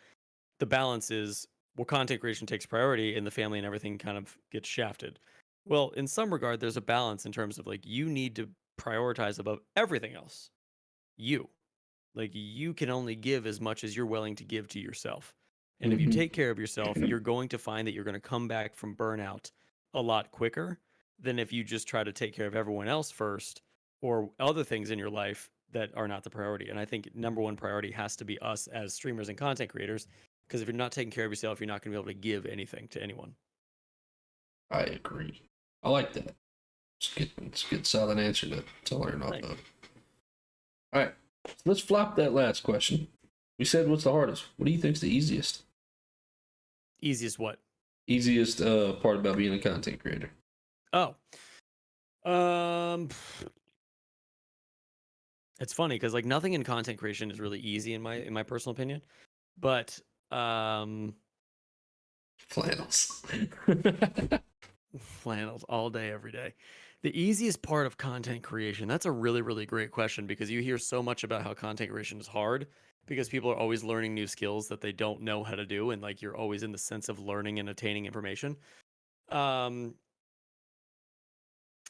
The balance is, well, content creation takes priority and the family and everything kind of gets shafted. Well, in some regard, there's a balance in terms of like you need to prioritize above everything else. You. Like you can only give as much as you're willing to give to yourself. And if you Mm-hmm. take care of yourself, you're going to find that you're going to come back from burnout a lot quicker than if you just try to take care of everyone else first or other things in your life that are not the priority. And I think number one priority has to be us as streamers and content creators, because if you're not taking care of yourself, you're not going to be able to give anything to anyone. I agree. I like that. It's a good solid answer to learn off Thank of. you. All right, let's flop that last question. We said what's the hardest. What do you think's the easiest? Easiest what? Easiest part about being a content creator. Oh, um, it's funny because like nothing in content creation is really easy in my personal opinion. But Flannels. flannels all day, every day. The easiest part of content creation, that's a really, really great question because you hear so much about how content creation is hard because people are always learning new skills that they don't know how to do. And like you're always in the sense of learning and attaining information. Um,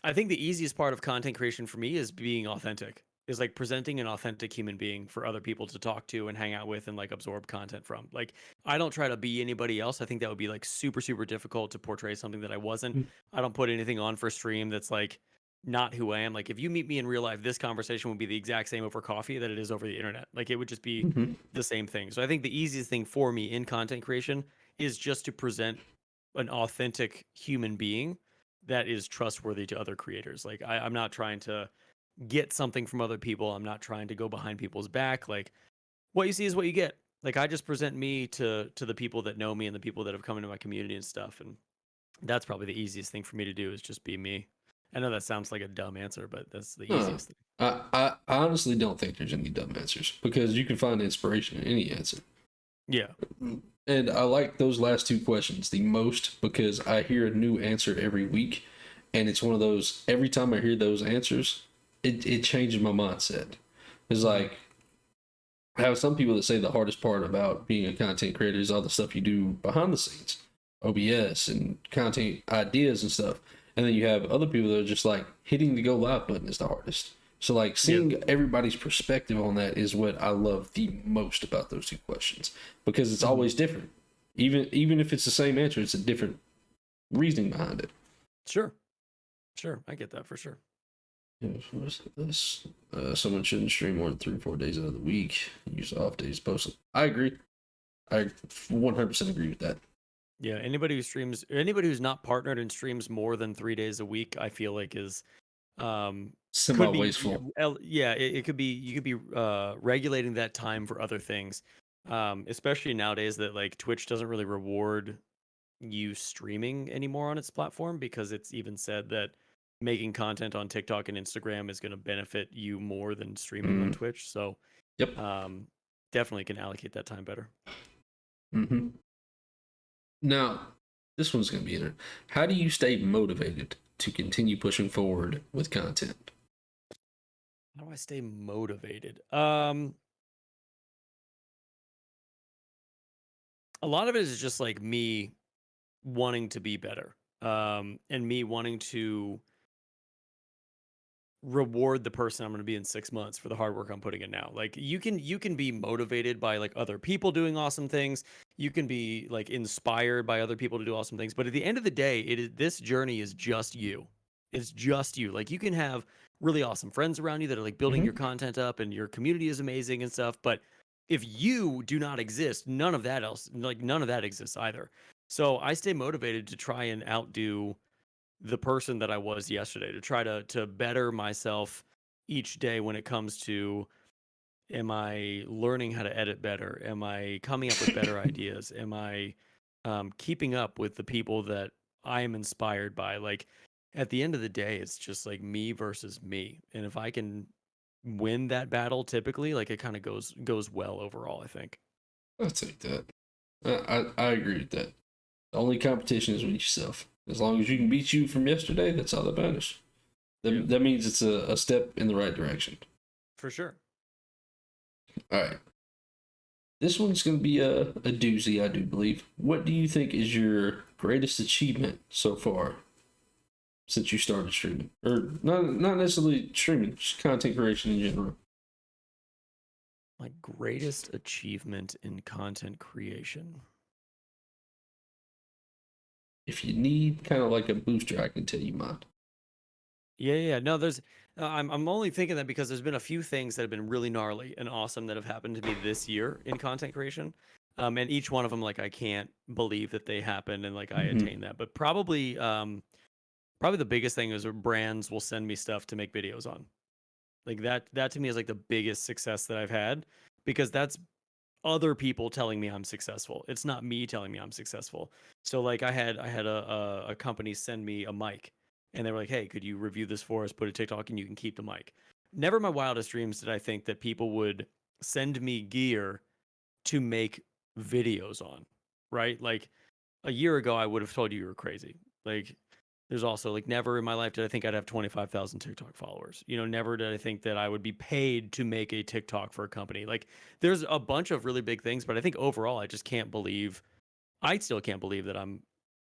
I think the easiest part of content creation for me is being authentic. Is like presenting an authentic human being for other people to talk to and hang out with and like absorb content from. Like I don't try to be anybody else. I think that would be like super super difficult to portray something that I wasn't. I don't put anything on for stream that's like not who I am. Like if you meet me in real life, this conversation would be the exact same over coffee that it is over the internet. Like it would just be Mm-hmm. the same thing. So I think the easiest thing for me in content creation is just to present an authentic human being that is trustworthy to other creators. Like I'm not trying to get something from other people. I'm not trying to go behind people's back. Like what you see is what you get. Like I just present me to the people that know me and the people that have come into my community and stuff. And that's probably the easiest thing for me to do is just be me. I know that sounds like a dumb answer, but that's the Huh. easiest thing. I honestly don't think there's any dumb answers because you can find inspiration in any answer. Yeah. And I like those last two questions the most because I hear a new answer every week. And it's one of those, every time I hear those answers, it changes my mindset. It's Mm-hmm. like, I have some people that say the hardest part about being a content creator is all the stuff you do behind the scenes, OBS and content ideas and stuff. And then you have other people that are just like hitting the go live button is the hardest. So like Yeah. seeing everybody's perspective on that is what I love the most about those two questions because it's Mm-hmm. always different. Even if it's the same answer, it's a different reasoning behind it. Sure. Sure. I get that for sure. Yeah, what's this? Someone shouldn't stream more than 3 or 4 days out of the week. Use off days post. I agree. I 100% agree with that. Yeah. Anybody who's not partnered and streams more than 3 days a week, I feel like is um Semi could be wasteful. yeah, it could be you could be regulating that time for other things, especially nowadays that like Twitch doesn't really reward you streaming anymore on its platform because it's even said that making content on TikTok and Instagram is going to benefit you more than streaming on Mm, Twitch. So yep. definitely can allocate that time better. Mm-hmm. Now, this one's going to be in it. How do you stay motivated to continue pushing forward with content? How do I stay motivated? A lot of it is just like me wanting to be better, and me wanting to reward the person I'm going to be in 6 months for the hard work I'm putting in now. Like you can be motivated by like other people doing awesome things. You can be like inspired by other people to do awesome things. But at the end of the day, this journey is just you. It's just you. Like you can have really awesome friends around you that are like building your Mm-hmm. content up and your community is amazing and stuff. But if you do not exist, none of that exists either. So I stay motivated to try and outdo the person that I was yesterday, to try to better myself each day when it comes to, am I learning how to edit better? Am I coming up with better ideas? Am I keeping up with the people that I am inspired by? Like at the end of the day, it's just like me versus me. And if I can win that battle, typically, like it kind of goes well overall, I think. I'll take that. I agree with that. The only competition is with yourself. As long as you can beat you from yesterday, that's all that matters. Yeah, That means it's a step in the right direction. for sure. All right. This one's going to be a doozy, I do believe. What do you think is your greatest achievement so far since you started streaming? Or not necessarily streaming, just content creation in general. My greatest achievement in content creation. If you need kind of like a booster, I can tell you mine. Yeah. No, there's. I'm only thinking that because there's been a few things that have been really gnarly and awesome that have happened to me this year in content creation, and each one of them, like, I can't believe that they happened and like I Mm-hmm. attained that. But probably the biggest thing is where brands will send me stuff to make videos on. Like that to me is like the biggest success that I've had, because that's other people telling me I'm successful. It's not me telling me I'm successful. So like I had a company send me a mic and they were like, "Hey, could you review this for us? Put a TikTok and you can keep the mic." Never in my wildest dreams did I think that people would send me gear to make videos on, right? Like a year ago I would have told you were crazy. Like there's also like never in my life did I think I'd have 25,000 TikTok followers. Never did I think that I would be paid to make a TikTok for a company. Like there's a bunch of really big things, but I think overall I still can't believe that I'm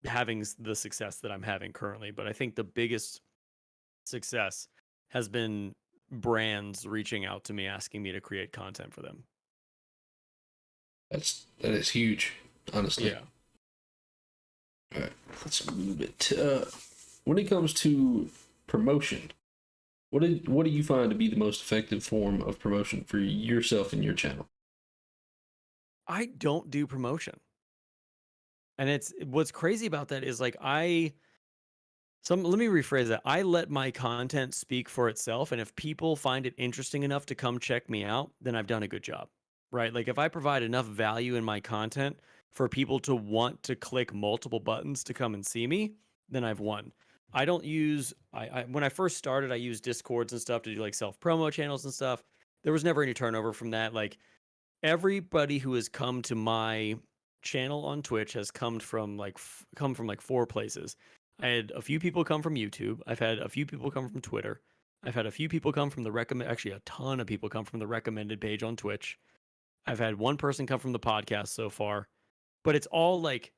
having the success that I'm having currently. But I think the biggest success has been brands reaching out to me asking me to create content for them. That is huge, honestly. Yeah. All right, let's move it. When it comes to promotion, what do you find to be the most effective form of promotion for yourself and your channel? I don't do promotion. And it's what's crazy about that is like let me rephrase that. I let my content speak for itself, and if people find it interesting enough to come check me out, then I've done a good job. Right? Like if I provide enough value in my content for people to want to click multiple buttons to come and see me, then I've won. I don't use I when I first started, I used Discords and stuff to do like self promo channels and stuff. There was never any turnover from that. Like everybody who has come to my channel on Twitch has come from like four places. I had a few people come from YouTube. I've had a few people come from Twitter. I've had a few people come from the recommend actually a ton of people come from the recommended page on Twitch. I've had one person come from the podcast so far. But it's all like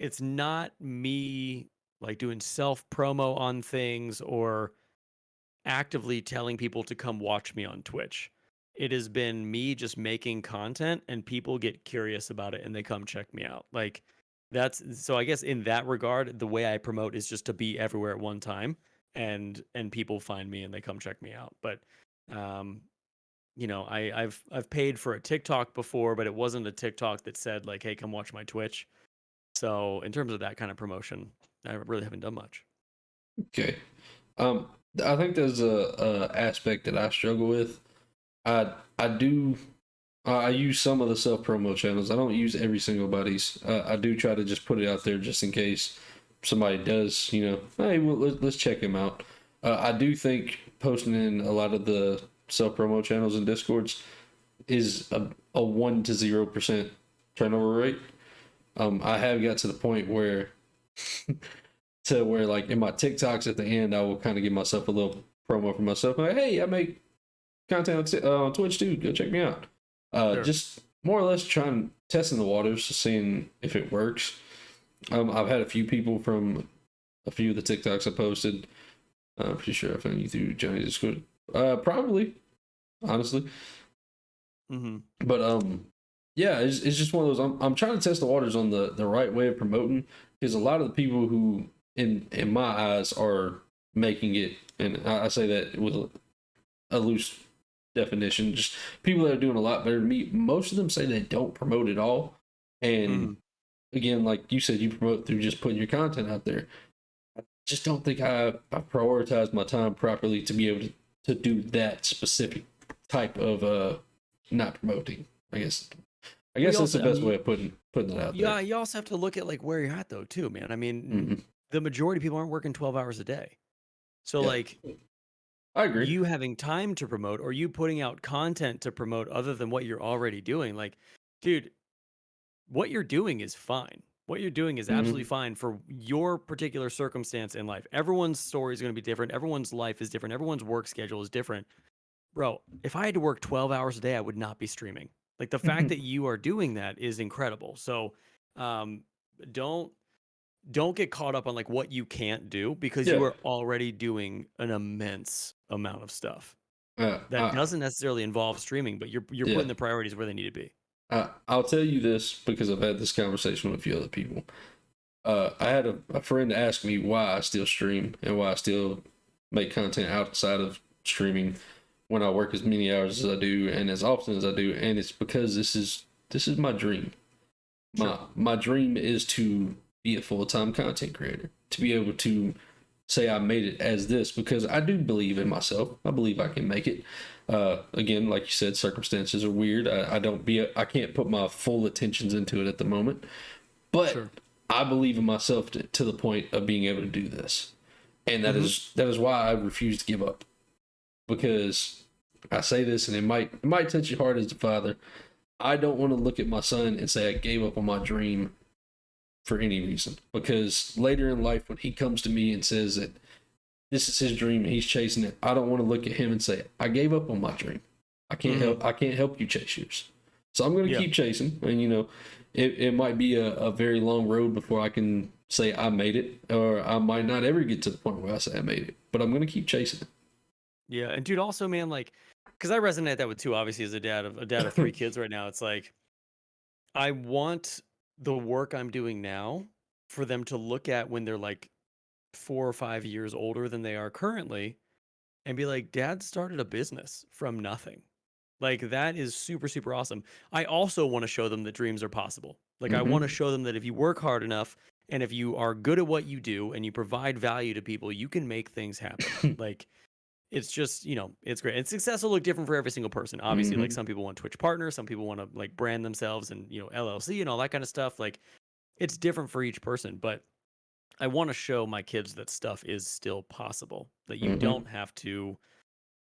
it's not me like doing self promo on things or actively telling people to come watch me on Twitch. It has been me just making content and people get curious about it and they come check me out. Like that's so I guess in that regard, the way I promote is just to be everywhere at one time and people find me and they come check me out. But um I've paid for a TikTok before, but it wasn't a TikTok that said like, "Hey, come watch my Twitch." So in terms of that kind of promotion, I really haven't done much. Okay. Um, I think there's a aspect that I struggle with. I do I use some of the self promo channels. I don't use every single body's. I do try to just put it out there just in case. somebody does, hey, well, let's check him out. I do think posting in a lot of the self promo channels and discords is a 1 to 0% turnover rate. I have got to the point where like in my TikToks at the end, I will kind of give myself a little promo for myself. Like, hey, I make content on Twitch too. Go check me out. Sure. Just more or less trying testing the waters, seeing if it works. I've had a few people from a few of the TikToks I posted. I'm pretty sure I found you through Johnny's Discord. Probably, honestly. But yeah, it's just one of those. I'm trying to test the waters on the right way of promoting, because a lot of the people who in my eyes are making it, and I say that with a loose definition, just people that are doing a lot better than me. Most of them say they don't promote at all, and again, like you said, you promote through just putting your content out there. I just don't think I prioritize my time properly to be able to do that specific type of not promoting. I guess that's the best way of putting it out there. Yeah, you also have to look at like where you're at though too, man. I mean, the majority of people aren't working 12 hours a day. So like, I agree. You having time to promote, or you putting out content to promote other than what you're already doing, like, dude, what you're doing is fine. What you're doing is absolutely fine for your particular circumstance in life. Everyone's story is going to be different. Everyone's life is different. Everyone's work schedule is different. Bro, if I had to work 12 hours a day, I would not be streaming. Like, the fact that you are doing that is incredible. So don't get caught up on like what you can't do, because you are already doing an immense amount of stuff that doesn't necessarily involve streaming, but you're putting the priorities where they need to be. I'll tell you this because I've had this conversation with a few other people. I had a friend ask me why I still stream and why I still make content outside of streaming when I work as many hours as I do and as often as I do, and it's because this is my dream. My dream is to be a full-time content creator, to be able to say I made it as this, because I do believe in myself. I believe I can make it. Again, like you said, circumstances are weird. I can't put my full attentions into it at the moment, but I believe in myself to the point of being able to do this. And that is why I refuse to give up, because I say this, and it might touch your heart as a father. I don't want to look at my son and say I gave up on my dream for any reason, because later in life, when he comes to me and says that this is his dream and he's chasing it, I don't want to look at him and say I gave up on my dream. I can't help you chase yours. So I'm going to keep chasing, and it might be a very long road before I can say I made it, or I might not ever get to the point where I say I made it, but I'm going to keep chasing it. Yeah, and dude, also, man, like, because I resonate that with too. Obviously, as a dad of 3 kids right now, it's like I want the work I'm doing now for them to look at when they're like 4 or 5 years older than they are currently, and be like, Dad started a business from nothing. Like, that is super, super awesome. I also want to show them that dreams are possible. Like, I want to show them that if you work hard enough, and if you are good at what you do, and you provide value to people, you can make things happen. Like, it's just, it's great. And success will look different for every single person. Obviously, like, some people want Twitch partners, some people want to like brand themselves and, LLC and all that kind of stuff. Like, it's different for each person, but I want to show my kids that stuff is still possible, that you don't have to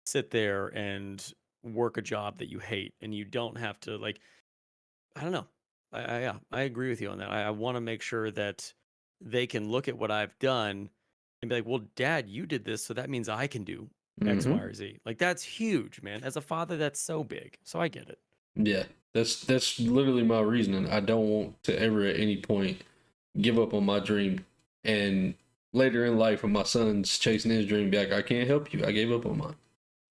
sit there and work a job that you hate, and you don't have to, like, I don't know. I agree with you on that. I want to make sure that they can look at what I've done and be like, well, Dad, you did this, so that means I can do X, Y, or Z. Like, that's huge, man. As a father, that's so big. So I get it. Yeah, that's literally my reasoning. I don't want to ever at any point give up on my dream, and later in life when my son's chasing his dream, be like, I can't help you, I gave up on mine.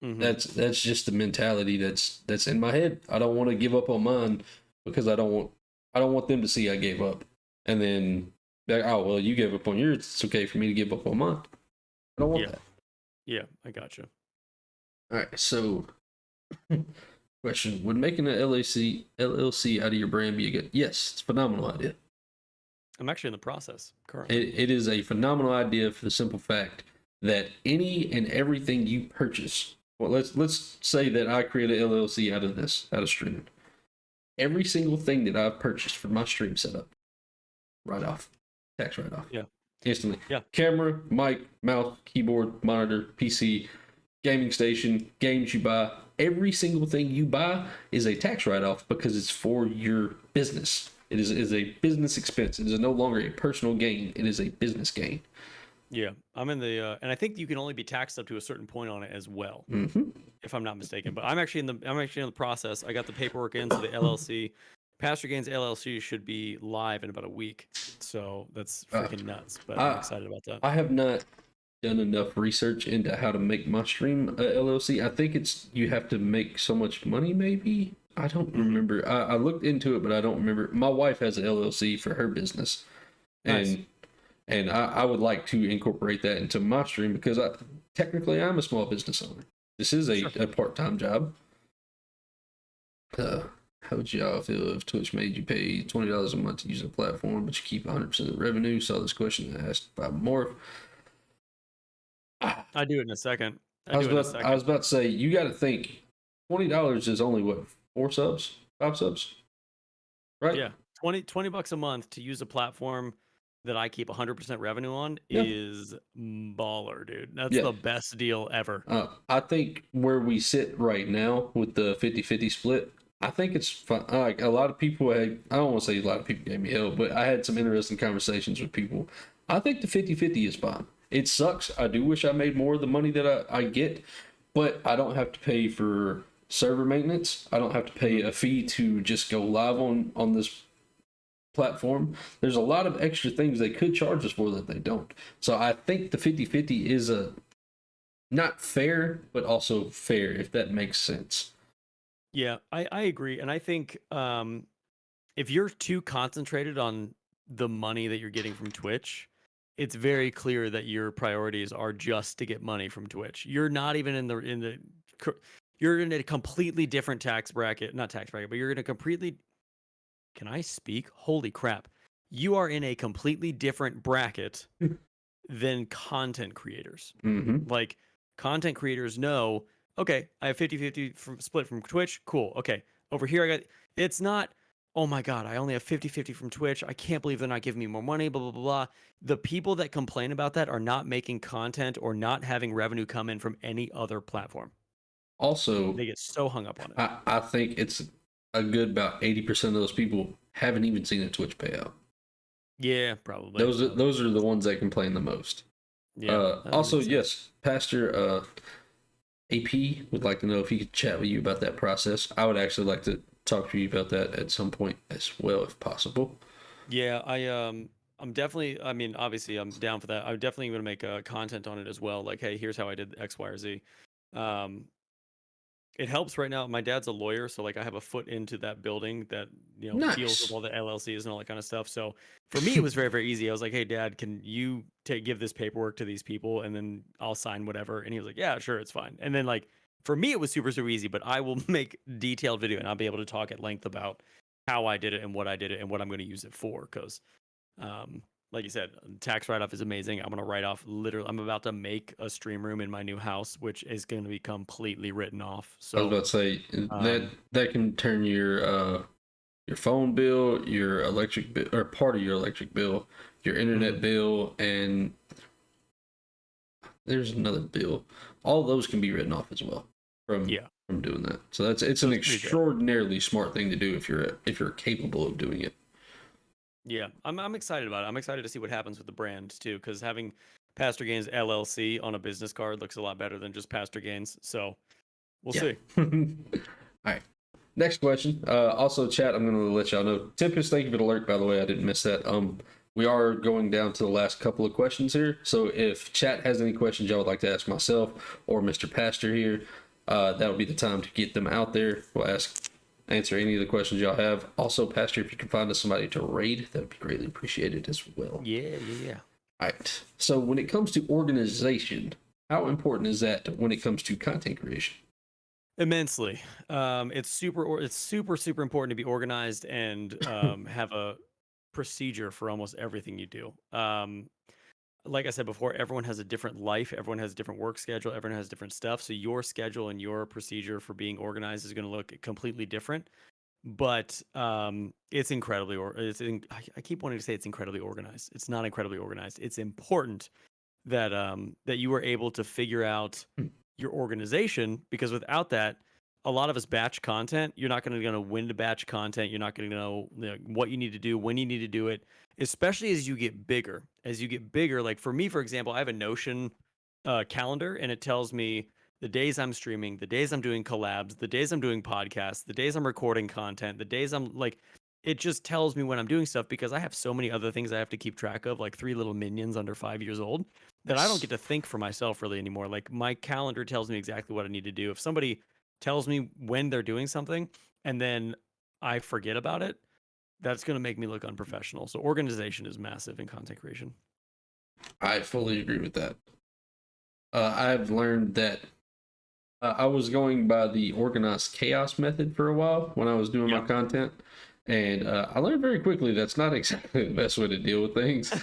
That's just the mentality that's in my head. I don't want to give up on mine, because I don't want them to see I gave up and then be like, oh well, you gave up on yours, it's okay for me to give up on mine. I don't want that. Yeah, I gotcha. All right, so question: would making an LLC out of your brand be a good? Yes, it's a phenomenal idea. I'm actually in the process currently. It is a phenomenal idea for the simple fact that any and everything you purchase. Well, let's say that I create an LLC out of streaming. Every single thing that I've purchased for my stream setup, tax write off. Yeah. instantly. Yeah. Camera, mic, mouse, keyboard, monitor, PC, gaming station, games you buy. Every single thing you buy is a tax write-off because it's for your business. It is a business expense. It is no longer a personal gain. It is a business gain. Yeah, I'm in the and I think you can only be taxed up to a certain point on it as well, if I'm not mistaken. But I'm actually in the process. I got the paperwork in, so the LLC, PastorGainz LLC, should be live in about a week. So that's freaking nuts. But I'm excited about that. I have not done enough research into how to make my stream LLC. I think it's you have to make so much money, maybe. I don't remember. I looked into it, but I don't remember. My wife has an LLC for her business, Nice. and I would like to incorporate that into my stream because technically I'm a small business owner. This is a part-time job. How would y'all feel if Twitch made you pay $20 a month to use a platform, but you keep 100% of the revenue? Saw this question asked by Morph. I do it in a second. I was about to say, you got to think, $20 is only what, 4 subs, 5 subs, right? Yeah, 20 bucks a month to use a platform that I keep 100% revenue on Yeah. is baller, dude. That's Yeah. the best deal ever. I think where we sit right now with the 50-50 split, I think it's fun. Like a lot of people, I don't want to say a lot of people gave me hell, but I had some interesting conversations with people. I think the 50-50 is fine. It sucks. I do wish I made more of the money that I get, but I don't have to pay for server maintenance. I don't have to pay a fee to just go live on this platform. There's a lot of extra things they could charge us for that they don't. So I think the 50-50 is a not fair, but also fair, if that makes sense. Yeah, I agree. And I think if you're too concentrated on the money that you're getting from Twitch, it's very clear that your priorities are just to get money from Twitch. You're not even you're in a completely different tax bracket, not tax bracket, but you're in a completely, can I speak? Holy crap. You are in a completely different bracket than content creators. Like content creators know, okay, I have 50-50 split from Twitch. Cool. Okay. Over here, it's not, oh my God, I only have 50-50 from Twitch. I can't believe they're not giving me more money, blah, blah, blah, blah. The people that complain about that are not making content or not having revenue come in from any other platform. Also, they get so hung up on it. I think it's a good about 80% of those people haven't even seen a Twitch payout. Yeah, probably. Those are the ones that complain the most. Yeah. Also, yes, Pastor AP would like to know if he could chat with you about that process. I would actually like to talk to you about that at some point as well, if possible. Yeah, I'm definitely. I mean, obviously, I'm down for that. I'm definitely going to make content on it as well. Like, hey, here's how I did X, Y, or Z. It helps right now. My dad's a lawyer, so like I have a foot into that building that deals with all the LLCs and all that kind of stuff. So for me, it was very, very easy. I was like, "Hey, Dad, can you give this paperwork to these people, and then I'll sign whatever?" And he was like, "Yeah, sure, it's fine." And then like for me, it was super, super easy. But I will make detailed video, and I'll be able to talk at length about how I did it and what I did it and what I'm going to use it for. Because like you said, tax write-off is amazing. I'm going to write off literally. I'm about to make a stream room in my new house, which is going to be completely written off. So I was about to say that can turn your phone bill, your electric bill, or part of your electric bill, your internet bill, and there's another bill. All those can be written off as well from doing that. So it's an extraordinarily smart thing to do if you're capable of doing it. Yeah, I'm excited about it. I'm excited to see what happens with the brand too, because having PastorGainz LLC on a business card looks a lot better than just PastorGainz. So we'll see. All right. Next question. Also, chat, I'm going to let y'all know. Tempest, thank you for the alert, by the way. I didn't miss that. We are going down to the last couple of questions here. So if chat has any questions y'all would like to ask myself or Mr. Pastor here, that would be the time to get them out there. We'll answer any of the questions y'all have. Also, Pastor, if you can find us somebody to raid, that would be greatly appreciated as well. Yeah. All right. So when it comes to organization, how important is that when it comes to content creation? Immensely. It's super important to be organized and have a procedure for almost everything you do. Like I said before, everyone has a different life, everyone has a different work schedule, everyone has different stuff. So your schedule and your procedure for being organized is going to look completely different. but it's incredibly I keep wanting to say it's incredibly organized. It's not incredibly organized. It's important that that you were able to figure out your organization, because without that, a lot of us batch content. You're not going to know when to batch content. You're not going to know, what you need to do, when you need to do it, especially as you get bigger. As you get bigger, like for me, for example, I have a Notion calendar, and it tells me the days I'm streaming, the days I'm doing collabs, the days I'm doing podcasts, the days I'm recording content, the days I'm like, it just tells me when I'm doing stuff, because I have so many other things I have to keep track of, like three little minions under 5 years old, that I don't get to think for myself really anymore. Like my calendar tells me exactly what I need to do. If somebody tells me when they're doing something and then I forget about it, that's going to make me look unprofessional. So organization is massive in content creation. I fully agree with that. I've learned that I was going by the organized chaos method for a while when I was doing my content, and I learned very quickly that's not exactly the best way to deal with things.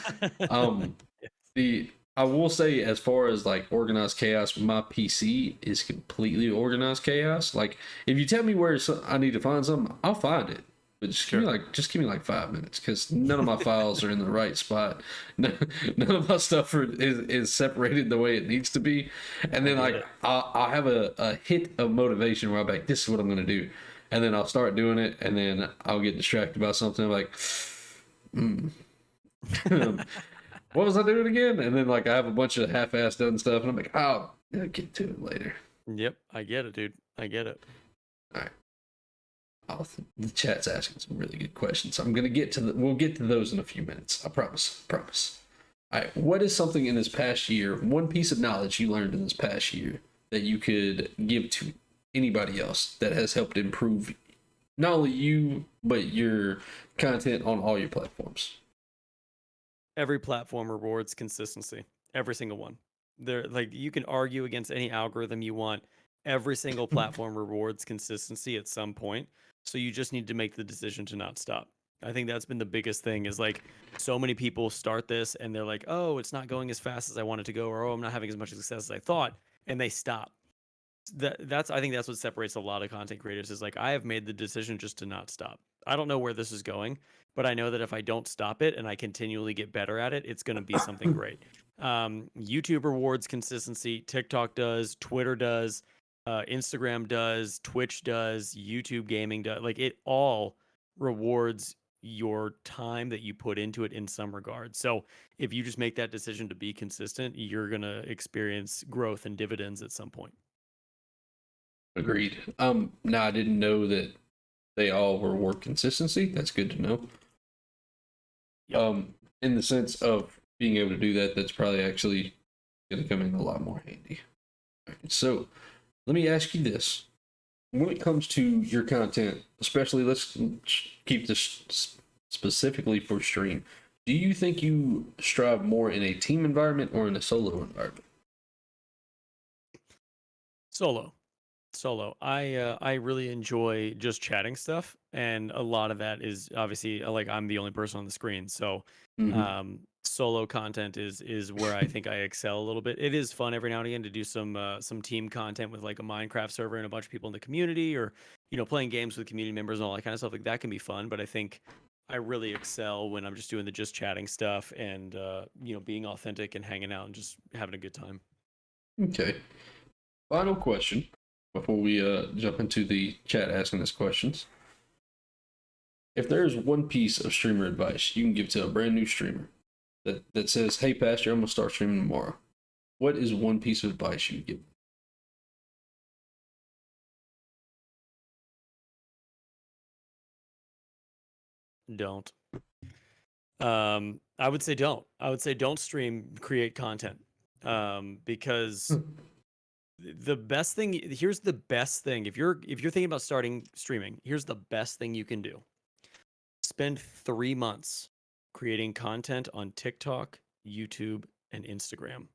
The I will say, as far as like organized chaos, my PC is completely organized chaos. Like if you tell me where I need to find something, I'll find it. But just give me like 5 minutes, because none of my files are in the right spot. None of my stuff is separated the way it needs to be. And then like I'll have a hit of motivation where I'm like, this is what I'm gonna do, and then I'll start doing it, and then I'll get distracted by something. I'm like, what was I doing again? And then like I have a bunch of half-assed done stuff, and I'm like, oh, I'll get to it later. Yep, I get it, dude. I get it. All right. The chat's asking some really good questions. I'm gonna get to we'll get to those in a few minutes. I promise. All right. What is something in this past year, one piece of knowledge you learned in this past year that you could give to anybody else that has helped improve not only you but your content on all your platforms? Every platform rewards consistency. Every single one. There, like you can argue against any algorithm you want. Every single platform rewards consistency at some point. So you just need to make the decision to not stop. I think that's been the biggest thing, is like so many people start this and they're like, oh, it's not going as fast as I want it to go, or oh, I'm not having as much success as I thought, and they stop. That's I think that's what separates a lot of content creators, is like I have made the decision just to not stop. I don't know where this is going, but I know that if I don't stop it and I continually get better at it, it's going to be something great. YouTube rewards consistency. TikTok does. Twitter does. Instagram does. Twitch does. YouTube gaming does. Like it all rewards your time that you put into it in some regard. So if you just make that decision to be consistent, you're going to experience growth and dividends at some point. Agreed. Now I didn't know that they all reward consistency. That's good to know. Yep. In the sense of being able to do that, that's probably actually going to come in a lot more handy. All right, so let me ask you this. When it comes to your content, especially let's keep this specifically for stream, do you think you strive more in a team environment or in a solo environment? Solo. I really enjoy just chatting stuff, and a lot of that is obviously like I'm the only person on the screen. So solo content is where I think I excel a little bit. It is fun every now and again to do some team content with like a Minecraft server and a bunch of people in the community, or playing games with community members and all that kind of stuff. Like that can be fun, but I think I really excel when I'm just doing the just chatting stuff and being authentic and hanging out and just having a good time. Okay. Final question before we jump into the chat asking us questions. If there's one piece of streamer advice you can give to a brand new streamer that says, hey, Pastor, I'm going to start streaming tomorrow, what is one piece of advice you give? Don't. I would say don't. I would say don't stream, create content. Because the best thing, here's the best thing. If you're thinking about starting streaming, here's the best thing you can do. Spend 3 months creating content on TikTok, YouTube, and Instagram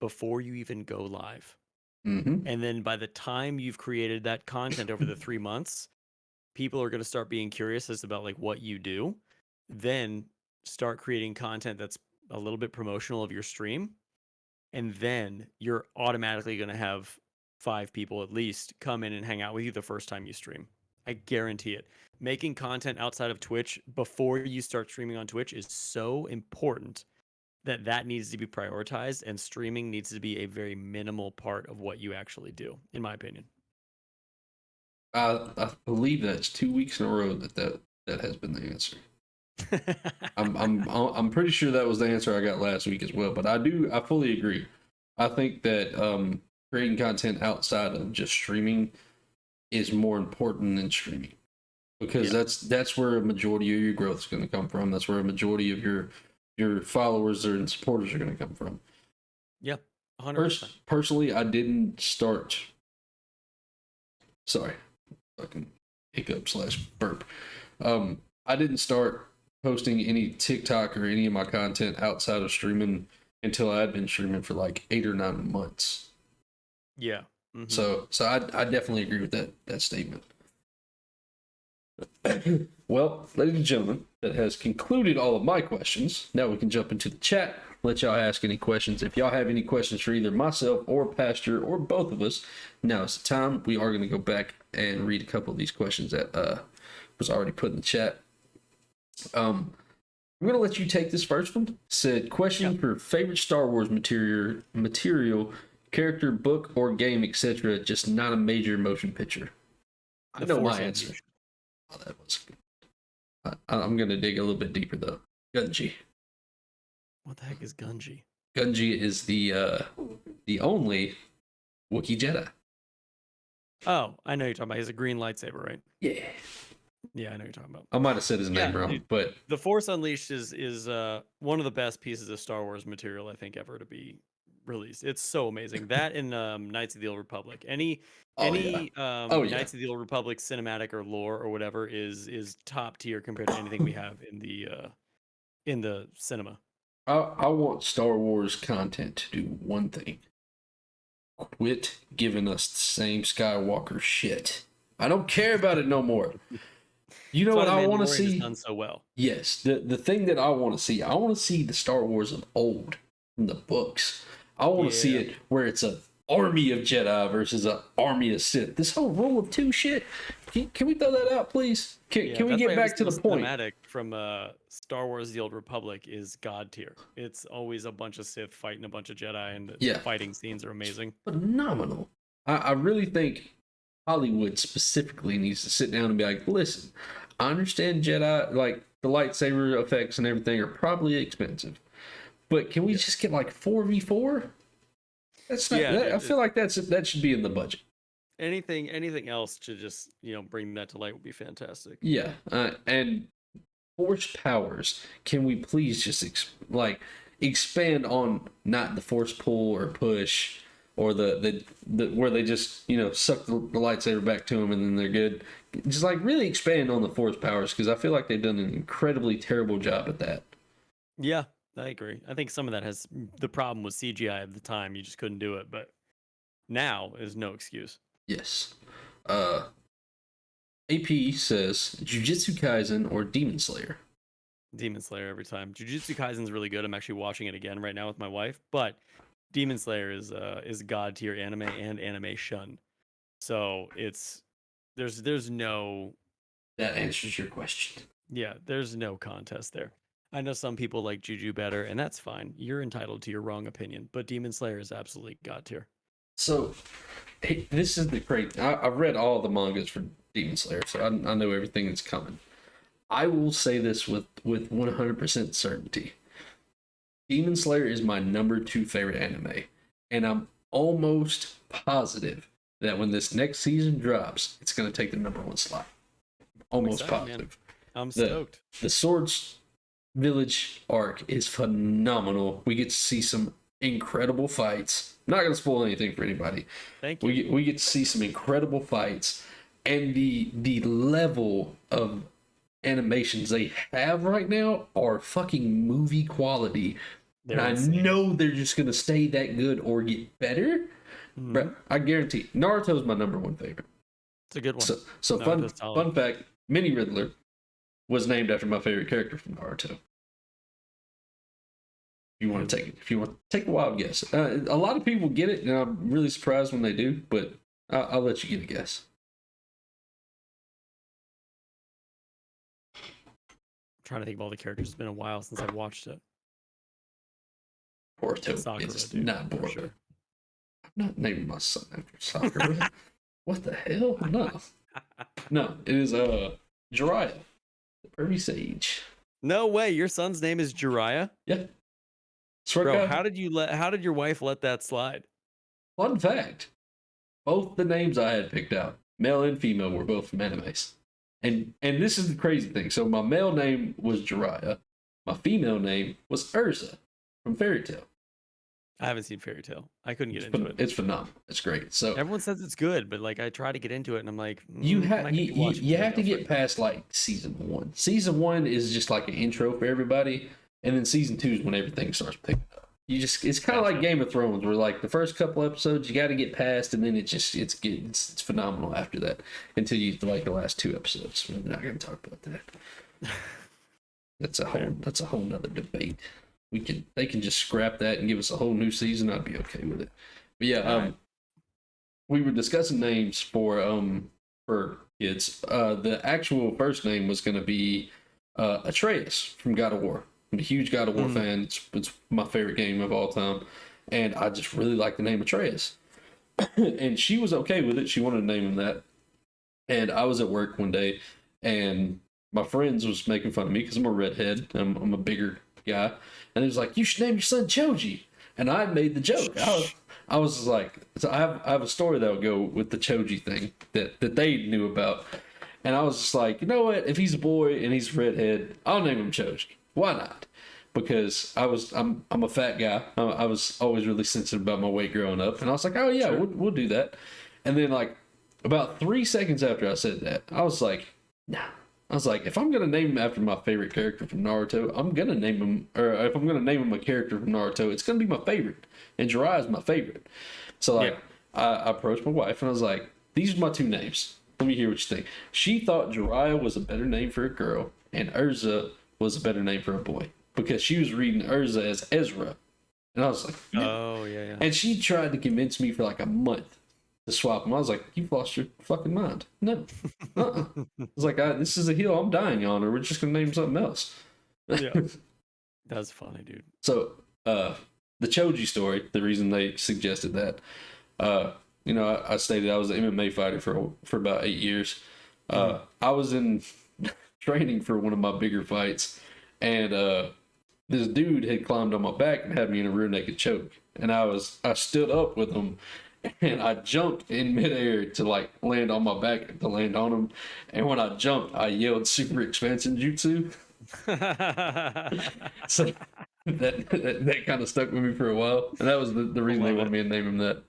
before you even go live. And then by the time you've created that content over the 3 months, people are going to start being curious as about like what you do. Then start creating content that's a little bit promotional of your stream, and then you're automatically going to have 5 people at least come in and hang out with you the first time you stream. I guarantee it. Making content outside of Twitch before you start streaming on Twitch is so important that needs to be prioritized, and streaming needs to be a very minimal part of what you actually do, in my opinion. I believe that's 2 weeks in a row that has been the answer. I'm pretty sure that was the answer I got last week as well. But I fully agree. I think that creating content outside of just streaming is more important than streaming, because that's where a majority of your growth is going to come from. That's where a majority of your followers and supporters are going to come from. Yeah, 100%. Personally, I didn't start. Sorry, fucking hiccup / burp. I didn't start posting any TikTok or any of my content outside of streaming until I had been streaming for like 8 or 9 months. Yeah. Mm-hmm. So I definitely agree with that statement. Well, ladies and gentlemen, that has concluded all of my questions. Now we can jump into the chat. Let y'all ask any questions. If y'all have any questions for either myself or Pastor or both of us, now is the time. We are going to go back and read a couple of these questions that was already put in the chat. I'm going to let you take this first one. Said, question for favorite Star Wars material, character, book, or game, etc. Just not a major motion picture. I know my answer. Oh, that was good. I'm going to dig a little bit deeper, though. Gunji. What the heck is Gunji? Gunji is the only Wookiee Jedi. Oh, I know you're talking about. He's a green lightsaber, right? Yeah. Yeah, I know you're talking about. I might have said his name wrong, dude, but The Force Unleashed is one of the best pieces of Star Wars material I think ever to be released. It's so amazing. That and Knights of the Old Republic. Any Knights of the Old Republic cinematic or lore or whatever is top tier compared to anything we have in the cinema. I want Star Wars content to do one thing. Quit giving us the same Skywalker shit. I don't care about it no more. You know what I want to see? Done so well. Yes, the thing that I want to see the Star Wars of old from the books. I want to see it where it's an army of Jedi versus an army of Sith. This whole rule of 2 shit. Can we throw that out, please? Can we get back to the point? Cinematic from Star Wars: The Old Republic is god tier. It's always a bunch of Sith fighting a bunch of Jedi, and the fighting scenes are amazing. Phenomenal. I really think Hollywood specifically needs to sit down and be like, listen, I understand Jedi, like the lightsaber effects and everything are probably expensive, but can we just get like 4v4? That's not. I feel like that should be in the budget. Anything else to just bring that to light would be fantastic. Yeah, and force powers. Can we please just expand on not the force pull or push, or the where they just suck the lightsaber back to them and then they're good. Just really expand on the force powers, because I feel like they've done an incredibly terrible job at that. Yeah, I agree. I think some of that has the problem with CGI at the time. You just couldn't do it, but now is no excuse. Yes. AP says Jujutsu Kaisen or Demon Slayer. Demon Slayer every time. Jujutsu Kaisen's really good. I'm actually watching it again right now with my wife, but Demon Slayer is god tier anime and animation. So there's no. That answers your question. Yeah, there's no contest there. I know some people like Juju better, and that's fine. You're entitled to your wrong opinion, but Demon Slayer is absolutely god tier. So, hey, this is the great. I've read all the mangas for Demon Slayer, so I know everything that's coming. I will say this with 100% certainty. Demon Slayer is my number 2 favorite anime, and I'm almost positive that when this next season drops, it's going to take the number 1 slot. Almost positive. Man. I'm stoked. The Swords Village arc is phenomenal. We get to see some incredible fights. I'm not going to spoil anything for anybody. Thank you. We get to see some incredible fights, and the level of animations they have right now are fucking movie quality. And I know they're just going to stay that good or get better. Mm-hmm. But I guarantee Naruto is my number 1 favorite. It's a good one. So fun fact, Mini Riddler was named after my favorite character from Naruto. If you want to take a wild guess. A lot of people get it, and I'm really surprised when they do, but I'll let you get a guess. trying to think of all the characters. It's been a while since I've watched it. Boruto. Sakura, It's dude, not for Boruto. sure. I'm not naming my son after Sakura. What the hell? No, it is Jiraiya, the Pervy Sage. No way, your son's name is Jiraiya? Yeah. Swear Bro, God. how did your wife let that slide? Fun fact. Both the names I had picked out, male and female, were both from animes. And this is the crazy thing. So my male name was Jiraiya. My female name was Urza from Fairy Tail. I haven't seen Fairy Tail. I couldn't get into it. It's phenomenal. It's great. So everyone says it's good, but like I try to get into it and I'm like, you I'm have not gonna be watching you Fairy have to Tail get first. past like season 1. Season 1 is just like an intro for everybody, and then season 2 is when everything starts picking up. It's kind of like Game of Thrones, where like the first couple episodes you got to get past, and then it's phenomenal after that until you like the last 2 episodes. We're not going to talk about that. That's a whole nother debate. They can just scrap that and give us a whole new season. I'd be okay with it. But yeah, Right. we were discussing names for kids. The actual first name was going to be Atreus from God of War. I'm a huge God of War fan. It's my favorite game of all time, and I just really like the name Atreus. And she was okay with it. She wanted to name him that. And I was at work one day, and my friends was making fun of me because I'm a redhead. I'm a bigger guy, and he was like, "You should name your son Choji." And I made the joke. I was just like, so I have a story that will go with the Choji thing that they knew about, and I was just like, you know what? If he's a boy and he's a redhead, I'll name him Choji. Why not? Because I'm a fat guy. I was always really sensitive about my weight growing up, and I was like, oh yeah, Sure. we'll do that. And then like about 3 seconds after I said that, I was like, nah. I was like, if I'm gonna name him after my favorite character from Naruto, I'm gonna name him, or if I'm gonna name him a character from Naruto, it's gonna be my favorite, and Jiraiya is my favorite. So like, I approached my wife and I was like, these are my 2 names. Let me hear what you think. She thought Jiraiya was a better name for a girl, and Urza was a better name for a boy, because she was reading Urza as Ezra, and I was like, Oh yeah. and she tried to convince me for like a month to swap them. I was like, you've lost your fucking mind. No. I was like, this is a hill I'm dying on, or we're just going to name something else. Yeah. That's funny, dude. So, the Choji story, the reason they suggested that, I stated I was an MMA fighter for about 8 years. I was in training for one of my bigger fights, and this dude had climbed on my back and had me in a rear naked choke. And I stood up with him, and I jumped in midair to like land on my back to land on him. And when I jumped, I yelled super expansion jutsu. So that kind of stuck with me for a while. And that was the reason they wanted me to name him that.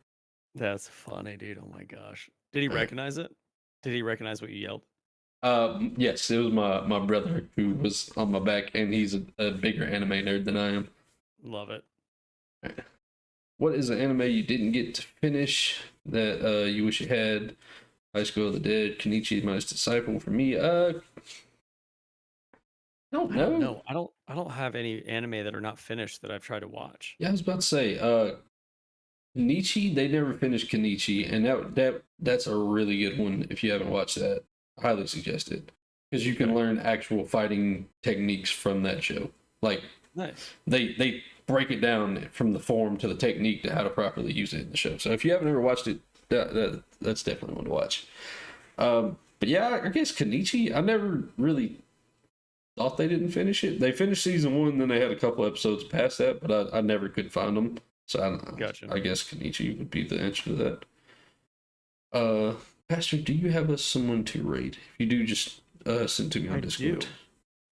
That's funny, dude. Oh my gosh. Did he recognize it? Did he recognize what you yelled? Yes, it was my brother who was on my back, and he's a bigger anime nerd than I am. Love it. What is an anime you didn't get to finish that you wish you had? High School of the Dead, Kenichi Most Disciple. For me, I don't know. I don't have any anime that are not finished that I've tried to watch. Yeah, I was about to say, Kenichi, they never finished Kenichi, and that's a really good one if you haven't watched that. Highly suggest it, because you can learn actual fighting techniques from that show. Like, Nice. They break it down from the form to the technique to how to properly use it in the show. So if you haven't ever watched it, that's definitely one to watch. But yeah, I guess Kenichi, I never really thought they didn't finish it. They finished season 1, then they had a couple episodes past that, but I never could find them. So Gotcha. I guess Kenichi would be the answer to that. Pastor, do you have someone to rate? If you do, just send to me on Discord.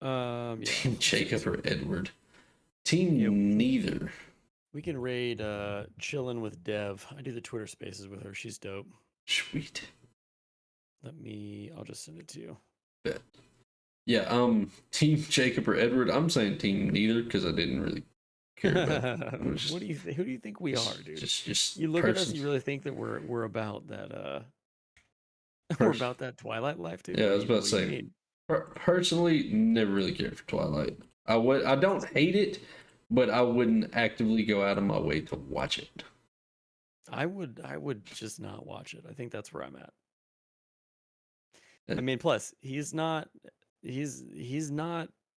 Yeah. Team Jacob or Edward? Team neither. We can raid Chillin' with Dev. I do the Twitter Spaces with her. She's dope. Sweet. I'll just send it to you. Bet. Yeah, Team Jacob or Edward. I'm saying team neither because I didn't really care about it. Who do you think we are, dude? Just you look at us, you really think that we're about that we're about that Twilight life, dude? Yeah, I was about to say. Personally, never really cared for Twilight. I don't hate it, but I wouldn't actively go out of my way to watch it. I would just not watch it. I think that's where I'm at. I mean, plus he's not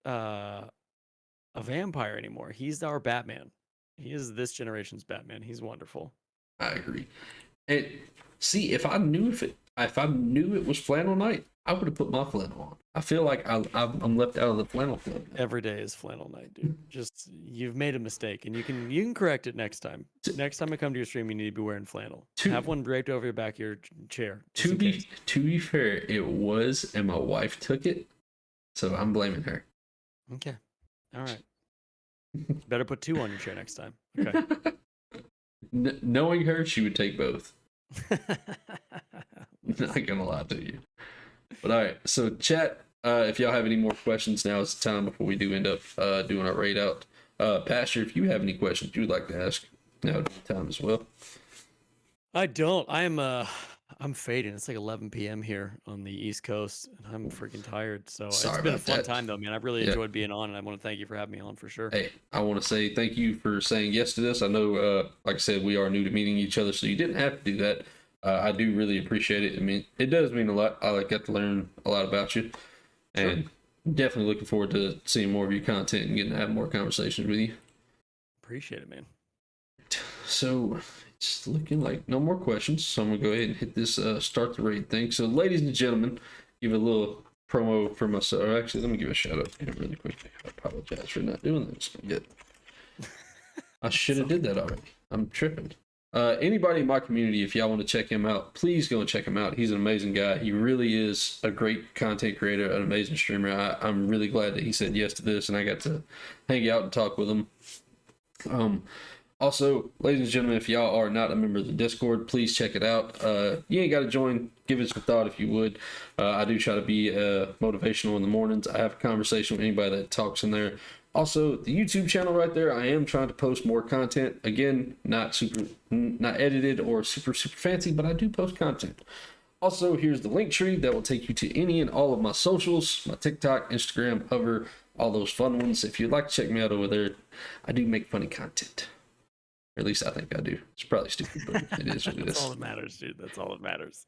a vampire anymore. He's our Batman. He is this generation's Batman. He's wonderful. I agree. And see, if I knew it was flannel night, I would have put my flannel on. I feel like I'm left out of the flannel club now. Every day is flannel night, dude. Just you've made a mistake, and you can correct it next time. Next time I come to your stream, you need to be wearing flannel. Have one draped over your back of your chair. To be fair, it was, and my wife took it, so I'm blaming her. Okay, all right. Better put 2 on your chair next time. Okay. Knowing her, she would take both. Not gonna lie to you. But all right, so chat, if y'all have any more questions, now is the time before we do end up doing our raid out. Pastor, if you have any questions you would like to ask, now is the time as well. I don't. I'm fading. It's like 11 p.m. here on the East Coast, and I'm freaking tired. So it's been a fun time, though, man. I've really enjoyed being on, and I want to thank you for having me on for sure. Hey, I want to say thank you for saying yes to this. I know, like I said, we are new to meeting each other, so you didn't have to do that. I do really appreciate it. I mean, it does mean a lot. I got to learn a lot about you, and definitely looking forward to seeing more of your content and getting to have more conversations with you. Appreciate it, man. So it's looking like no more questions. So I'm gonna go ahead and hit this start the raid thing. So, ladies and gentlemen, give a little promo for myself. Or actually, let me give a shout out to him really quickly. I apologize for not doing this yet. I should have did that already. I'm tripping. Anybody in my community, if y'all want to check him out, please go and check him out. He's an amazing guy. He really is a great content creator, an amazing streamer. I'm really glad that he said yes to this, and I got to hang out and talk with him. Also, ladies and gentlemen, if y'all are not a member of the Discord, please check it out. You ain't got to join. Give it some thought if you would. I do try to be motivational in the mornings. I have a conversation with anybody that talks in there. Also, the YouTube channel right there, I am trying to post more content. Again, not edited or super fancy, but I do post content. Also, here's the link tree that will take you to any and all of my socials, my TikTok, Instagram, Hover, all those fun ones. If you'd like to check me out over there, I do make funny content. Or at least I think I do. It's probably stupid, but it is what it is. That's all that matters, dude. That's all that matters.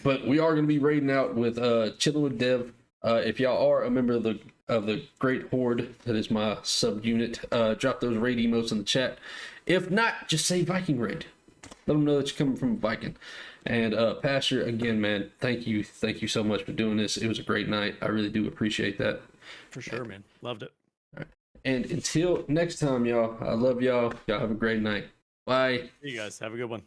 But we are going to be raiding out with Chillin' with Dev. If y'all are a member of the Great Horde, that is my subunit, drop those raid emotes in the chat. If not, just say Viking raid. Let them know that you're coming from Viking. And Pastor, again, man, thank you so much for doing this. It was a great night. I really do appreciate that. For sure, man. Loved it. All right. And until next time, y'all, I love y'all. Y'all have a great night. Bye. See you guys. Have a good one.